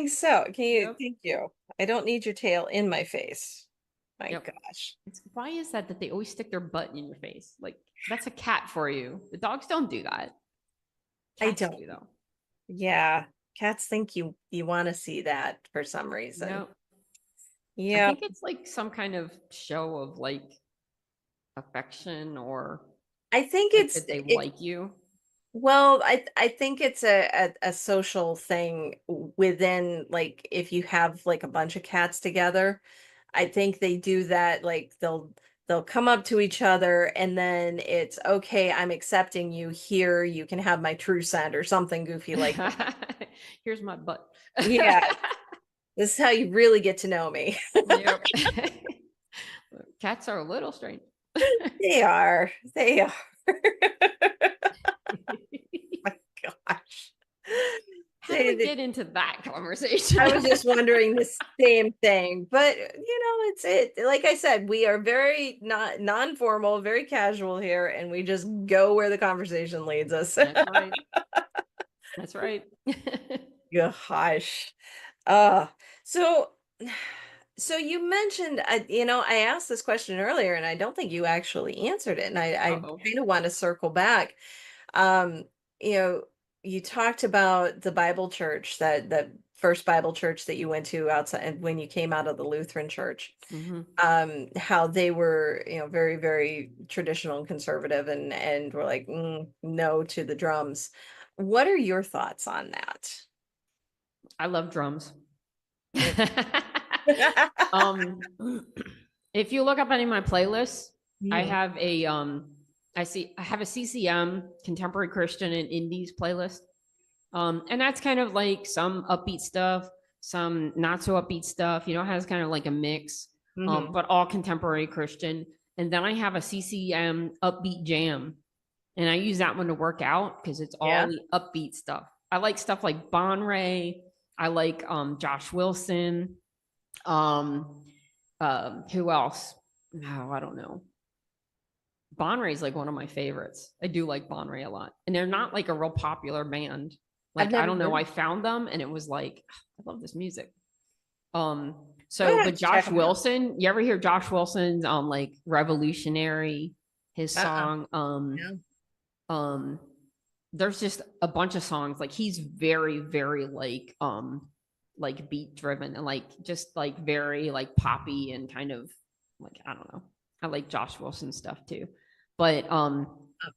so. Can you? Yep. Thank you. I don't need your tail in my face. My Yep. gosh. Why is that they always stick their butt in your face? Like, that's a cat for you. The dogs don't do that. Cats I don't. do, though. Yeah. Cats think you want to see that for some reason. Nope. I Yeah. think it's like some kind of show of like affection, or I think like it's that they like you. well, I think it's a social thing within, like, if you have like a bunch of cats together, I think they do that. Like they'll come up to each other, and then it's okay, I'm accepting you here. You can have my true scent or something goofy like that. Here's my butt. Yeah, this is how you really get to know me. Yep. Cats are a little strange. They are. They are. My gosh. How do we get into that conversation? I was just wondering the same thing, but it's like I said, we are very not non-formal, very casual here, and we just go where the conversation leads us. That's right. That's right. Gosh. So so you mentioned, I asked this question earlier, and I don't think you actually answered it, and I Uh-oh. kind of want to circle back. Um, you know, you talked about the Bible church, that first Bible church that you went to outside when you came out of the Lutheran church. Mm-hmm. How they were, very, very traditional and conservative, and were like, no to the drums. What are your thoughts on that? I love drums. If you look up any of my playlists, I have a I have a CCM, contemporary Christian and indies playlist. And that's kind of like some upbeat stuff, some not so upbeat stuff, it has kind of like a mix, but all contemporary Christian. And then I have a CCM upbeat jam, and I use that one to work out because it's all the upbeat stuff. I like stuff like Bon Ray. I like Josh Wilson. Who else? No, I don't know. Bon Ray's like one of my favorites. I do like Bon Ray a lot. And they're not like a real popular band. Like, I don't know, I found them and it was like, I love this music. But Josh Wilson, you ever hear Josh Wilson's like Revolutionary, his song? There's just a bunch of songs. Like, he's very, very like beat driven, and like just like very like poppy, and kind of like, I don't know. I like Josh Wilson stuff too. But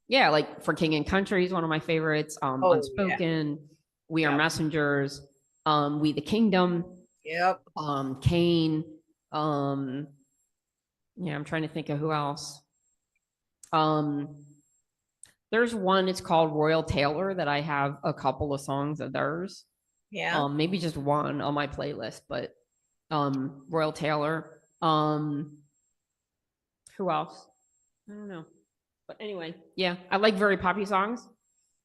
yeah, like For King and Country is one of my favorites. Unspoken, We Are Messengers, We the Kingdom. Yep. Kane. I'm trying to think of who else. There's one, it's called Royal Taylor, that I have a couple of songs of theirs. Yeah. Maybe just one on my playlist, but Royal Taylor. Who else? I don't know. But anyway, yeah, I like very poppy songs.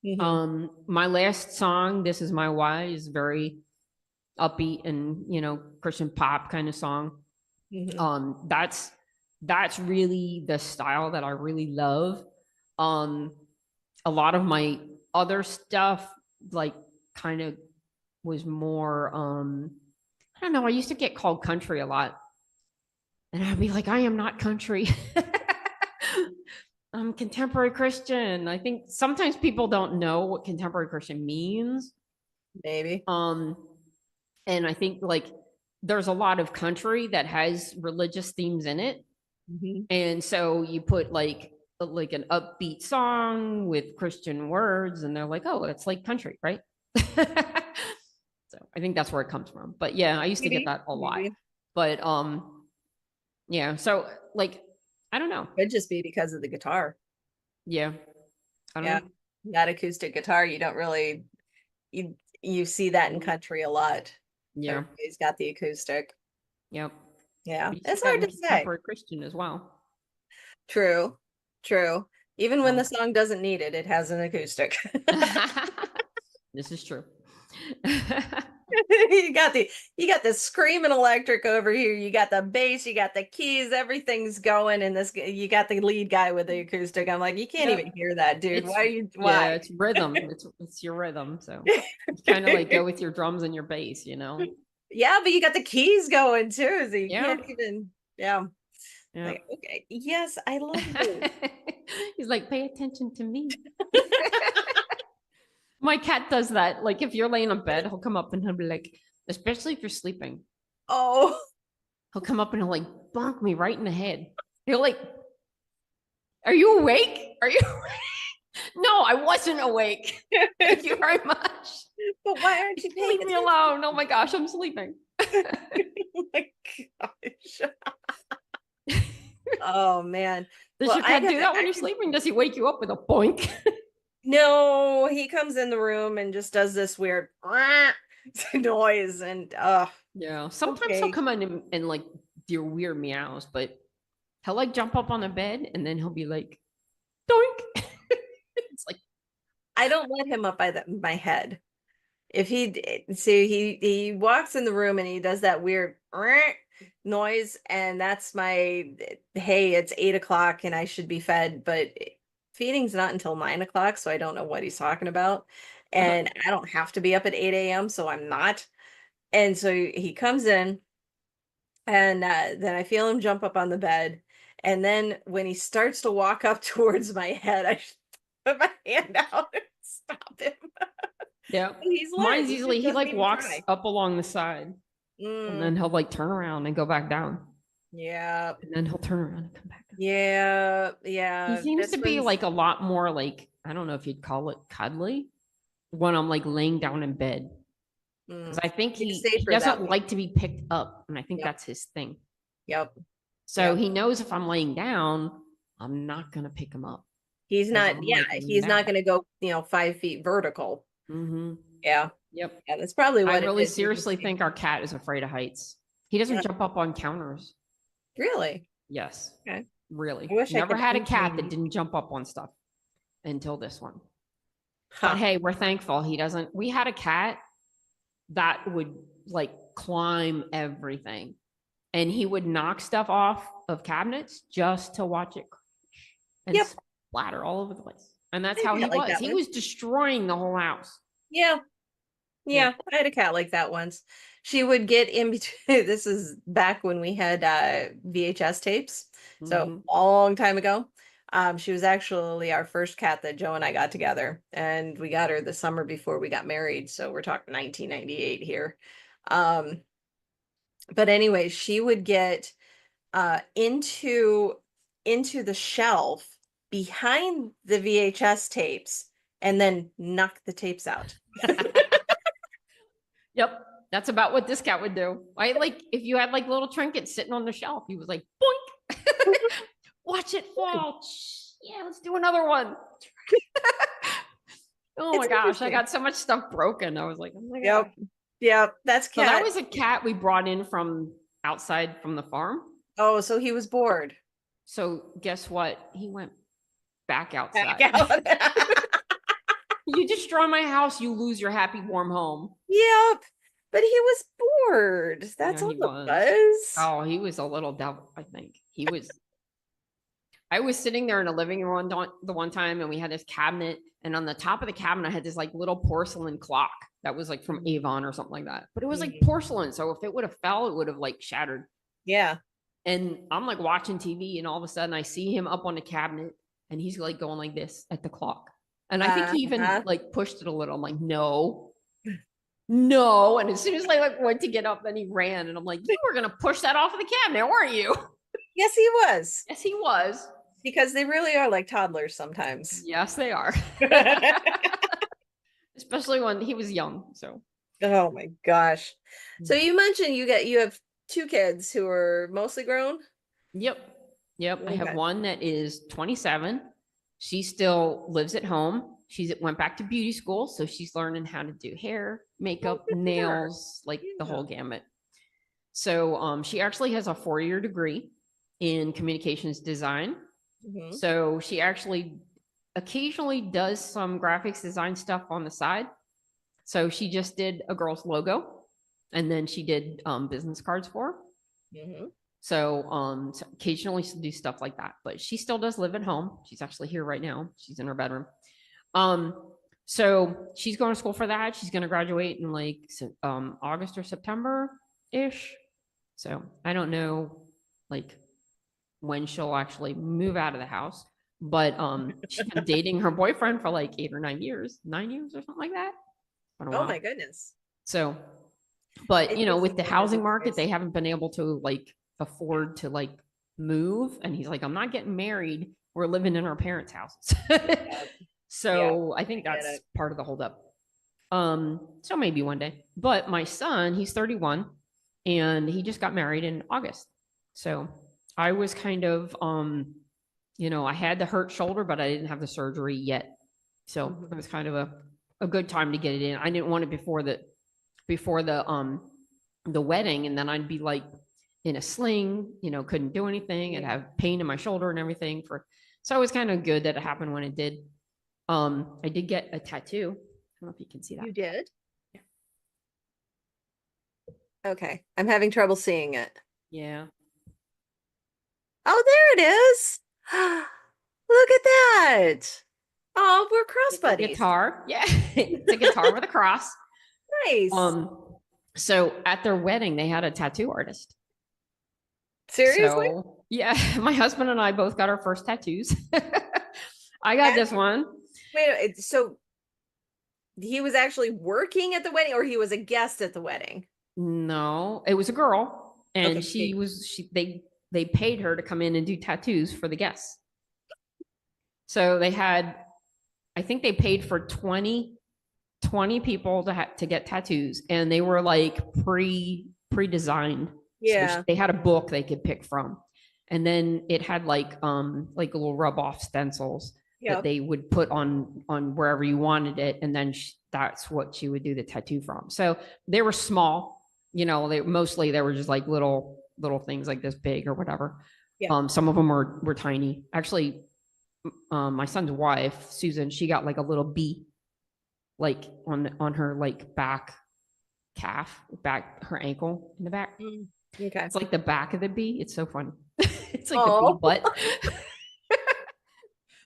My last song, This Is My Why, is very upbeat and Christian pop kind of song. That's really the style that I really love. A lot of my other stuff, like, kind of was more I don't know, I used to get called country a lot, and I'd be like, I am not country. I'm contemporary Christian. I think sometimes people don't know what contemporary Christian means. Maybe. And I think like there's a lot of country that has religious themes in it. And so you put like an upbeat song with Christian words, and they're like, oh, it's like country, right? So I think that's where it comes from. But yeah, I used to get that a lot. But yeah, so like, I don't know. Could just be because of the guitar. Yeah. I don't know. That acoustic guitar, you don't really you see that in country a lot. Yeah. Everybody's got the acoustic. Yep. Yeah, But you see it's that hard in to say. contemporary Christian as well. True, true. Even when Oh. the song doesn't need it, it has an acoustic. This is true. you got the screaming electric over here. You got the bass, you got the keys, everything's going, and this you got the lead guy with the acoustic. I'm like, you can't Yep. even hear that, dude. It's, Why? yeah, it's rhythm. It's your rhythm. So you kind of like go with your drums and your bass, you know? Yeah, but you got the keys going too, so you Yeah. can't even. Yeah. Yeah. Like, okay, yes, I love you. He's like, pay attention to me. My cat does that. Like if you're laying on bed, he'll come up and he'll be like, especially if you're sleeping, Oh, he'll come up and he'll like bonk me right in the head. He'll like, are you awake? Are you awake? No, I wasn't awake. Thank you very much. but why aren't you paying Leave me alone. Oh my gosh, I'm sleeping. Oh my gosh. Oh man. Does your cat do that when you're sleeping? Does he wake you up with a boink? No, he comes in the room and just does this weird noise and yeah. Sometimes okay. he'll come in and like do weird meows, but he'll like jump up on the bed and then he'll be like, doink. It's like I don't let him up by my head. If he walks in the room and he does that weird noise, and that's my hey, it's 8 o'clock and I should be fed, but feeding's not until 9 o'clock, so I don't know what he's talking about. And I don't have to be up at 8 a.m., so I'm not. And so he comes in, and then I feel him jump up on the bed. And then when he starts to walk up towards my head, I put my hand out and stop him. yeah. He's Mine's usually he like walks try. up along the side and then he'll like turn around and go back down. Yeah. And then he'll turn around and come back down. Yeah. Yeah. He seems to be like a lot more like, I don't know if you'd call it cuddly when I'm like laying down in bed. Because I think he doesn't like to be picked up. And I think that's his thing. Yep. So he knows if I'm laying down, I'm not going to pick him up. He's not, he's not going to go, 5 feet vertical. Mm-hmm. Yeah. Yep. Yeah, that's probably what I really seriously think our cat is afraid of heights. He doesn't jump up on counters. Really? Yes. Okay. Really. Never had a cat that didn't jump up on stuff until this one. But hey, we're thankful he doesn't. We had a cat that would like climb everything and he would knock stuff off of cabinets just to watch it crash and splatter all over the place. And that's how he was. He was destroying the whole house. Yeah. Yeah. I had a cat like that once. She would get in between. This is back when we had VHS tapes. So a long time ago. She was actually our first cat that Joe and I got together, and we got her the summer before we got married. So we're talking 1998 here. But anyway, she would get into the shelf behind the VHS tapes and then knock the tapes out. Yep. That's about what this cat would do. I like if you had like little trinkets sitting on the shelf, he was like, boink. Watch it fall. Yeah, let's do another one. Oh my gosh, I got so much stuff broken. I was like, oh my god. Yep, that's cat. So that was a cat we brought in from outside from the farm. Oh, so he was bored. So guess what? He went back outside. You destroy my house, you lose your happy, warm home. Yep. But he was bored. That's all it was. Oh, he was a little devil, I think. He was. I was sitting there in a living room the one time, and we had this cabinet, and on the top of the cabinet, I had this like little porcelain clock that was like from Avon or something like that. But it was like porcelain, so if it would have fell, it would have like shattered. Yeah. And I'm like watching TV, and all of a sudden, I see him up on the cabinet, and he's like going like this at the clock. And I think he even like pushed it a little. I'm like, no. And as soon as I like went to get up, then he ran, and I'm like, you were gonna push that off of the cabinet, weren't you? Yes, he was. Yes, he was. Because they really are like toddlers sometimes. Yes, they are. Especially when he was young. So. Oh my gosh. So you mentioned you have 2 kids who are mostly grown? Yep. Okay. I have one that is 27. She still lives at home. she's went back to beauty school, so she's learning how to do hair, makeup, nails, like the whole gamut. So she actually has a 4-year degree in communications design. So she actually occasionally does some graphics design stuff on the side. So she just did a girl's logo, and then she did business cards for her. So occasionally she'll do stuff like that, but she still does live at home. She's actually here right now. She's in her bedroom. So she's going to school for that. She's going to graduate in like August or September ish. So I don't know like when she'll actually move out of the house, but she's been dating her boyfriend for like 8 or 9 years, 9 years or something like that. Oh my goodness. So, but you know, with the housing market, they haven't been able to like afford to like move. And he's like, I'm not getting married. We're living in our parents' houses. So I think that's part of the holdup. So maybe one day. But my son, he's 31 and he just got married in August. So I was kind of you know, I had the hurt shoulder, but I didn't have the surgery yet. So it was kind of a good time to get it in. I didn't want it before the wedding, and then I'd be like in a sling, you know, couldn't do anything. I'd have pain in my shoulder and everything so it was kind of good that it happened when it did. I did get a tattoo. I don't know if you can see that. You did? Yeah. Okay. I'm having trouble seeing it. Yeah. Oh, there it is. Look at that. Oh, we're cross buddies. Guitar. Yeah. It's a guitar with a cross. Nice. So at their wedding, they had a tattoo artist. Seriously? So, yeah. My husband and I both got our first tattoos. I got this one. Wait, so he was actually working at the wedding, or he was a guest at the wedding? No, it was a girl, and they paid her to come in and do tattoos for the guests. So they had, I think they paid for 20 people to get tattoos, and they were like pre-designed. Yeah. So they had a book they could pick from, and then it had like little rub off stencils that they would put on wherever you wanted it, and then that's what she would do the tattoo from. So they were small, you know. They were just like little things like this big or whatever. Some of them were tiny. Actually, my son's wife, Susan, she got like a little bee, like on her like back calf, her ankle in the back. Okay. It's like the back of the bee. It's so funny. It's like the bee butt.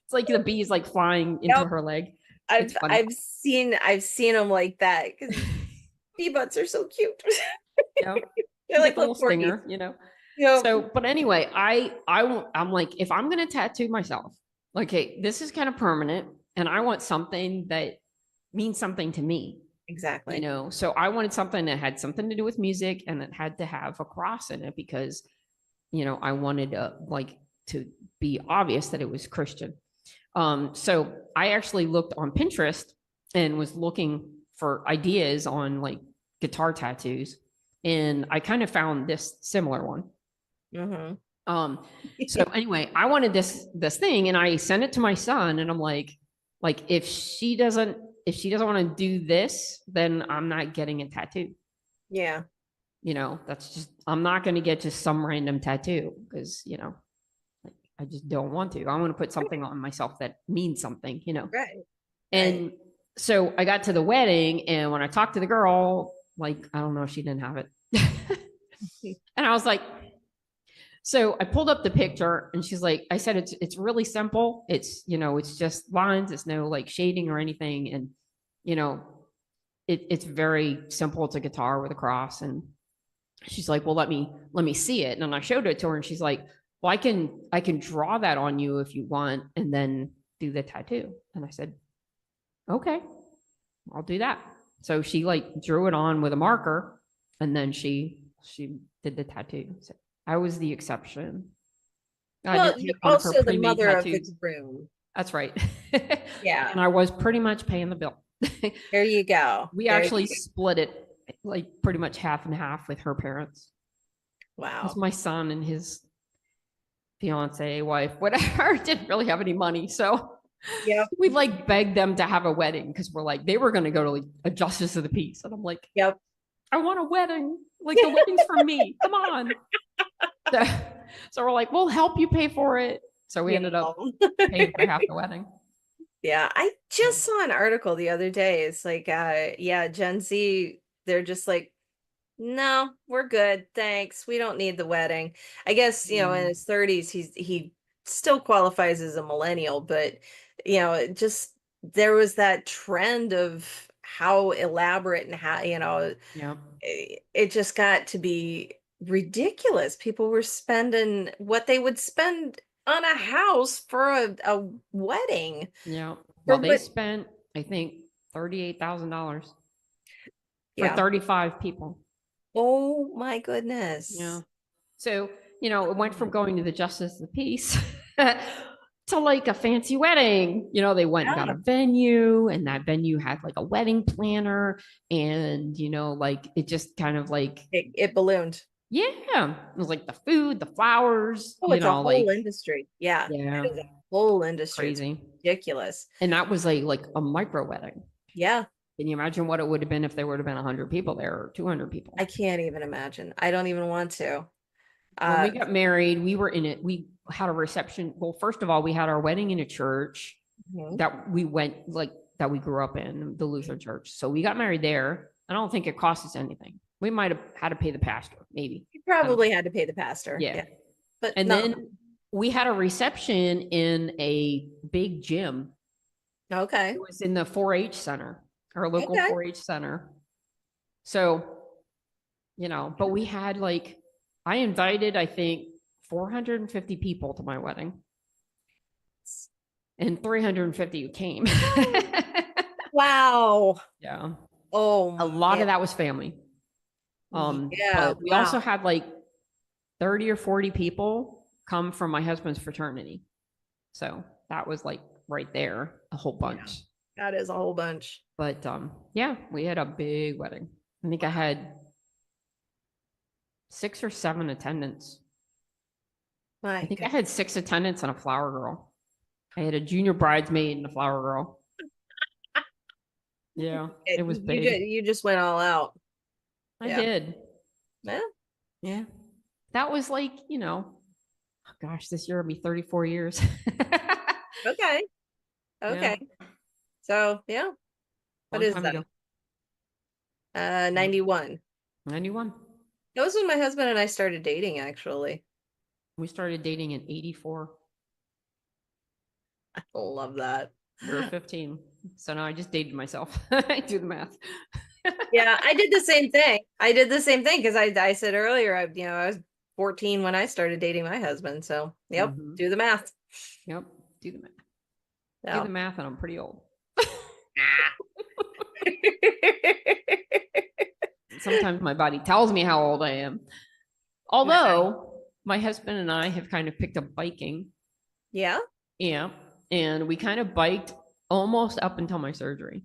It's like the bee is like flying into her leg. I've seen them like that, because bee butts are so cute. They're like a little stinger, you know. So, but anyway, I'm like, if I'm gonna tattoo myself, like, hey, this is kind of permanent, and I want something that means something to me. Exactly. You know, so I wanted something that had something to do with music, and that had to have a cross in it, because, you know, I wanted to be obvious that it was Christian. So I actually looked on Pinterest and was looking for ideas on like guitar tattoos, and I kind of found this similar one. So anyway, I wanted this thing, and I sent it to my son, and I'm like if she doesn't want to do this, then I'm not getting a tattoo. Yeah. You know, that's just, I'm not going to get just some random tattoo, because, you know, like, I just don't want to. I want to put something on myself that means something, you know? Right. And so I got to the wedding, and when I talked to the girl, like, I don't know, she didn't have it. And I was like, so I pulled up the picture, and she's like, I said, it's really simple. It's, you know, it's just lines. It's no like shading or anything. And, you know, it's very simple. It's a guitar with a cross. And she's like, well, let me see it. And I showed it to her, and she's like, well, I can draw that on you if you want, and then do the tattoo. And I said, okay, I'll do that. So she like drew it on with a marker, and then she did the tattoo. So I was the exception. Well, you're also the mother of the groom. That's right. Yeah. And I was pretty much paying the bill. There you go. We actually split it like pretty much half and half with her parents. Wow. Because my son and his fiance, wife, whatever, didn't really have any money. So Yep. We like begged them to have a wedding because we're like, they were going to go to like a justice of the peace. And I'm like, Yep. I want a wedding. Like the wedding's for me. Come on. So, so we're like, we'll help you pay for it. So we ended up paying for half the wedding. Yeah, I just saw an article the other day. It's like, yeah, Gen Z, they're just like, no, we're good. Thanks. We don't need the wedding. I guess, in his 30s, he still qualifies as a millennial, but it just there was that trend of how elaborate and how, Yeah. it just got to be ridiculous. People were spending what they would spend on a house for a wedding. Yeah. For Well, they what? spent, I think, $38,000 for Yeah. 35 people. Oh my goodness. Yeah. So, it went from going to the justice of the peace to like a fancy wedding. They went and got Yeah. a venue, and that venue had like a wedding planner. And, like it just kind of like, It ballooned. yeah, it was like the food, the flowers, Oh, it's a whole like, industry. Yeah. yeah, It is a whole industry. It's crazy. ridiculous. And that was like a micro wedding. Yeah. Can you imagine what it would have been if there would have been 100 people there or 200 people? I can't even imagine. I don't even want to. When we got married, we were in it. We had a reception. Well, first of all, we had our wedding in a church Mhm. that we went that we grew up in, the Lutheran church. So we got married there. I don't think it cost us anything. We might have had to pay the pastor, maybe. You probably had to pay the pastor. Yeah. But And no. then we had a reception in a big gym. Okay. It was in the 4-H center, our local Okay. 4-H center. So, but we had I invited, I think, 450 people to my wedding, and 350 came. Wow. Yeah. Oh, A lot man. of that was family. Yeah. But we Wow. also had 30 or 40 people come from my husband's fraternity. So that was right there, a whole bunch. Yeah, that is a whole bunch. But yeah, we had a big wedding. I think I had 6 or 7 attendants. I think I had 6 attendants and a flower girl. I had a junior bridesmaid and a flower girl. Yeah, it was big. You just went all out. I did. Yeah. Yeah. That was oh gosh, this year will be 34 years. Okay. Yeah. So, yeah. What Long is time that? ago. 91. 91. That was when my husband and I started dating, actually. We started dating in 84. I love that. We were 15. So now I just dated myself. I do the math. Yeah, I did the same thing. Because I said earlier, I was 14 when I started dating my husband. So, yep, do the math. Yep, do the math. Yeah. Do the math, and I'm pretty old. Sometimes my body tells me how old I am. Although my husband and I have kind of picked up biking. Yeah. Yeah. And we kind of biked almost up until my surgery.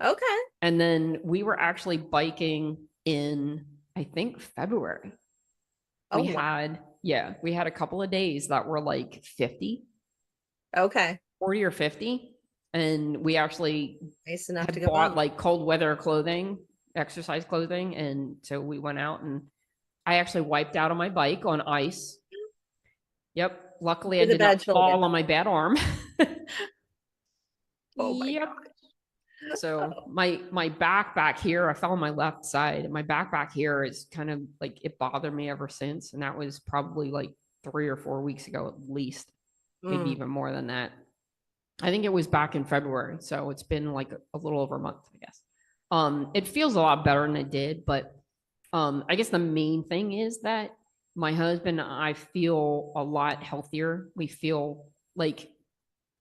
Okay. And then we were actually biking in, I think, February. Oh, we had a couple of days that were 50. Okay. 40 or 50. And we actually Nice enough had to go bought cold weather clothing, exercise clothing. And so we went out, and I actually wiped out on my bike on ice. Yep. Luckily, I did not fall on my bad arm. Oh my yep. gosh. So my back here, I fell on my left side, and my back here is kind of it bothered me ever since. And that was probably 3 or 4 weeks ago, at least, maybe even more than that. I think it was back in February. So it's been a little over a month, I guess. It feels a lot better than it did, but I guess the main thing is that my husband and I feel a lot healthier. We feel like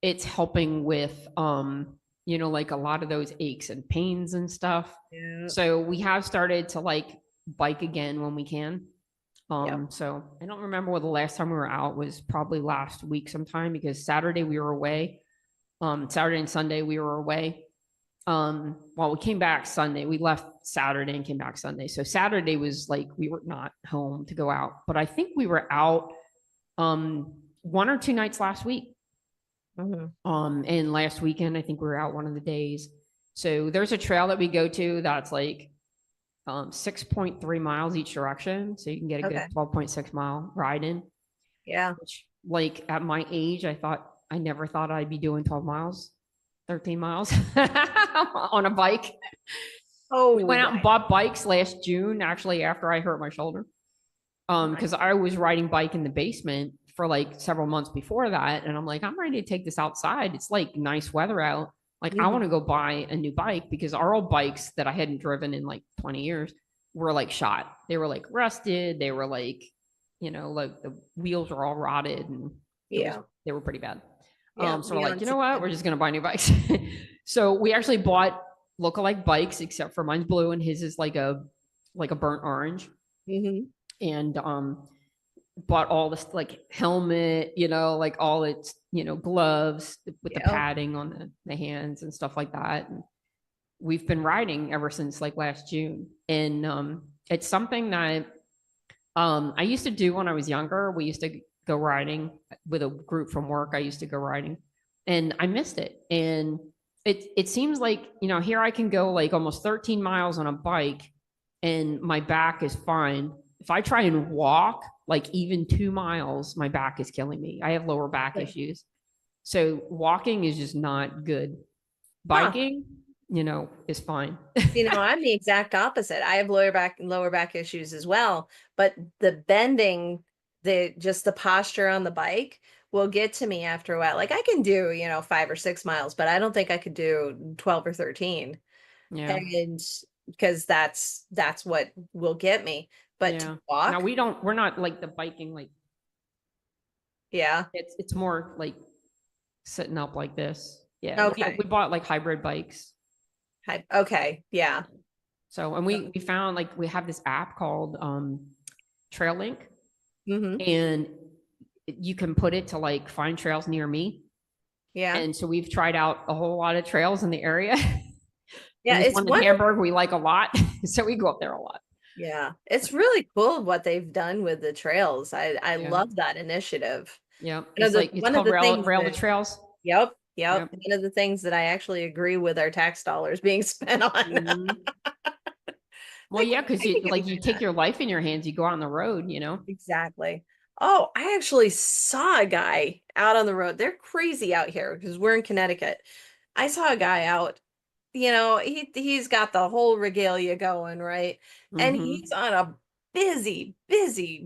it's helping with a lot of those aches and pains and stuff. Yeah. So we have started to bike again when we can. So I don't remember what the last time we were out was, probably last week sometime, because Saturday we were away. Saturday and Sunday we were away. Well, we came back Sunday. We left Saturday and came back Sunday. So Saturday was we were not home to go out, but I think we were out 1 or 2 nights last week. Mhm. And last weekend, I think we were out one of the days. So there's a trail that we go to that's like 6.3 miles each direction. So you can get a Okay. good 12.6 mile ride in, Yeah. which like at my age, I never thought I'd be doing 12 miles, 13 miles on a bike. We Oh, went out and bought bikes last June, actually, after I hurt my shoulder. Because I was riding bike in the basement for like several months before that. And I'm like, I'm ready to take this outside. It's like nice weather out. Like, I want to go buy a new bike because our old bikes that I hadn't driven in like 20 years were like shot. They were like rusted. They were like, like the wheels were all rotted and yeah. they were pretty bad. Yeah. So we're like, you know what? We're just going to buy new bikes. So we actually bought lookalike bikes, except for mine's blue and his is like a burnt orange. Mm-hmm. And bought all this like helmet, like all its, gloves with the padding on the hands and stuff like that. And we've been riding ever since like last June. And it's something that I used to do when I was younger. We used to go riding with a group from work. I used to go riding and I missed it. And it seems like, here I can go like almost 13 miles on a bike and my back is fine. If I try and walk like even 2 miles, my back is killing me. I have lower back issues. So walking is just not good. Biking, is fine. I'm the exact opposite. I have lower back issues as well, but the bending, just the posture on the bike will get to me after a while. Like I can do, 5 or 6 miles, but I don't think I could do 12 or 13. Yeah. And because that's what will get me. But to walk, now we're not like the biking, like, yeah, it's more like sitting up like this. Yeah. okay. We bought like hybrid bikes. Okay, yeah. So, and we found like we have this app called Trail Link, and you can put it to like find trails near me. Yeah. And so we've tried out a whole lot of trails in the area. Yeah, it's one in Hamburg we like a lot, so we go up there a lot. Yeah, it's really cool what they've done with the trails. I love that initiative. Yeah, it's called Rail the Trails. Yep. One of the things that I actually agree with our tax dollars being spent on. Well, yeah, because you take your life in your hands, you go out on the road, Exactly. Oh, I actually saw a guy out on the road. They're crazy out here because we're in Connecticut. I saw a guy out, he's got the whole regalia going, right? And he's on a busy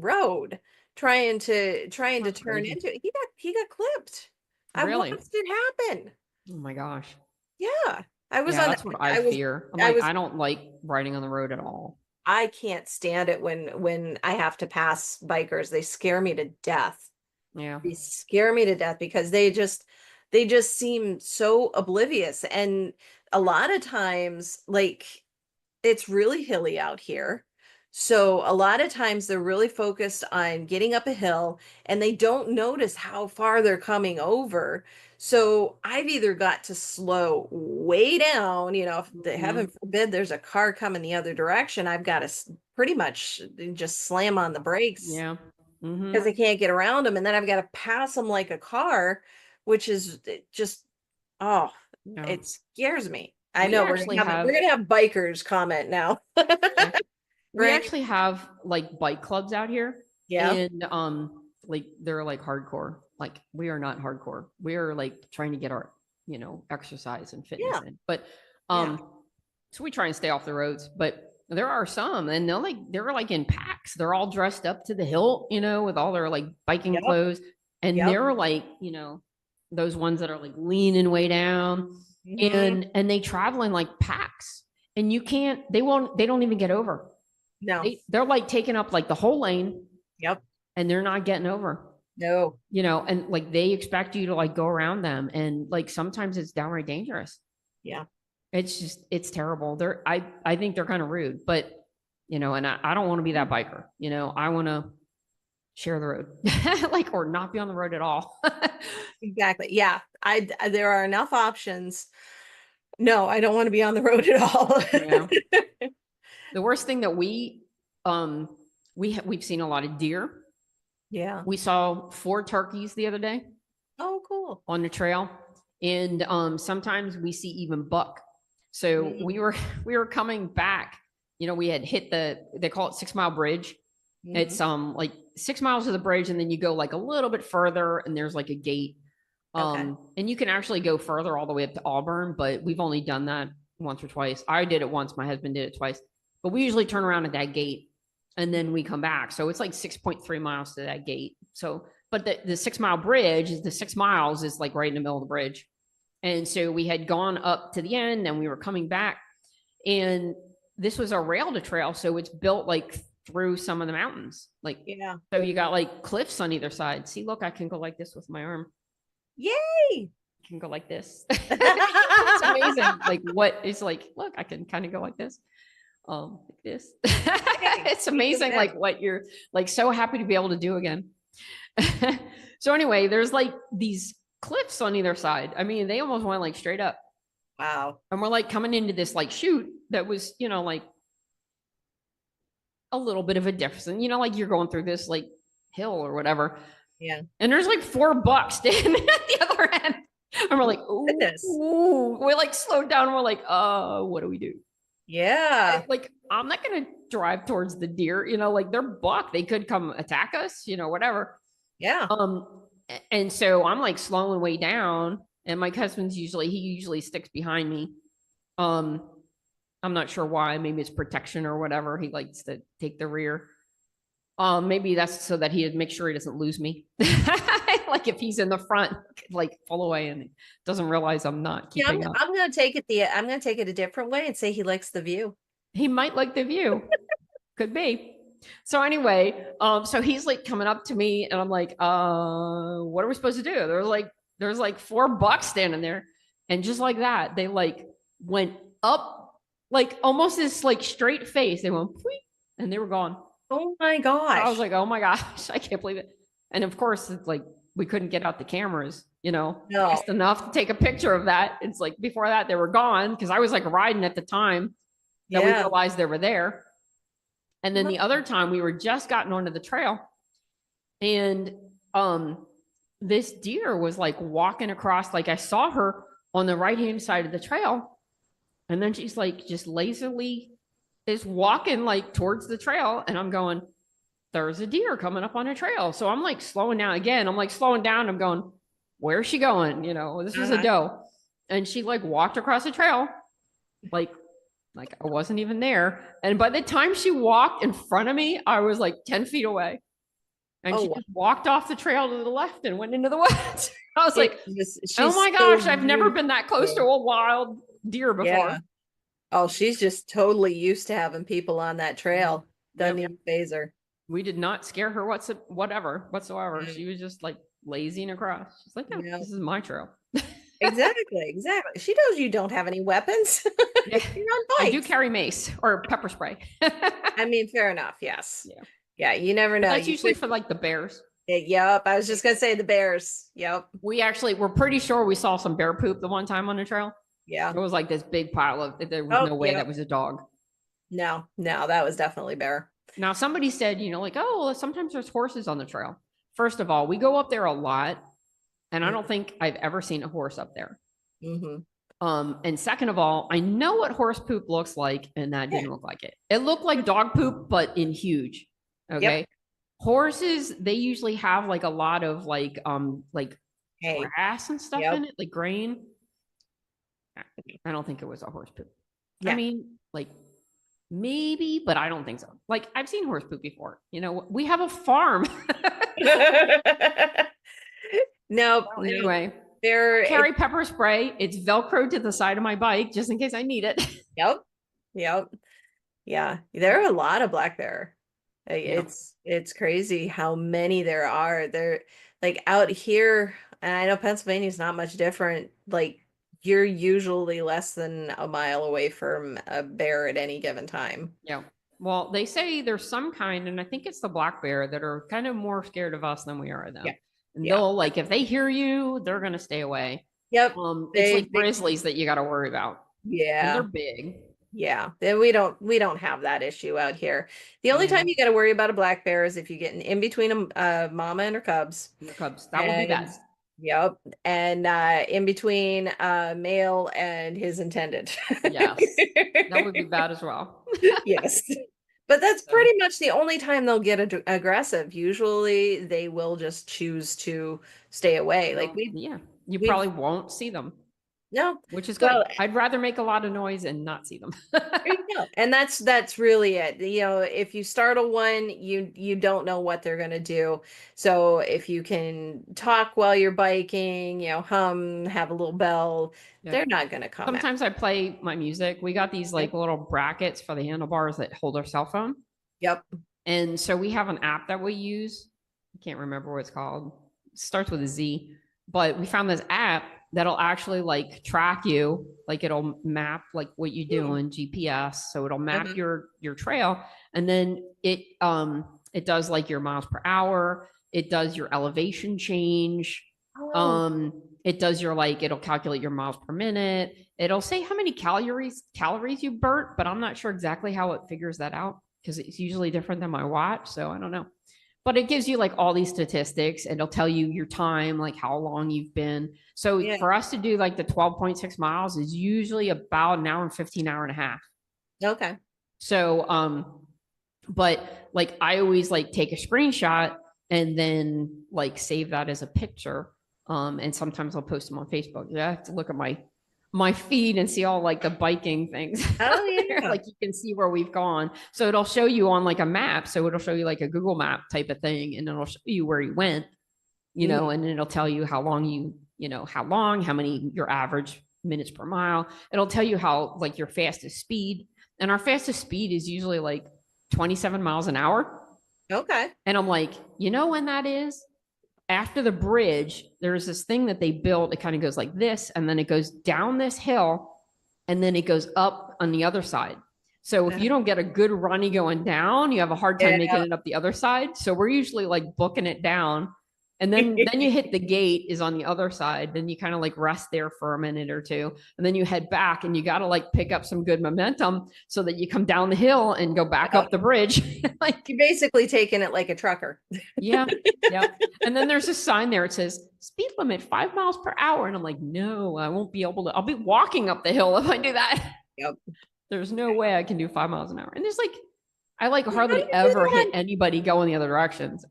road trying to turn into it. He got clipped. Really? I watched it happen. Oh my gosh. Yeah. That's what I fear. I don't like riding on the road at all. I can't stand it when I have to pass bikers. They scare me to death. Yeah. They scare me to death because they just seem so oblivious. And a lot of times, like, it's really hilly out here. So a lot of times they're really focused on getting up a hill and they don't notice how far they're coming over. So I've either got to slow way down, if heaven forbid there's a car coming the other direction, I've got to pretty much just slam on the brakes. Yeah. Because I can't get around them. And then I've got to pass them like a car, which is just, it scares me. I know we're gonna have bikers comment now. We actually have like bike clubs out here. Yeah. And like they're like hardcore. Like we are not hardcore. We are like trying to get our, exercise and fitness in. But so we try and stay off the roads. But there are some, and they're like in packs. They're all dressed up to the hilt, with all their like biking clothes. And they're like, those ones that are like leaning way down. And they travel in like packs. And they don't even get over. No. They're like taking up like the whole lane. Yep. And they're not getting over. No. And like they expect you to like go around them. And like sometimes it's downright dangerous. Yeah. It's terrible. I think they're kind of rude, but and I don't want to be that biker. I want to share the road, like, or not be on the road at all. Exactly. Yeah. There are enough options. No, I don't want to be on the road at all. The worst thing that we've seen a lot of deer. Yeah. We saw 4 turkeys the other day. Oh, cool. on the trail. And sometimes we see even buck. So we were coming back, we had hit they call it 6 Mile Bridge. It's like 6 miles of the bridge, and then you go like a little bit further and there's like a gate. And you can actually go further all the way up to Auburn, but we've only done that once or twice. I did it once, my husband did it twice, but we usually turn around at that gate and then we come back. So it's like 6.3 miles to that gate. So, but the 6 Mile Bridge is the 6 miles is like right in the middle of the bridge. And so we had gone up to the end and we were coming back, and this was a rail to trail. So it's built like through some of the mountains. Like, so you got like cliffs on either side. See, look, I can go like this with my arm. Yay. I can go like this. It's amazing. Like what is like, look, I can kind of go like this. Like this. It's amazing. Like what you're like so happy to be able to do again. So anyway, there's like these cliffs on either side. I mean, they almost went like straight up. Wow. And we're like coming into this like chute that was, like a little bit of a difference. And, like you're going through this like hill or whatever. Yeah. And there's like 4 bucks standing at the other end. And we're like, ooh, we like slowed down. And we're like, what do we do? Yeah. Like, I'm not going to drive towards the deer, like they're buck. They could come attack us, whatever. Yeah. And so I'm like slowing way down, and my husband's he usually sticks behind me. I'm not sure why. Maybe it's protection or whatever. He likes to take the rear. Maybe that's so that he'd make sure he doesn't lose me. Like if he's in the front, like pull away and doesn't realize I'm not keeping up. I'm gonna take it a different way and say he likes the view. He might like the view. Could be. So anyway, so he's like coming up to me, and I'm like, what are we supposed to do? There's like 4 bucks standing there, and just like that, they like went up, like almost this like straight face. They went, and they were gone. Oh my gosh! I was like, oh my gosh, I can't believe it. And of course, it's like we couldn't get out the cameras, fast enough to take a picture of that. It's like before that they were gone, because I was like riding at the time that we realized they were there. And then the other time we were just gotten onto the trail, and this deer was like walking across, like I saw her on the right-hand side of the trail. And then she's like just lazily is walking like towards the trail. And I'm going, there's a deer coming up on a trail. So I'm like slowing down again. I'm like slowing down. I'm going, where's she going? This was a doe. And she like walked across the trail, like I wasn't even there. And by the time she walked in front of me, I was like 10 feet away. And she just walked off the trail to the left and went into the woods. I was like, oh my gosh, I've never been that close to a wild deer before. Yeah. Oh, she's just totally used to having people on that trail. Doesn't even faze her. We did not scare her whatsoever. She was just like lazing across. She's like, no, this is my trail. Exactly. She knows you don't have any weapons. You're on bikes. I do carry mace or pepper spray. I mean, fair enough. Yes. Yeah. You never know. That's usually for like the bears. Yep. I was just going to say the bears. Yep. We're pretty sure we saw some bear poop the one time on the trail. Yeah. It was like this big pile of, there was no way that was a dog. No, that was definitely bear. Now somebody said, like, oh, sometimes there's horses on the trail. First of all, we go up there a lot. And I don't think I've ever seen a horse up there. And second of all, I know what horse poop looks like, and that didn't look like it. It looked like dog poop, but in huge. Okay. Horses, they usually have like a lot of like grass and stuff in it, like grain. I don't think it was a horse poop. I mean, like maybe, but I don't think so. Like I've seen horse poop before. We have a farm. No. Anyway, carry pepper spray. It's Velcro to the side of my bike just in case I need it. Yep. Yeah. There are a lot of black bear. It's crazy how many there are. They're like out here, and I know Pennsylvania's not much different. Like you're usually less than a mile away from a bear at any given time. Yeah. Well, they say there's some kind, and I think it's the black bear, that are kind of more scared of us than we are of them. Yeah. And they'll like, if they hear you, they're going to stay away. Yep. It's like grizzlies that you got to worry about. Yeah. And they're big. Yeah. Then we don't have that issue out here. The only time you got to worry about a black bear is if you get in between a mama and her cubs. That would be best. Yep. And in between male and his intended. Yes, that would be bad as well. Yes. But that's So, pretty much the only time they'll get aggressive. Usually they will just choose to stay away. Like yeah, you we've probably won't see them, no. which is good. Well, I'd rather make a lot of noise and not see them. there you go. And that's really it. You know, if you startle one, you don't know what they're gonna do. So if you can talk while you're biking, you know, hum, have a little bell, Yep. they're not gonna come out. Sometimes I play my music. We got these Yep. like little brackets for the handlebars that hold our cell phone. Yep. And so we have an app that we use. I can't remember what it's called. It starts with a Z, but we found this app that'll actually like track you, like it'll map like what you do in GPS. So it'll map Uh-huh. your trail, and then it does like your miles per hour, it does your elevation change. Oh, It does your like it'll calculate your miles per minute. It'll say how many calories you burnt, but I'm not sure exactly how it figures that out because it's usually different than my watch. So I don't know. But it gives you like all these statistics and it'll tell you your time, like how long you've been. So yeah. for us to do like the 12.6 miles is usually about an hour and 15 hour and a half. Okay. So but like I always like take a screenshot and then like save that as a picture. And sometimes I'll post them on Facebook. Yeah, I have to look at my feed and see all like the biking things. Oh yeah. Like you can see where we've gone. So it'll show you on like a map. So it'll show you like a Google map type of thing, and it'll show you where you went, Mhm. and it'll tell you how long how many your average minutes per mile. It'll tell you how like your fastest speed. And our fastest speed is usually like 27 miles an hour. Okay. And I'm like, when that is? After the bridge, there's this thing that they built. It kind of goes like this, and then it goes down this hill, and then it goes up on the other side. So if you don't get a good runny going down, you have a hard time Yeah. making it up the other side. So we're usually like booking it down. And then you hit the gate is on the other side. Then you kind of like rest there for a minute or two. And then you head back and you got to like pick up some good momentum so that you come down the hill and go back up the bridge. Like, You're basically taking it like a trucker. yeah. Yeah. And then there's a sign there. It says speed limit 5 miles per hour. And I'm like, no, I won't be able to. I'll be walking up the hill if I do that. Yep. There's no way I can do 5 miles an hour. And there's like, I like How do hardly you do ever hit that? anybody going the other directions.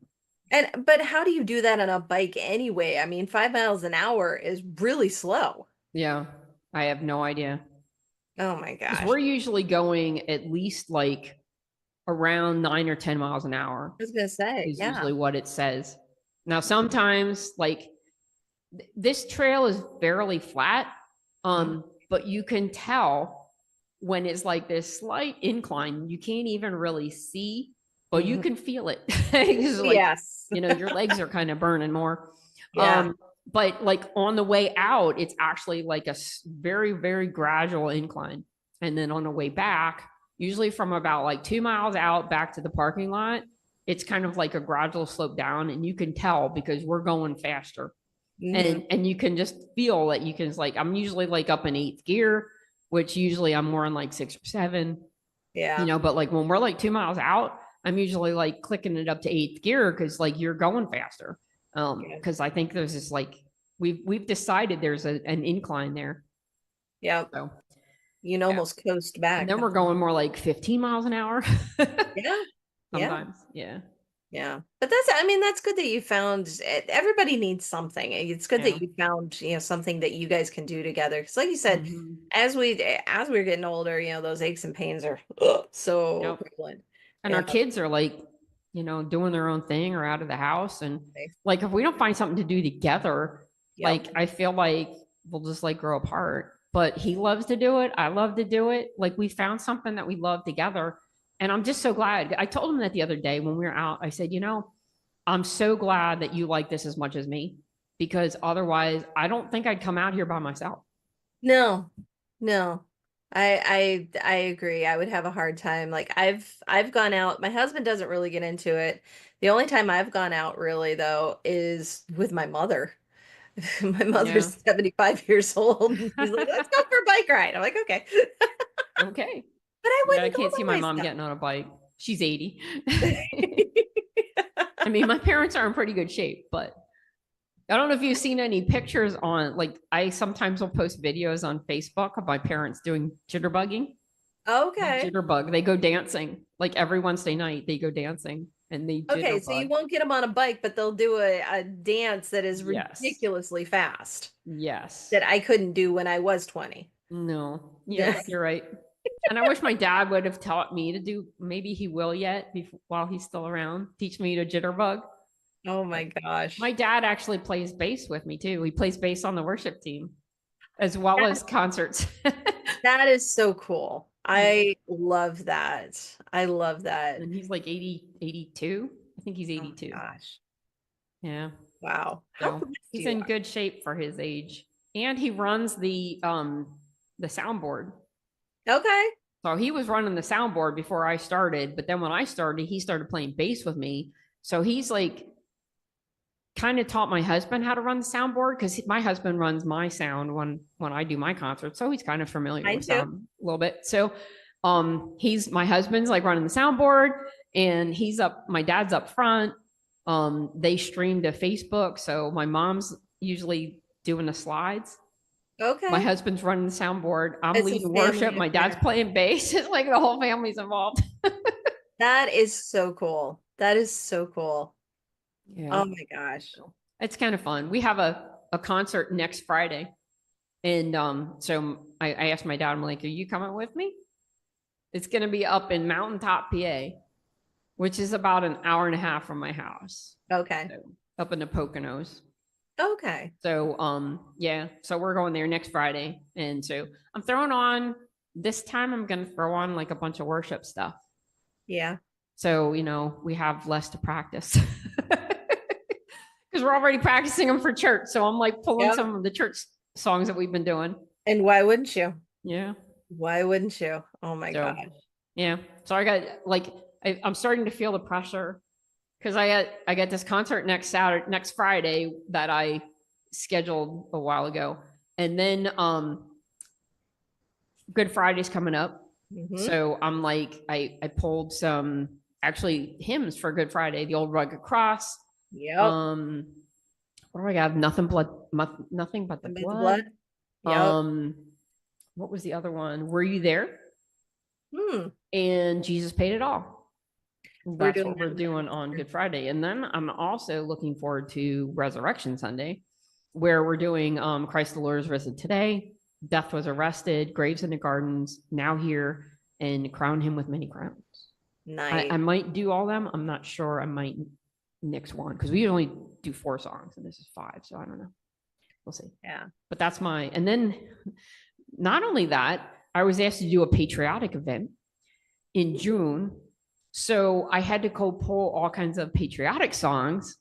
But how do you do that on a bike anyway? I mean, 5 miles an hour is really slow. Yeah. I have no idea. Oh my Because gosh. we're usually going at least like around 9 or 10 miles an hour I was gonna say, is yeah. usually what it says. Now, sometimes like this trail is fairly flat, Mhm. but you can tell when it's like this slight incline, you can't even really see, but you Mhm. can feel it. It's like, Yes. your legs are kind of burning more. Yeah. But like on the way out, it's actually like a very, very gradual incline. And then on the way back, usually from about like 2 miles out back to the parking lot, it's kind of like a gradual slope down. And you can tell because we're going faster. Hmm. And you can just feel that you can like, I'm usually like up in eighth gear, which usually I'm more in like 6 or 7, Yeah. but like when we're like 2 miles out, I'm usually like clicking it up to eighth gear because like you're going faster. Yeah. Because I think there's this like we've decided there's an incline there. Yeah. So You can yeah. almost coast And back. then we're going more like 15 miles an hour. Yeah. Yeah. Sometimes. Yeah. Yeah. But I mean, that's good that you found everybody needs something. It's good Yeah. that you found, something that you guys can do together. Because like you said, Mhm. as we're getting older, those aches and pains are ugh, so Yep. prevalent. And our Yeah. kids are like, doing their own thing or out of the house. And Okay. like, if we don't find something to do together, Yep. like, I feel like we'll just like grow apart. But he loves to do it. I love to do it. Like, we found something that we love together. And I'm just so glad. I told him that the other day when we were out. I said, I'm so glad that you like this as much as me because otherwise, I don't think I'd come out here by myself. No, no. I agree. I would have a hard time. Like I've gone out. My husband doesn't really get into it. The only time I've gone out really though is with my mother. My Yeah. mother's 75 years old and she's like, let's go for a bike ride. I'm like, okay. Okay. But I Yeah, I wouldn't go can't see my by mom getting on a bike. She's 80. myself. I mean, my parents are in pretty good shape, but I don't know if you've seen any pictures on, like, I sometimes will post videos on Facebook of my parents doing jitterbugging. They Okay. jitterbug. They go dancing. Like every Wednesday night, they go dancing and they Okay, so you jitterbug. won't get them on a bike, but they'll do a dance that is Yes. ridiculously fast Yes. that I couldn't do when I was 20. No. Yeah. Yep, you're right. And I wish my dad would have taught me to do, maybe he will yet before, while he's still around, teach me to jitterbug. Oh my My gosh. dad actually plays bass with me too. He plays bass on the worship team as well as concerts. That is so cool. Yeah. I love that. I love that. And he's like 80, 82. I think he's Oh my 82. gosh. Yeah. Wow. How So blessed he's you in are. good shape for his age. And he runs the soundboard. Okay. So he was running the soundboard before I started, but then when I started, he started playing bass with me. So he's like kind of taught my husband how to run the soundboard because my husband runs my sound when I do my concerts. So he's kind of familiar Mine with too. sound a little bit. So he's my husband's like running the soundboard and he's up, my dad's up front. They stream to Facebook. So my mom's usually doing the slides. My Okay. husband's running the soundboard. I'm It's a leading worship. family My dad's affair. playing bass. It's like the whole family's involved. That is so cool. That is so cool. Yeah. Oh my gosh. So it's kind of fun. We have a concert next Friday. And so I asked my dad, I'm like, are you coming with me? It's going to be up in Mountaintop, PA, which is about an hour and a half from my house. Okay. So up in the Poconos. Okay. So yeah, so we're going there next Friday. And so I'm throwing on this time I'm gonna throw on like a bunch of worship stuff. Yeah. So, we have less to practice. Because we're already practicing them for church. So I'm like pulling Yep. some of the church songs that we've been doing. And why wouldn't you? Yeah. Why wouldn't you? Oh my So gosh. yeah. So I got like I'm starting to feel the pressure because I got this concert next Friday that I scheduled a while ago. And then Good Friday's coming up. Hmm. So I'm like, I pulled some actually hymns for Good Friday, the old rugged cross. Yep. Um, what do I got? Nothing but the Amid the blood. blood. Yep. Um, what was the other one? Were you there? Hmm. And Jesus paid it all. We're That's doing what we're doing on Good Friday. And then I'm also looking forward to Resurrection Sunday, where we're doing Christ the Lord is risen today. Death was arrested, graves in the gardens, now here, and crown him with many crowns. nice. I might do all them. I'm not sure. I might mix one because we only do 4 songs and this is 5. So I don't know. We'll see. Yeah. But that's and then not only that, I was asked to do a patriotic event in June. So I had to go pull all kinds of patriotic songs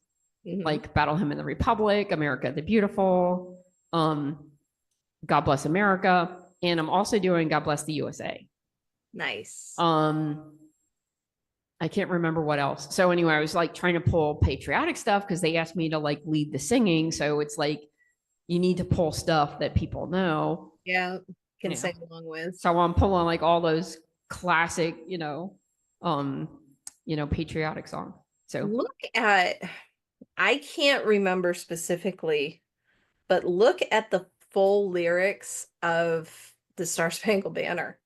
Mhm. like Battle Hymn in the Republic, America the Beautiful, God Bless America. And I'm also doing God Bless the USA. Nice. I can't remember what else. So anyway, I was like trying to pull patriotic stuff because they asked me to like lead the singing. So it's like you need to pull stuff that people know. Yeah. Can Yeah. sing along with. So I'm pulling like all those classic, patriotic songs. So Look at, I can't remember specifically, but look at the full lyrics of the Star Spangled Banner.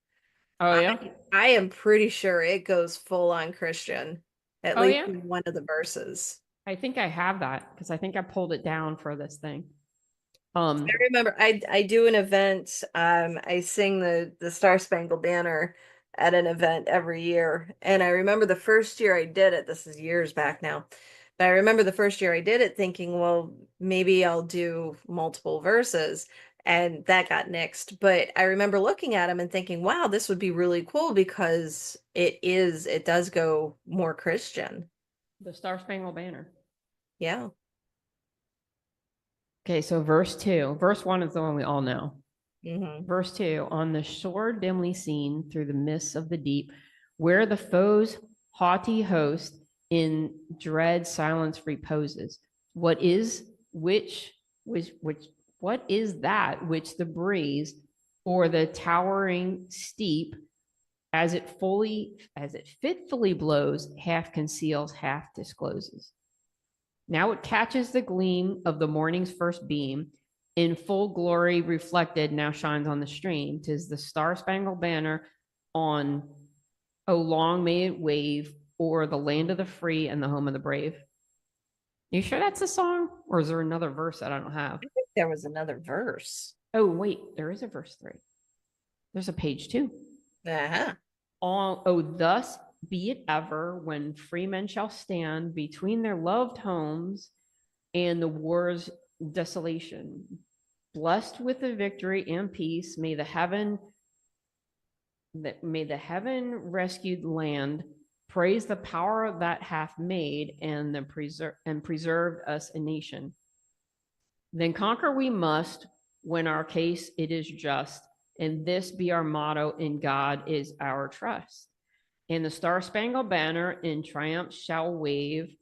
oh yeah. I am pretty sure it goes full on Christian, at Oh least yeah. in one of the verses. I think I have that because I think I pulled it down for this thing. I remember I do an event. I sing the Star Spangled Banner at an event every year. And I remember the first year I did it, this is years back now. But I remember the first year I did it thinking, well, maybe I'll do multiple verses. And that got nixed. But I remember looking at them and thinking, wow, this would be really cool because it does go more Christian. the Star Spangled Banner. Yeah. Okay, so verse 2. Verse 1 is the one we all know. Hmm. Verse 2, on the shore dimly seen through the mists of the deep, where the foe's haughty host in dread silence reposes. What is that which the breeze or the towering steep as it fitfully blows, half conceals, half discloses? Now it catches the gleam of the morning's first beam, in full glory reflected, now shines on the stream. 'Tis the star-spangled banner on, oh, long may it wave o'er the land of the free and the home of the brave. You sure that's a song? Or is there another verse that I don't have? I think there was another verse. Oh, wait, there is a verse 3. There's a page 2. Uh-huh. Oh, thus be it ever when free men shall stand between their loved homes and the war's desolation. Blessed with the victory and peace, may the heaven rescued land praise the power that hath made and preserved us a nation. Then conquer we must when our case it is just, and this be our motto, in God is our trust. And the star-spangled banner in triumph shall wave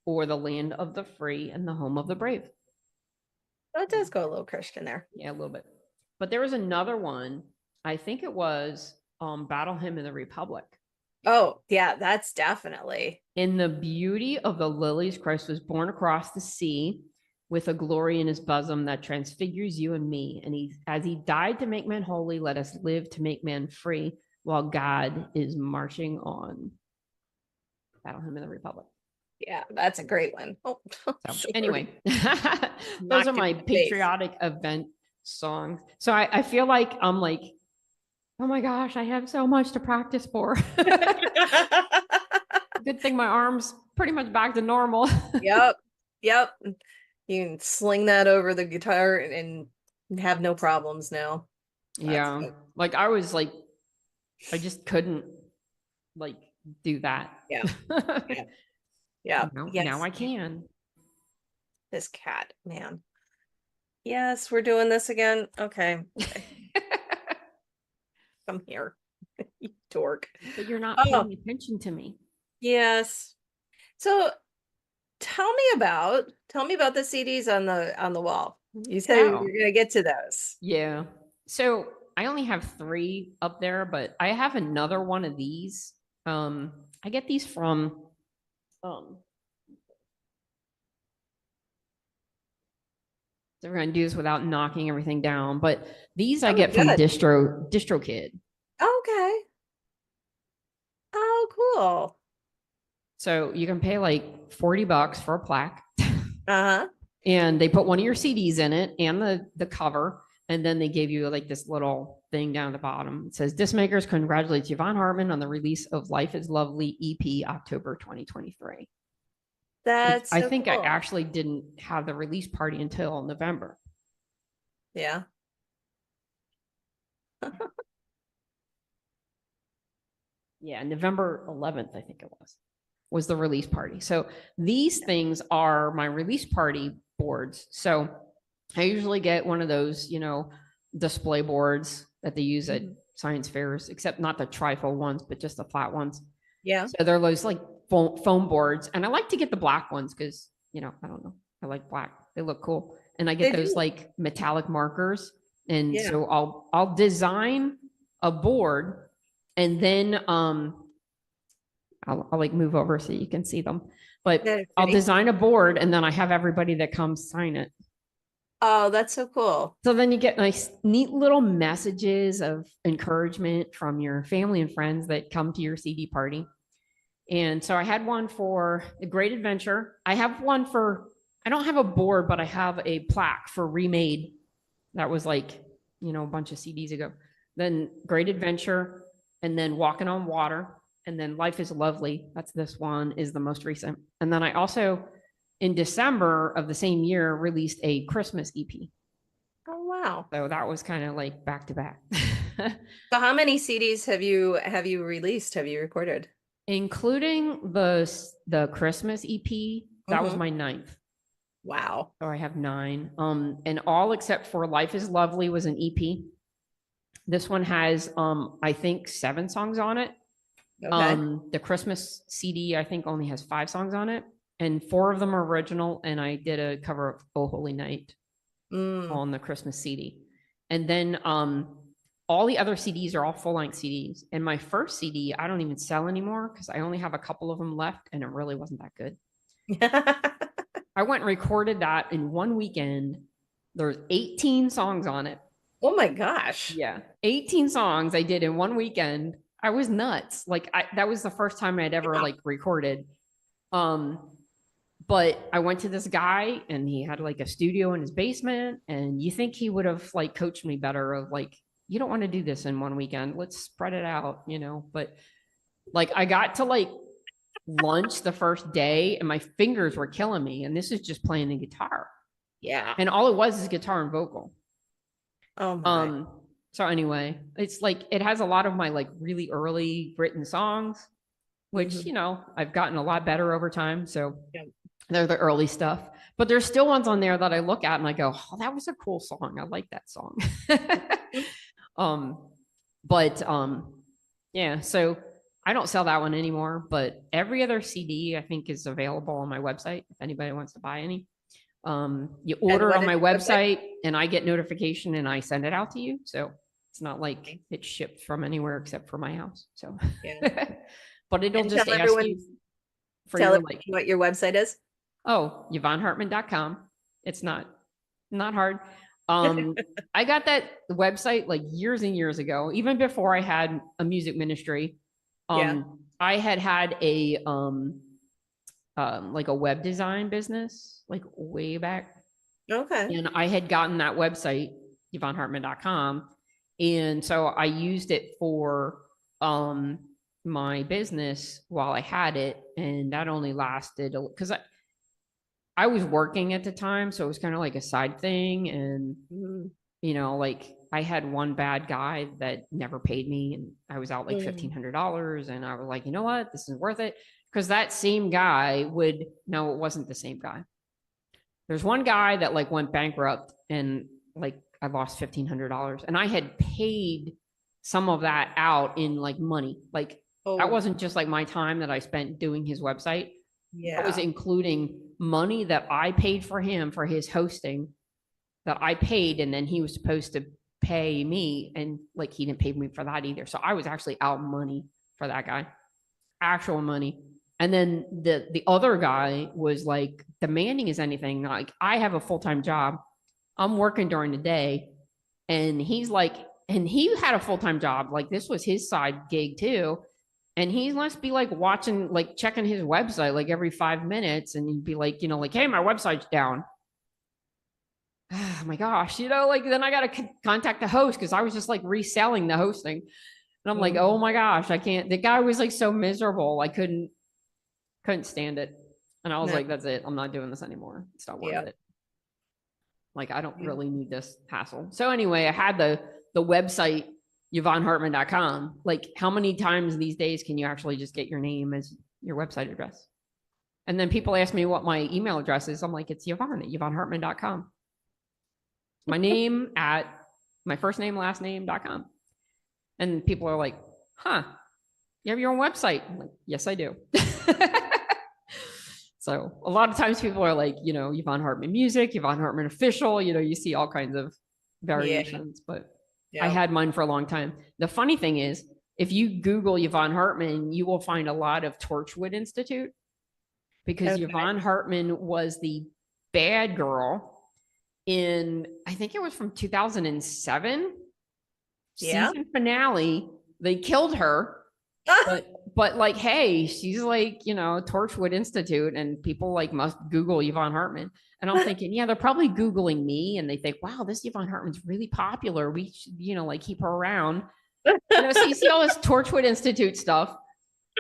o'er the land of the free and the home of the brave. That does go a little Christian there. Yeah, a little bit. But there was another one. I think it was Battle Hymn of the Republic. Oh, yeah, that's definitely. In the beauty of the lilies, Christ was born across the sea with a glory in his bosom that transfigures you and me. And as he died to make men holy, let us live to make man free while God is marching on. Battle Hymn of the Republic. Yeah, that's a great one. Oh, so anyway, those are my patriotic event songs. So I feel like I'm like, oh my gosh, I have so much to practice for. Good thing my arm's pretty much back to normal. Yep. You can sling that over the guitar and have no problems now. Yeah. Like I was like, I just couldn't like do that. Yeah. Yeah. Now I can. This cat, man. Yes, we're doing this again. Okay. Come here, you dork. But you're not paying attention to me. Yes. So tell me about the CDs on the wall. You said you're gonna get to those. Yeah. So I only have 3 up there, but I have another one of these. I get these from so we're gonna do this without knocking everything down, but these I get from DistroKid. Okay. Oh, cool. So you can pay like $40 for a plaque. Uh-huh. And they put one of your CDs in it and the cover. And then they gave you like this little thing down at the bottom. It says, Disc Makers congratulates Yvonne Hartman on the release of Life is Lovely EP, October 2023. That's I think cool. I actually didn't have the release party until November. Yeah. Yeah, November 11th, I think it was the release party. So these things are my release party boards. So I usually get one of those, display boards that they use at science fairs, except not the trifold ones, but just the flat ones. Yeah. So they're those like foam boards. And I like to get the black ones because, I don't know. I like black. They look cool. And I get those like metallic markers. And so I'll design a board and then I'll like move over so you can see them. But I'll design a board and then I have everybody that comes sign it. Oh, that's so cool. So then you get nice, neat little messages of encouragement from your family and friends that come to your CD party. And so I had one for The Great Adventure. I have one I don't have a board, but I have a plaque for Remade. That was like, a bunch of CDs ago. Then Great Adventure, and then Walking on Water, and then Life is Lovely. That's this one, is the most recent. And then I also, in December of the same year, released a Christmas EP. Oh, wow. So that was kind of like back to back. So how many CDs have you released? Have you recorded? Including the Christmas EP, that was my 9th. Wow. So I have 9. And all except for Life is Lovely was an EP. This one has I think 7 songs on it. Okay. The Christmas CD I think only has 5 songs on it. And 4 of them are original, and I did a cover of Oh Holy Night on the Christmas CD. And then all the other CDs are all full-length CDs. And my first CD, I don't even sell anymore because I only have a couple of them left, and it really wasn't that good. I went and recorded that in one weekend. There's 18 songs on it. Oh my gosh. Yeah. 18 songs I did in one weekend. I was nuts. Like that was the first time I'd ever like recorded. But I went to this guy and he had like a studio in his basement, and you think he would have like coached me better of like, you don't want to do this in one weekend. Let's spread it out, but like I got to like lunch the first day and my fingers were killing me. And this is just playing the guitar. Yeah. And all it was is guitar and vocal. Oh my. So anyway, it's like, it has a lot of my like really early written songs, which, I've gotten a lot better over time. So they're the early stuff, but there's still ones on there that I look at and I go, oh, that was a cool song. I like that song. Yeah, so I don't sell that one anymore, but every other CD I think is available on my website if anybody wants to buy any. You order on my website and I get notification and I send it out to you. So it's not like it's shipped from anywhere except for my house. So, but it'll just ask you for tell your, like, what your website is. Oh, YvonneHartman.com. It's not hard. I got that website like years and years ago, even before I had a music ministry. I had a like a web design business like way back. Okay. And I had gotten that website, YvonneHartman.com. And so I used it for my business while I had it. And that only lasted because I was working at the time, so it was kind of like a side thing. And, like I had one bad guy that never paid me and I was out like $1,500. And I was like, you know what, this is worth it. Because that same guy no, it wasn't the same guy. There's one guy that like went bankrupt and like I lost $1,500 and I had paid some of that out in like money. Like that wasn't just like my time that I spent doing his website. Yeah. That was including money that I paid for him for his hosting that I paid. And then he was supposed to pay me and like, he didn't pay me for that either. So I was actually out money for that guy, actual money. And then the other guy was like demanding as anything. Like I have a full-time job. I'm working during the day. And he's like, and he had a full-time job. Like this was his side gig too. And he must be like watching, like checking his website like every 5 minutes. And he'd be like, like, hey, my website's down. Oh my gosh, like then I got to contact the host because I was just like reselling the hosting. And I'm like, oh my gosh, I can't. The guy was like so miserable. I couldn't stand it. And I was like, that's it. I'm not doing this anymore. It's not worth it. Like, I don't really need this hassle. So anyway, I had the website, YvonneHartman.com. Like, how many times these days can you actually just get your name as your website address? And then people ask me what my email address is. I'm like, it's Yvonne at YvonneHartman.com. My name at my first name, last name.com. And people are like, huh, you have your own website? I'm like, yes, I do. So a lot of times people are like, Yvonne Hartman Music, Yvonne Hartman Official, you see all kinds of variations, but I had mine for a long time. The funny thing is, if you Google Yvonne Hartman, you will find a lot of Torchwood Institute because Yvonne Hartman was the bad girl in, I think it was from 2007 season finale. They killed her. But like, hey, she's like, Torchwood Institute, and people like must Google Yvonne Hartman. And I'm thinking, yeah, they're probably Googling me and they think, wow, this Yvonne Hartman's really popular. We should, like keep her around. So you see all this Torchwood Institute stuff.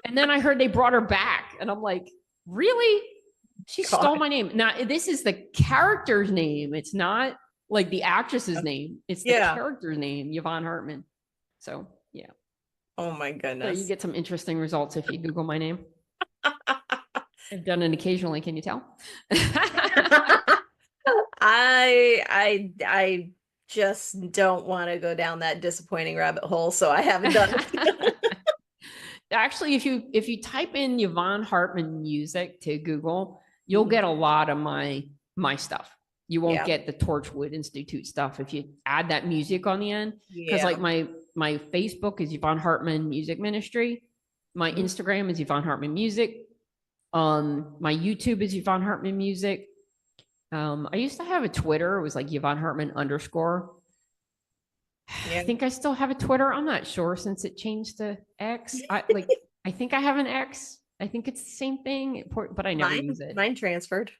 And then I heard they brought her back. And I'm like, really? She stole my name. Now, this is the character's name. It's not like the actress's name. It's the character's name, Yvonne Hartman. So, yeah. Oh my goodness. So you get some interesting results if you Google my name. I've done it occasionally. Can you tell? I just don't want to go down that disappointing rabbit hole, so I haven't done it. Actually, if you type in Yvonne Hartman Music to Google, you'll get a lot of my stuff. You won't get the Torchwood Institute stuff if you add that music on the end. Because like my Facebook is Yvonne Hartman Music Ministry. My Instagram is Yvonne Hartman Music. My YouTube is Yvonne Hartman Music. I used to have a Twitter. It was like Yvonne Hartman _. Yeah. I think I still have a Twitter. I'm not sure since it changed to X. I think I have an X. I think it's the same thing, but I never use it. Mine transferred.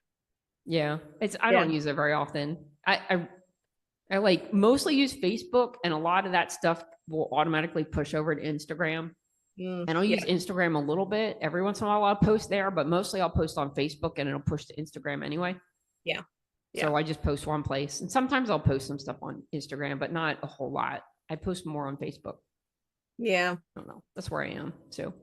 Yeah, I Yeah. don't use it very often. I like mostly use Facebook, and a lot of that stuff will automatically push over to Instagram. And I'll use Instagram a little bit. Every once in a while I'll post there, but mostly I'll post on Facebook and it'll push to Instagram anyway. Yeah. So I just post one place. And sometimes I'll post some stuff on Instagram, but not a whole lot. I post more on Facebook. Yeah. I don't know. That's where I am. So,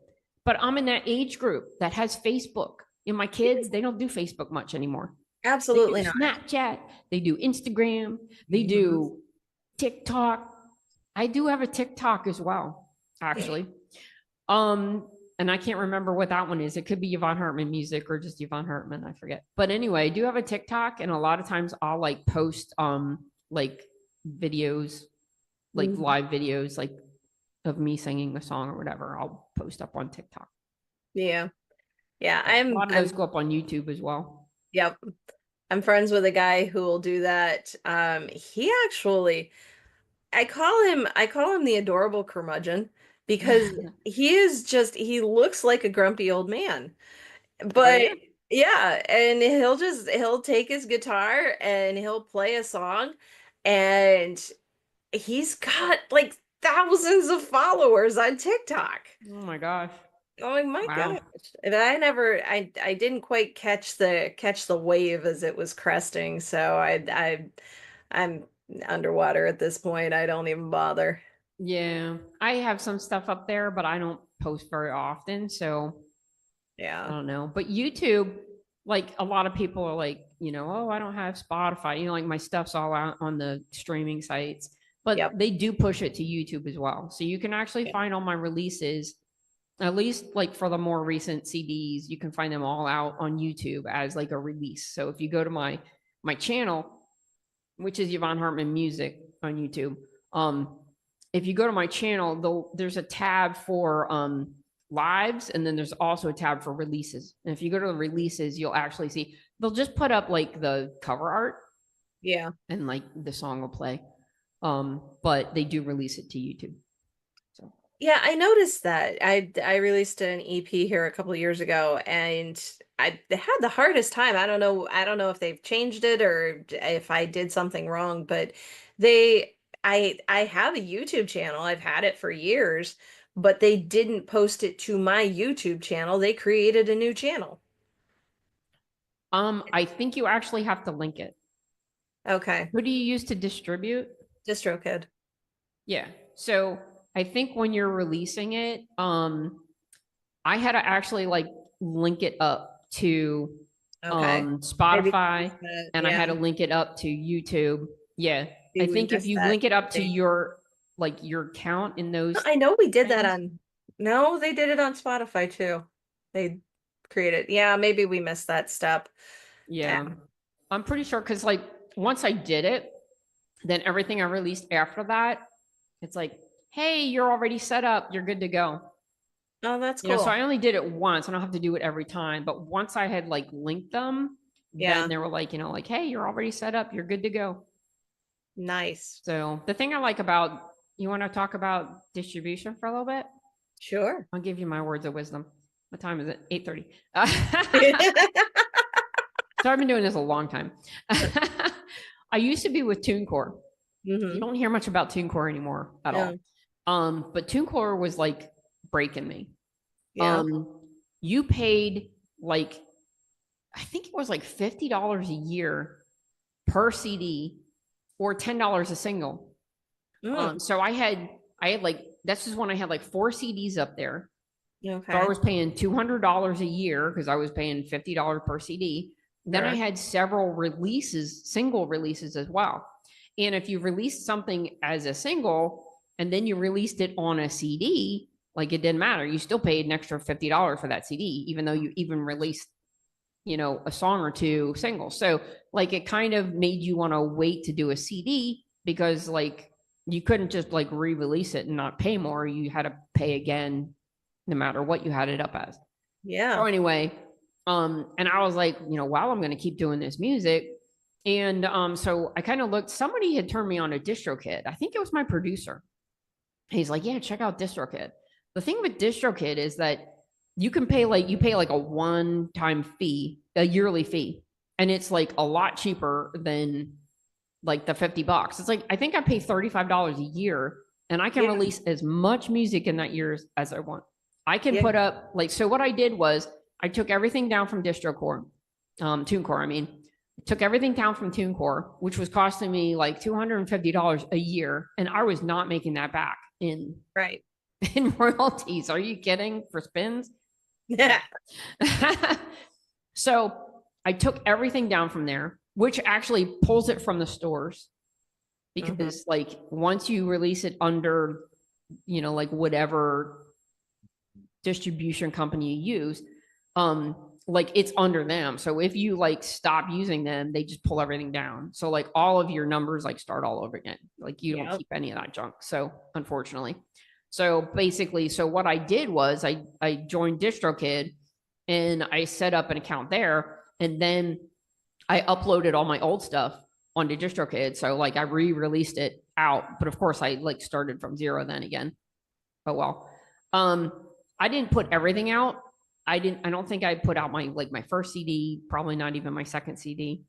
but I'm in that age group that has Facebook. And my kids, they don't do Facebook much anymore. Absolutely They do not. Snapchat, they do Instagram, they do TikTok. I do have a TikTok as well, actually. And I can't remember what that one is. It could be Yvonne Hartman music or just Yvonne Hartman. I forget. But anyway, I do have a TikTok, and a lot of times I'll like post like videos, like live videos, like of me singing the song or whatever. I'll post up on TikTok. Yeah. Yeah. A lot of those go up on YouTube as well. Yep. I'm friends with a guy who will do that. He actually, I call him the adorable curmudgeon because he looks like a grumpy old man. But yeah. yeah, and he'll take his guitar and he'll play a song, and he's got like thousands of followers on TikTok. Oh my gosh. Oh my Wow. gosh. And I didn't quite catch the wave as it was cresting, so I'm underwater at this point. I don't even bother. Yeah. I have some stuff up there, but I don't post very often. So I Yeah. don't know. But YouTube, like a lot of people are like, oh, I don't have Spotify. Like my stuff's all out on the streaming sites, but Yep. they do push it to YouTube as well. So you can actually find all my releases, at least like for the more recent CDs, you can find them all out on YouTube as like a release. So if you go to my channel, which is Yvonne Hartman Music on YouTube, if you go to my channel, there's a tab for lives, and then there's also a tab for releases. And if you go to the releases, you'll actually see they'll just put up like the cover art, and like the song will play. But they do release it to YouTube. So Yeah, I noticed that. I released an EP here a couple of years ago, and I had the hardest time. I don't know if they've changed it or if I did something wrong, but I have a YouTube channel. I've had it for years, but they didn't post it to my YouTube channel. They created a new channel. I think you actually have to link it. Okay. Who do you use to distribute? DistroKid. Yeah. So I think when you're releasing it, I had to actually like link it up to Okay. Spotify, and I had to link it up to YouTube. Yeah. I think if you link it up to your account in those, I know we did that on, no, they did it on Spotify too. They created, yeah, maybe we missed that step. yeah, I'm pretty sure because like once I did it, then everything I released after that, it's like, hey, you're already set up, you're good to go. Oh, that's cool. So I only did it once. I don't have to do it every time. But once I had like linked them, then they were like, like, hey, you're already set up, you're good to go. Nice. So the thing I like about, you want to talk about distribution for a little bit? Sure. I'll give you my words of wisdom. What time is it? 8:30. So I've been doing this a long time. I used to be with TuneCore. You don't hear much about TuneCore anymore at all. But TuneCore was like breaking me. Yeah. You paid like, I think it was like $50 a year per CD or $10 a single. So I had like, this is when I had like 4 CDs up there. Okay. So I was paying $200 a year because I was paying $50 per CD. Then I had several releases, single releases as well. And if you released something as a single and then you released it on a CD, like it didn't matter. You still paid an extra $50 for that CD, even though you even released, a song or 2 singles. So like it kind of made you want to wait to do a CD because like you couldn't just like re-release it and not pay more. You had to pay again, no matter what you had it up as. Yeah. So anyway, and I was like, well, I'm going to keep doing this music. And so I kind of looked, somebody had turned me on to DistroKid. I think it was my producer. He's like, yeah, check out DistroKid. The thing with DistroKid is that you can pay like, you pay like a one-time fee, a yearly fee. And it's like a lot cheaper than like the $50. It's like, I think I pay $35 a year and I can Yeah. release as much music in that year as I want. I can Yeah. put up like, so what I did was I took everything down from DistroKid, TuneCore, I mean, took everything down from TuneCore, which was costing me like $250 a year. And I was not making that back Right. in royalties. Are you kidding? For spins? Yeah. So I took everything down from there, which actually pulls it from the stores because like once you release it under, like whatever distribution company you use, like it's under them. So if you like stop using them, they just pull everything down. So like all of your numbers like start all over again. Like you don't keep any of that junk. So unfortunately. So basically, so what I did was I joined DistroKid and I set up an account there. And then I uploaded all my old stuff onto DistroKid. So like I re-released it out. But of course I like started from zero then again. Oh well. I didn't put everything out. I don't think I put out my first CD, probably not even my second CD.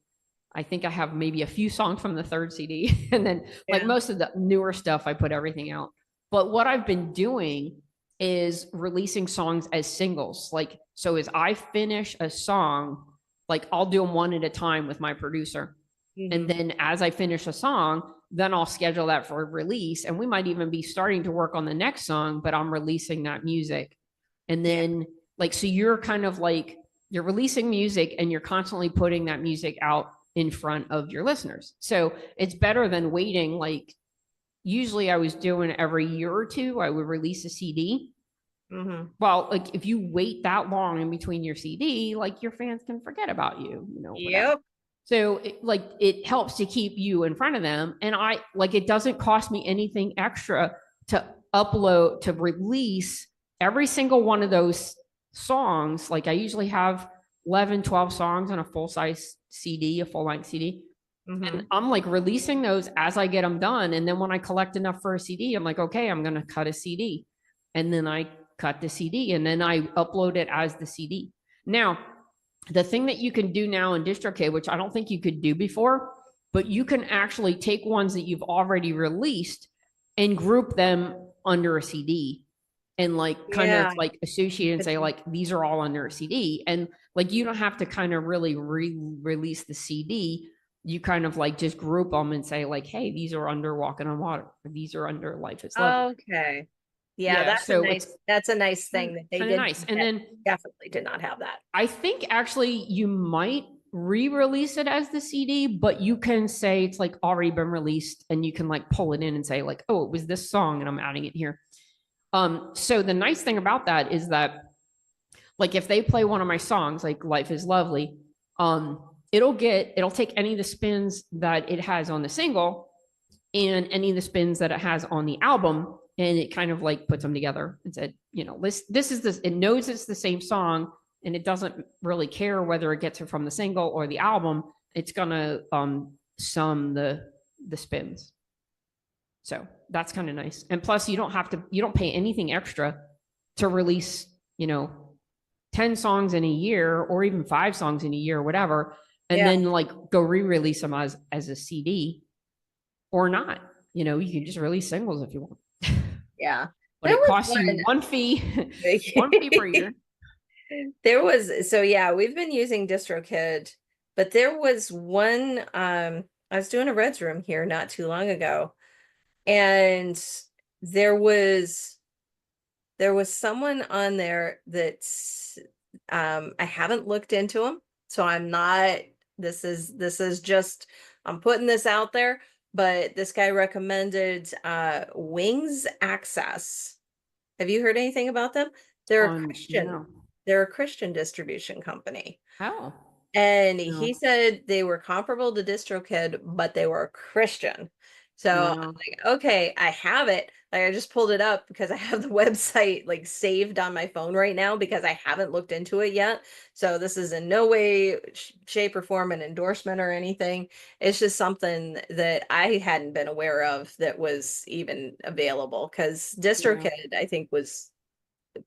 I think I have maybe a few songs from the third CD. And then like most of the newer stuff, I put everything out. But what I've been doing is releasing songs as singles. Like, so as I finish a song, like I'll do them one at a time with my producer. And then as I finish a song, then I'll schedule that for release. And we might even be starting to work on the next song, but I'm releasing that music. And then like, so you're kind of like, you're releasing music and you're constantly putting that music out in front of your listeners. So it's better than waiting. Like usually I was doing every year or two, I would release a CD. Well, like if you wait that long in between your CD, like your fans can forget about you, whatever. So it helps to keep you in front of them. And I like, it doesn't cost me anything extra to upload, to release every single one of those songs. Like I usually have 11, 12 songs on a full size CD, a full length CD. And I'm like releasing those as I get them done. And then when I collect enough for a CD, I'm like, okay, I'm going to cut a CD. And then I cut the CD and then I upload it as the CD. Now, the thing that you can do now in DistroKid, which I don't think you could do before, but you can actually take ones that you've already released and group them under a CD and like kind of like associate and say like these are all under a CD. And like you don't have to kind of really release the CD. You kind of like just group them and say like, hey, these are under Walking on Water. Or these are under Life is Love. Okay. Yeah, that's so a nice thing that they did. Nice. And then definitely did not have that. I think actually you might re-release it as the CD, but you can say it's like already been released and you can like pull it in and say like, oh, it was this song and I'm adding it here. So the nice thing about that is that like if they play one of my songs, like Life is Lovely, it'll take any of the spins that it has on the single and any of the spins that it has on the album. And it kind of like puts them together and said, this is this, it knows it's the same song and it doesn't really care whether it gets it from the single or the album. It's going to sum the spins. So that's kind of nice. And plus you don't pay anything extra to release, 10 songs in a year or even 5 songs in a year or whatever. And then like go re-release them as a CD or not, you can just release singles if you want. Yeah. But it costs you one fee per year. We've been using DistroKid, but there was one, I was doing a Reds room here not too long ago, and there was someone on there that's, I haven't looked into them, so I'm not, this is just, I'm putting this out there. But this guy recommended Wings Access. Have you heard anything about them? They're a Christian. No. They're a Christian distribution company. Oh. And he said they were comparable to DistroKid, but they were Christian. So I'm like, okay, I have it, Like, I just pulled it up because I have the website like saved on my phone right now because I haven't looked into it yet. So this is in no way, shape, or form an endorsement or anything. It's just something that I hadn't been aware of that was even available, because Yeah. DistroKid, I think,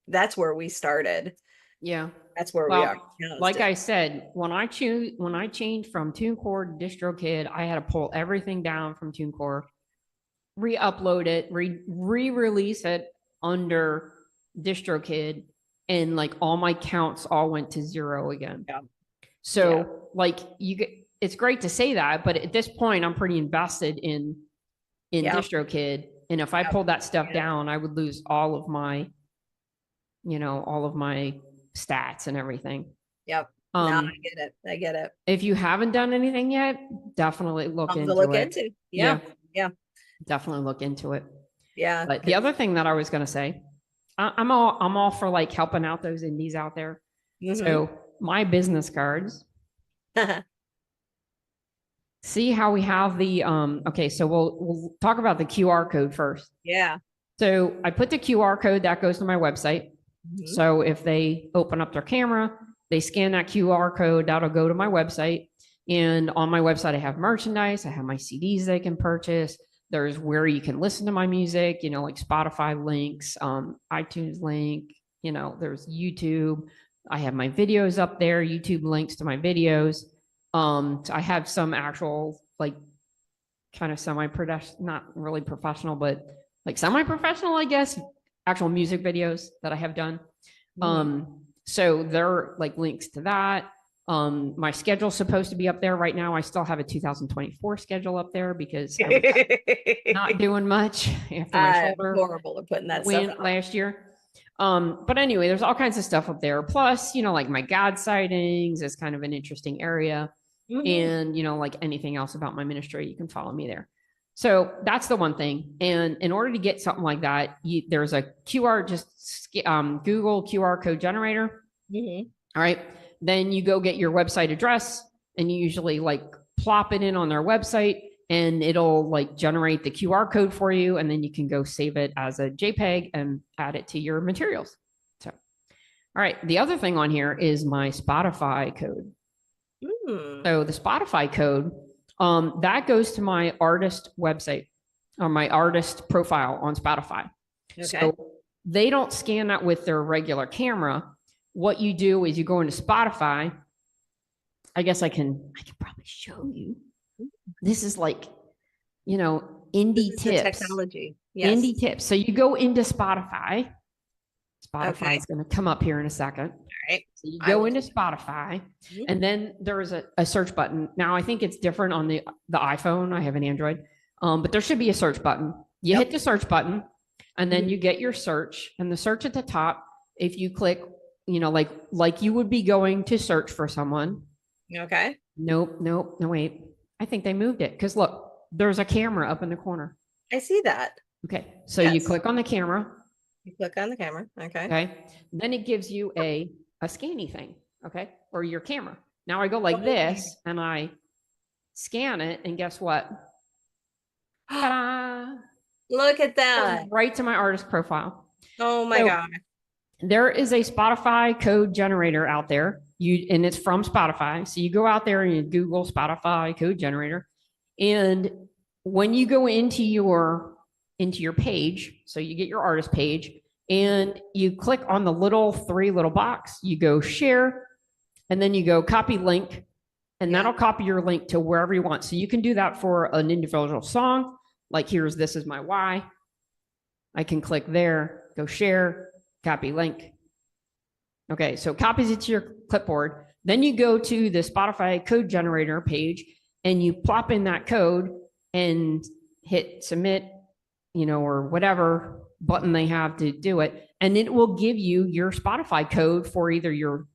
that's where we started. Yeah. That's where we are Well, now. like I said, when I changed from TuneCore to DistroKid, I had to pull everything down from TuneCore, re-upload it, re-release it under DistroKid, and like all my counts all went to 0 again. Yeah. So Yeah. like it's great to say that, but at this point I'm pretty invested in Yep. DistroKid. And if I Yep. pulled that stuff Yeah. down, I would lose all of my, all of my stats and everything. Yep. No, I get it. I get it. If you haven't done anything yet, definitely look Something to into look it. into. Yeah. Yeah. Definitely look into it. Yeah. But the other thing that I was going to say, I'm all for like helping out those indies out there. So my business cards, see how we have the okay, so we'll talk about the QR code first. Yeah. So I put the QR code that goes to my website. So if they open up their camera, they scan that QR code, that'll go to my website. And on my website, I have merchandise, I have my CDs they can purchase. There's where you can listen to my music, like Spotify links, iTunes link, there's YouTube. I have my videos up there, YouTube links to my videos. So I have some actual, like, kind of semi-professional, not really professional, but like semi-professional, I guess, actual music videos that I have done. So there like links to that. My schedule's supposed to be up there right now. I still have a 2024 schedule up there because I was not doing much after my shoulder horrible at putting that went stuff last year. But anyway, there's all kinds of stuff up there. Plus, like my God sightings is kind of an interesting area. And, like anything else about my ministry, you can follow me there. So that's the one thing. And in order to get something like that, there's a QR, just Google QR code generator. All right. Then you go get your website address and you usually like plop it in on their website and it'll like generate the QR code for you. And then you can go save it as a JPEG and add it to your materials. So, all right. The other thing on here is my Spotify code. So the Spotify code, that goes to my artist website or my artist profile on Spotify. Okay. So they don't scan that with their regular camera. What you do is you go into Spotify. I guess I can probably show you. This is like, indie tips. Technology. Yes. Indie tips. So you go into Spotify. Spotify is going to come up here in a second. All right. So you go into Spotify and then there is a search button. Now I think it's different on the iPhone. I have an Android, but there should be a search button. You hit the search button and then you get your search, and the search at the top, if you click, like you would be going to search for someone. Okay. Nope. No, wait. I think they moved it because look, there's a camera up in the corner. I see that. Okay. So you click on the camera. You click on the camera. Okay. Okay. Then it gives you a scanny thing. Okay. Or your camera. Now I go like this and I scan it, and guess what? Ta-da! Look at that. Right to my artist profile. Oh my God. There is a Spotify code generator out there. And it's from Spotify. So you go out there and you Google Spotify code generator. And when you go into your page, so you get your artist page and you click on the three little box, you go share, and then you go copy link, and that'll copy your link to wherever you want. So you can do that for an individual song. Like here's This Is My Why. I can click there, go share, copy link. Okay, so it copies it to your clipboard. Then you go to the Spotify code generator page and you plop in that code and hit submit, or whatever button they have to do it. And it will give you your Spotify code for either your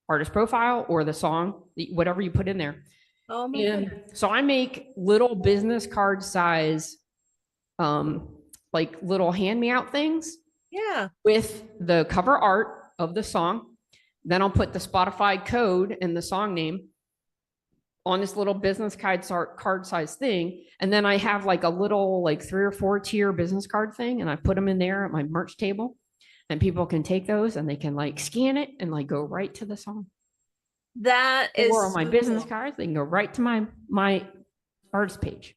artist profile or the song, whatever you put in there. Oh my goodness. So I make little business card size, like little hand me out things. Yeah. With the cover art of the song. Then I'll put the Spotify code and the song name. on this little business card size thing. And then I have like a little, like 3 or 4 tier business card thing. And I put them in there at my merch table, and people can take those and they can like scan it and like go right to the song. That is Or on my so business cool. cards, they can go right to my artist page.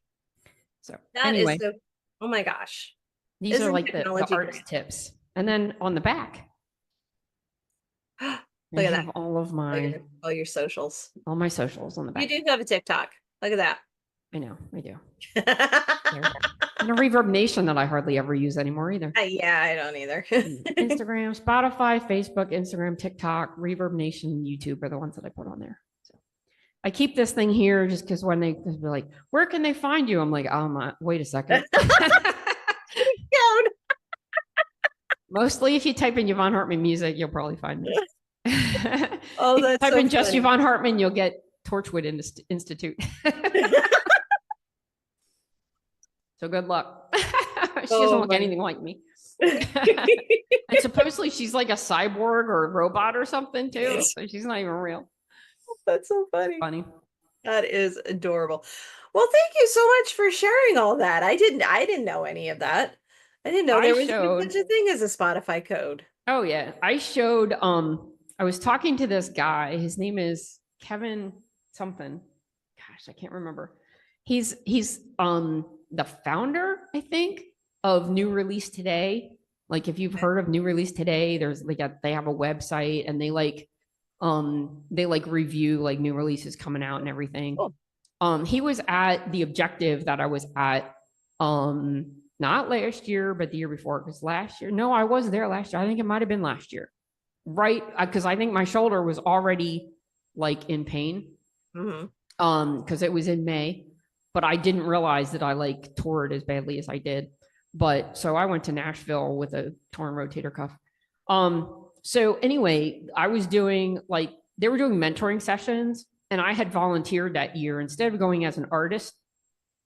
So That anyway, is so, oh my gosh. these are Isn't like the technology artist tips. And then on the back, great? I Look at have that. all of my All your socials. all my socials on the You back. do have a TikTok. Look at that. I know, I do. And a Reverb Nation that I hardly ever use anymore either. Yeah, I don't either. Instagram, Spotify, Facebook, Instagram, TikTok, Reverb Nation, YouTube are the ones that I put on there. So I keep this thing here just because when they be like, where can they find you? I'm like, oh, wait a second. Mostly if you type in Yvonne Hartman music, you'll probably find me. Oh, that's type so in just funny. Yvonne Hartman, you'll get Torchwood Institute. So good luck. She doesn't look anything like me. And supposedly she's like a cyborg or a robot or something too. So she's not even real. That's so funny. Funny. That is adorable. Well, thank you so much for sharing all that. I didn't know any of that. I didn't know there was such a thing as a Spotify code. Oh yeah. I showed I was talking to this guy. His name is Kevin something. Gosh, I can't remember. He's the founder, I think, of New Release Today. Like if you've heard of New Release Today, there's like they have a website and they review like new releases coming out and everything. Cool. He was at the Objective that I was at not last year, but the year before. Because last year, no, I was there last year. I think it might have been last year. Right. Because I think my shoulder was already like in pain. Mm-hmm. Because it was in May. But I didn't realize that I like tore it as badly as I did. But so I went to Nashville with a torn rotator cuff. So anyway, I was doing like, they were doing mentoring sessions, and I had volunteered that year. Instead of going as an artist,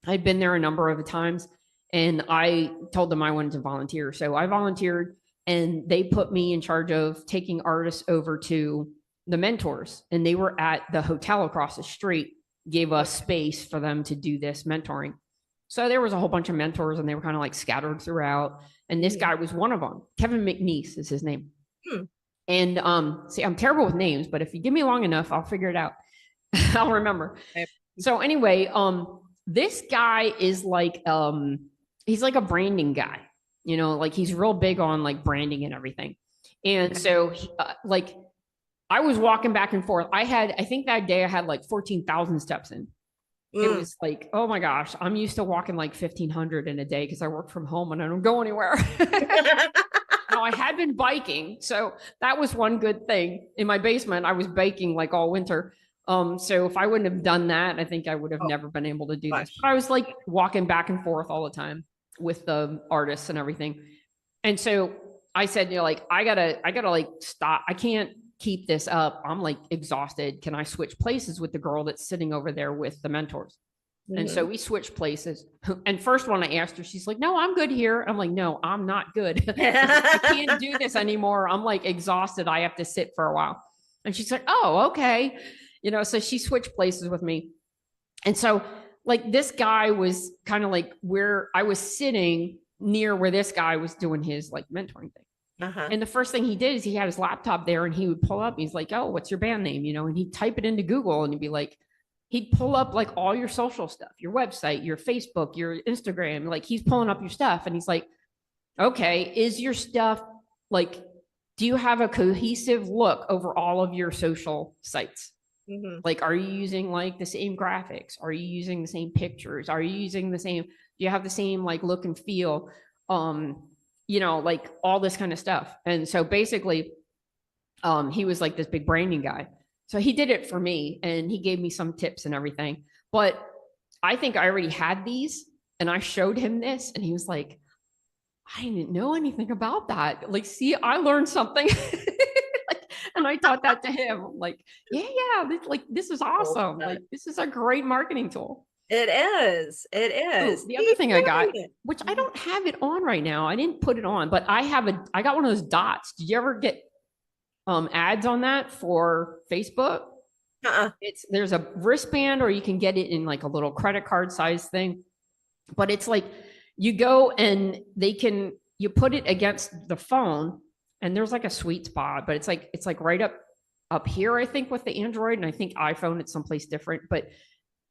I'd been there a number of times, and I told them I wanted to volunteer. So I volunteered, and they put me in charge of taking artists over to the mentors, and they were at the hotel across the street, gave us space for them to do this mentoring. So there was a whole bunch of mentors, and they were kind of like scattered throughout. And this guy was one of them. Kevin McNeese is his name. And see, I'm terrible with names, but if you give me long enough, I'll figure it out. I'll remember. So anyway, this guy is like he's like a branding guy, you know, like he's real big on like branding and everything. And so like I was walking back and forth. I think that day I had like 14,000 steps in. It was like, oh my gosh, I'm used to walking like 1,500 in a day because I work from home and I don't go anywhere. Now I had been biking, so that was one good thing. In my basement, I was biking like all winter. So if I wouldn't have done that, I think I would have never been able to do this. But I was like walking back and forth all the time with the artists and everything. And so I said, you know, like I gotta like stop. I can't keep this up. I'm like exhausted. Can I switch places with the girl that's sitting over there with the mentors? And so we switched places. And first one I asked her, she's like, no, I'm good here. I'm like, no, I'm not good. I can't do this anymore. I'm like exhausted. I have to sit for a while. And she's like, oh, okay. You know, so she switched places with me. And so like this guy was kind of like where I was sitting near where this guy was doing his like mentoring thing. And the first thing he did is he had his laptop there and he would pull up. He's like, oh, what's your band name? You know, and he'd type it into Google and he'd be like, he'd pull up like all your social stuff, your website, your Facebook, your Instagram, like he's pulling up your stuff. And he's like, okay, is your stuff like, do you have a cohesive look over all of your social sites? Like, are you using like the same graphics? Are you using the same pictures? Are you using the same, do you have the same like look and feel? You know, like all this kind of stuff. And so basically, he was like this big branding guy. So he did it for me and he gave me some tips and everything. But I think I already had these and I showed him this and he was like, I didn't know anything about that. Like, see, I learned something. And I taught that to him. I'm like, yeah, this is awesome. Like, this is a great marketing tool. It is. It is. Ooh, the other thing I got, which I don't have it on right now. I didn't put it on, but I got one of those dots. Did you ever get ads on that for Facebook? There's a wristband, or you can get it in like a little credit card size thing. But it's like you go and you put it against the phone, and there's like a sweet spot, but it's like right up here, I think, with the Android, and I think iPhone it's someplace different, but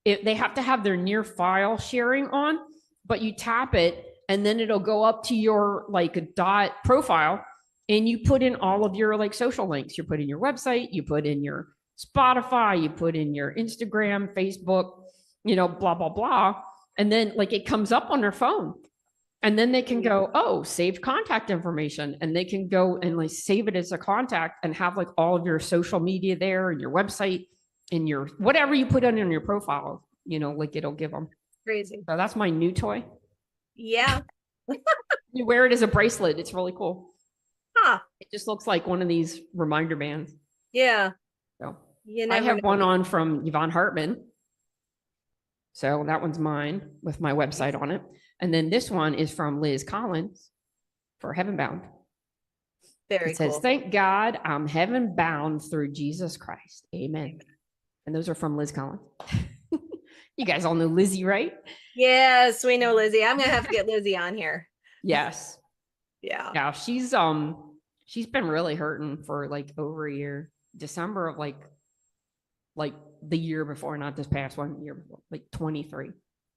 they have to have their near file sharing on, but you tap it and then it'll go up to your like a dot profile, and you put in all of your like social links. You put in your website, you put in your Spotify, you put in your Instagram, Facebook, blah, blah, blah. And then like it comes up on their phone. And then they can go, oh, save contact information. And they can go and like save it as a contact and have like all of your social media there and your website and your whatever you put on in your profile, like it'll give them. Crazy. So that's my new toy. Yeah. You wear it as a bracelet. It's really cool. Huh. It just looks like one of these reminder bands. Yeah. So I have one on from Yvonne Hartman. So that one's mine with my website on it. And then this one is from Liz Collins for Heaven Bound. Very It says, cool. thank God I'm heaven bound through Jesus Christ. Amen. And those are from Liz Collins. You guys all know Lizzie, right? Yes, we know Lizzie. I'm going to have to get Lizzie on here. Yes. Yeah. Yeah. She's been really hurting for like over a year. December of like the year before, not this past one year before, like 23.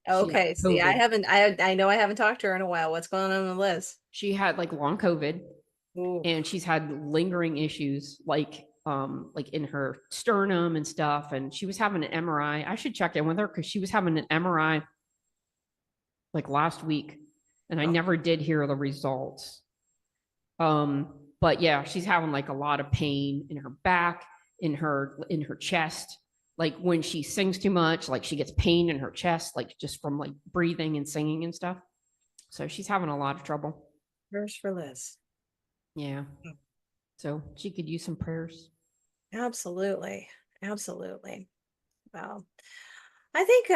Okay. See, I know I haven't talked to her in a while. What's going on with Liz? She had like long COVID. Ooh. And she's had lingering issues like in her sternum and stuff. And she was having an MRI. I should check in with her because she was having an MRI like last week, and I never did hear the results. But yeah, she's having like a lot of pain in her back, in her chest. Like when she sings too much, like she gets pain in her chest, like just from like breathing and singing and stuff. So she's having a lot of trouble. Prayers for Liz. Yeah. So she could use some prayers. Absolutely. Absolutely. Well, I think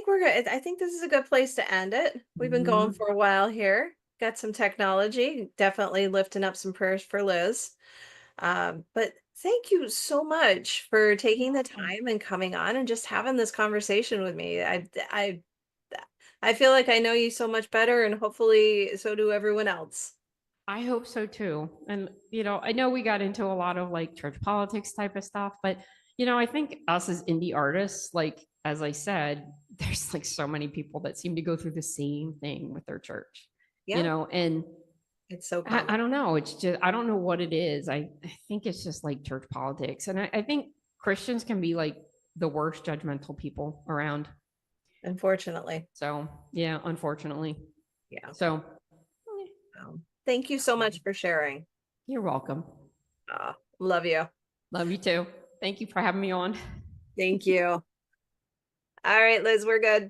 we're good. I think this is a good place to end it. We've been going for a while here. Got some technology, definitely lifting up some prayers for Liz. But thank you so much for taking the time and coming on and just having this conversation with me. I feel like I know you so much better, and hopefully so do everyone else. I hope so too. And, I know we got into a lot of like church politics type of stuff, but, I think us as indie artists, like, as I said, there's like so many people that seem to go through the same thing with their church, and it's so common. I don't know. It's just, I don't know what it is. I think it's just like church politics. And I think Christians can be like the worst judgmental people around. Unfortunately. So yeah, unfortunately. Yeah. So thank you so much for sharing. You're welcome. Love you. Love you too. Thank you for having me on. Thank you. All right, Liz, we're good.